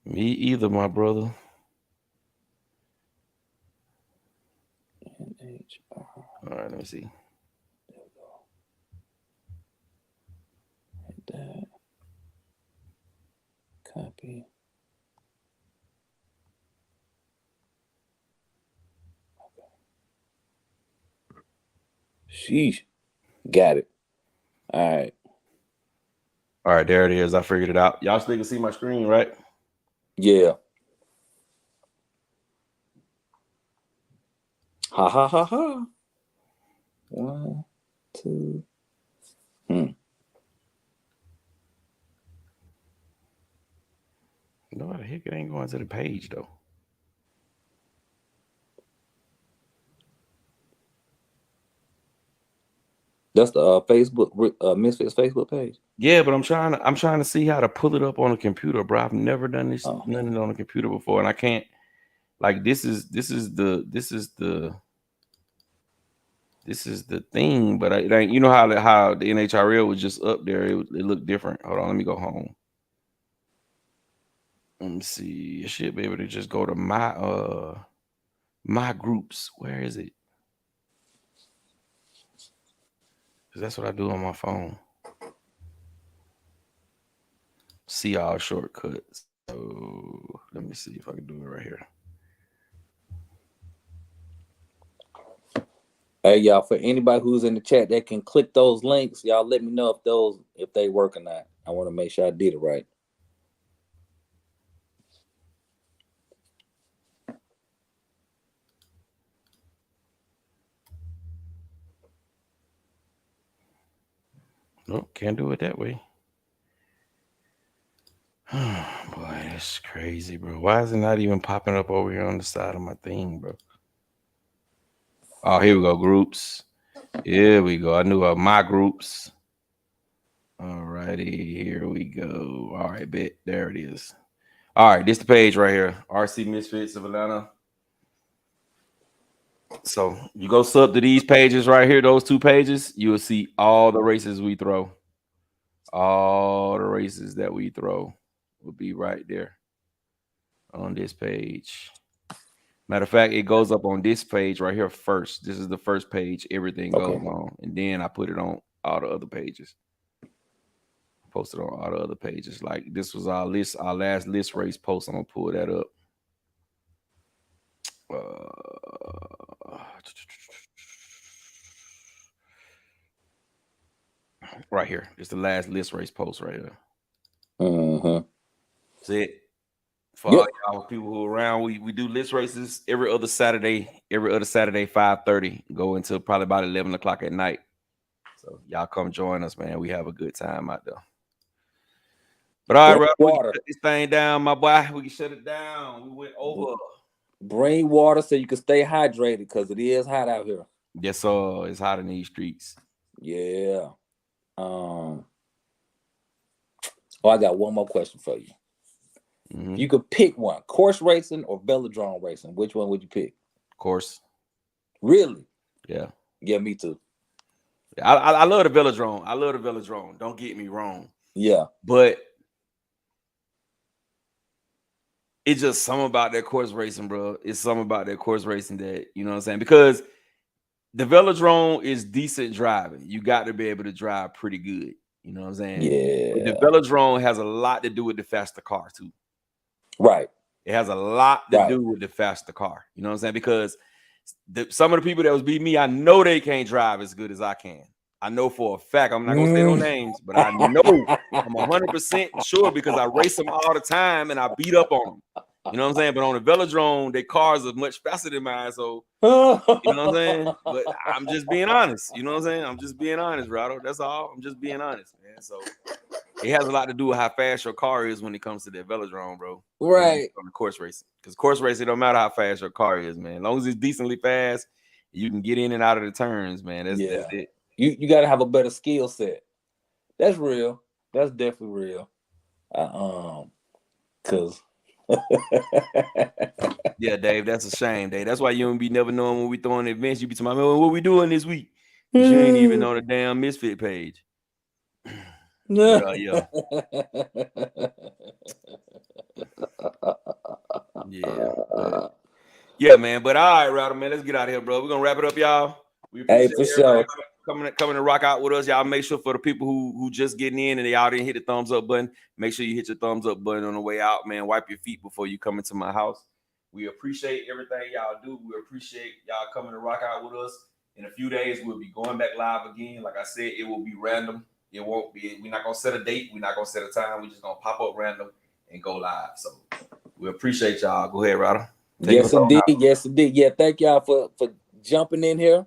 Me either, my brother. NHR. All right, let me see. There we go. Hit that. Copy. Okay. Sheesh. Got it. All right. All right, there it is. I figured it out. Y'all still can see my screen, right? Yeah. Ha ha ha ha. 1, 2. No, the heck it ain't going to the page though. That's the Facebook Misfits Facebook page. Yeah, but I'm trying to see how to pull it up on a computer, bro. I've never done this Oh. nothing on a computer before, and I can't. Like this is the thing, but it ain't. You know how the NHRL was just up there. It looked different. Hold on, let me go home. Let me see. I should be able to just go to my groups. Where is it? Because that's what I do on my phone. See all shortcuts. So let me see if I can do it right here. Hey y'all, for anybody who's in the chat that can click those links, y'all let me know if they work or not. I want to make sure I did it right. Nope, can't do it that way. Boy, that's crazy, bro. Why is it not even popping up over here on the side of my thing, bro? Oh, here we go. Groups. Here we go. I knew my groups. All righty, here we go. All right, bet. There it is. All right, this the page right here. RC Misfits of Atlanta. So you go sub to these pages right here, those two pages, you will see all the races we throw. All the races that we throw will be right there on this page. Matter of fact, it goes up on this page right here first. This is the first page everything goes on, and then I put it on all the other pages. Posted on all the other pages. Like this was our last list race post. I'm gonna pull that up. Right here. It's the last list race post right here. That's it. For all y'all people who are around, we do list races every other Saturday, 5:30, go until probably about 11 o'clock at night. So y'all come join us, man. We have a good time out there. But all right, bro, we can shut this thing down, my boy. We can shut it down. We went over. Bring water so you can stay hydrated because it is hot out here. Yes, sir. It's hot in these streets. Yeah. Oh, I got one more question for you. If you could pick one, course racing or velodrome racing, which one would you pick? Course. Really? Yeah. Yeah, me too. I love the velodrome. I love the velodrome. Don't get me wrong. Yeah. But it's just something about that course racing, bro. It's something about that course racing that, you know what I'm saying? Because the velodrome is decent driving. You got to be able to drive pretty good. You know what I'm saying? Yeah. But the velodrome has a lot to do with the faster car, too. Right. It has a lot to do with the faster car. You know what I'm saying? Because some of the people that was beating me, I know they can't drive as good as I can. I know for a fact. I'm not going to say no names, but I know I'm 100% sure because I race them all the time and I beat up on them. You know what I'm saying? But on the velodrome, their cars are much faster than mine. So, you know what I'm saying? But I'm just being honest. You know what I'm saying? I'm just being honest, Rattle. That's all. I'm just being honest, man. So it has a lot to do with how fast your car is when it comes to that velodrome, bro. Right. On the course racing. Because course racing, don't matter how fast your car is, man. As long as it's decently fast, you can get in and out of the turns, man. That's it. You got to have a better skill set. That's real. That's definitely real. Cause yeah, Dave, that's a shame, Dave. That's why you don't be never knowing when we throwing events. You be talking about, what we doing this week? You ain't even on the damn Misfit page. Yeah. Yeah, yeah, man. But all right, Rattle, man. Let's get out of here, bro. We're gonna wrap it up, y'all. We appreciate everybody coming to rock out with us. Y'all make sure for the people who just getting in and y'all didn't hit the thumbs up button, make sure you hit your thumbs up button on the way out, man. Wipe your feet before you come into my house. We appreciate everything y'all do. We appreciate y'all coming to rock out with us. In a few days, we'll be going back live again. Like I said, it will be random. It won't be. We're not gonna set a date. We're not gonna set a time. We're just gonna pop up random and go live. So we appreciate y'all. Go ahead, Rattle. Yes, indeed. Yes, indeed. Yeah, thank y'all for jumping in here.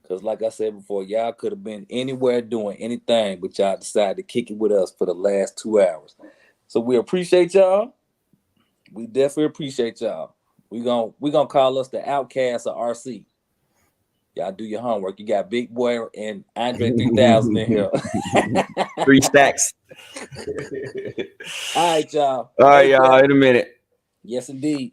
Because like I said before, y'all could have been anywhere doing anything, but y'all decided to kick it with us for the last 2 hours. So we appreciate y'all. We definitely appreciate y'all. We gonna call us the outcasts of RC. Y'all do your homework. You got Big Boy and Andre 3000 in here. 3 stacks. All right, y'all. All right, y'all. In a minute. Yes, indeed.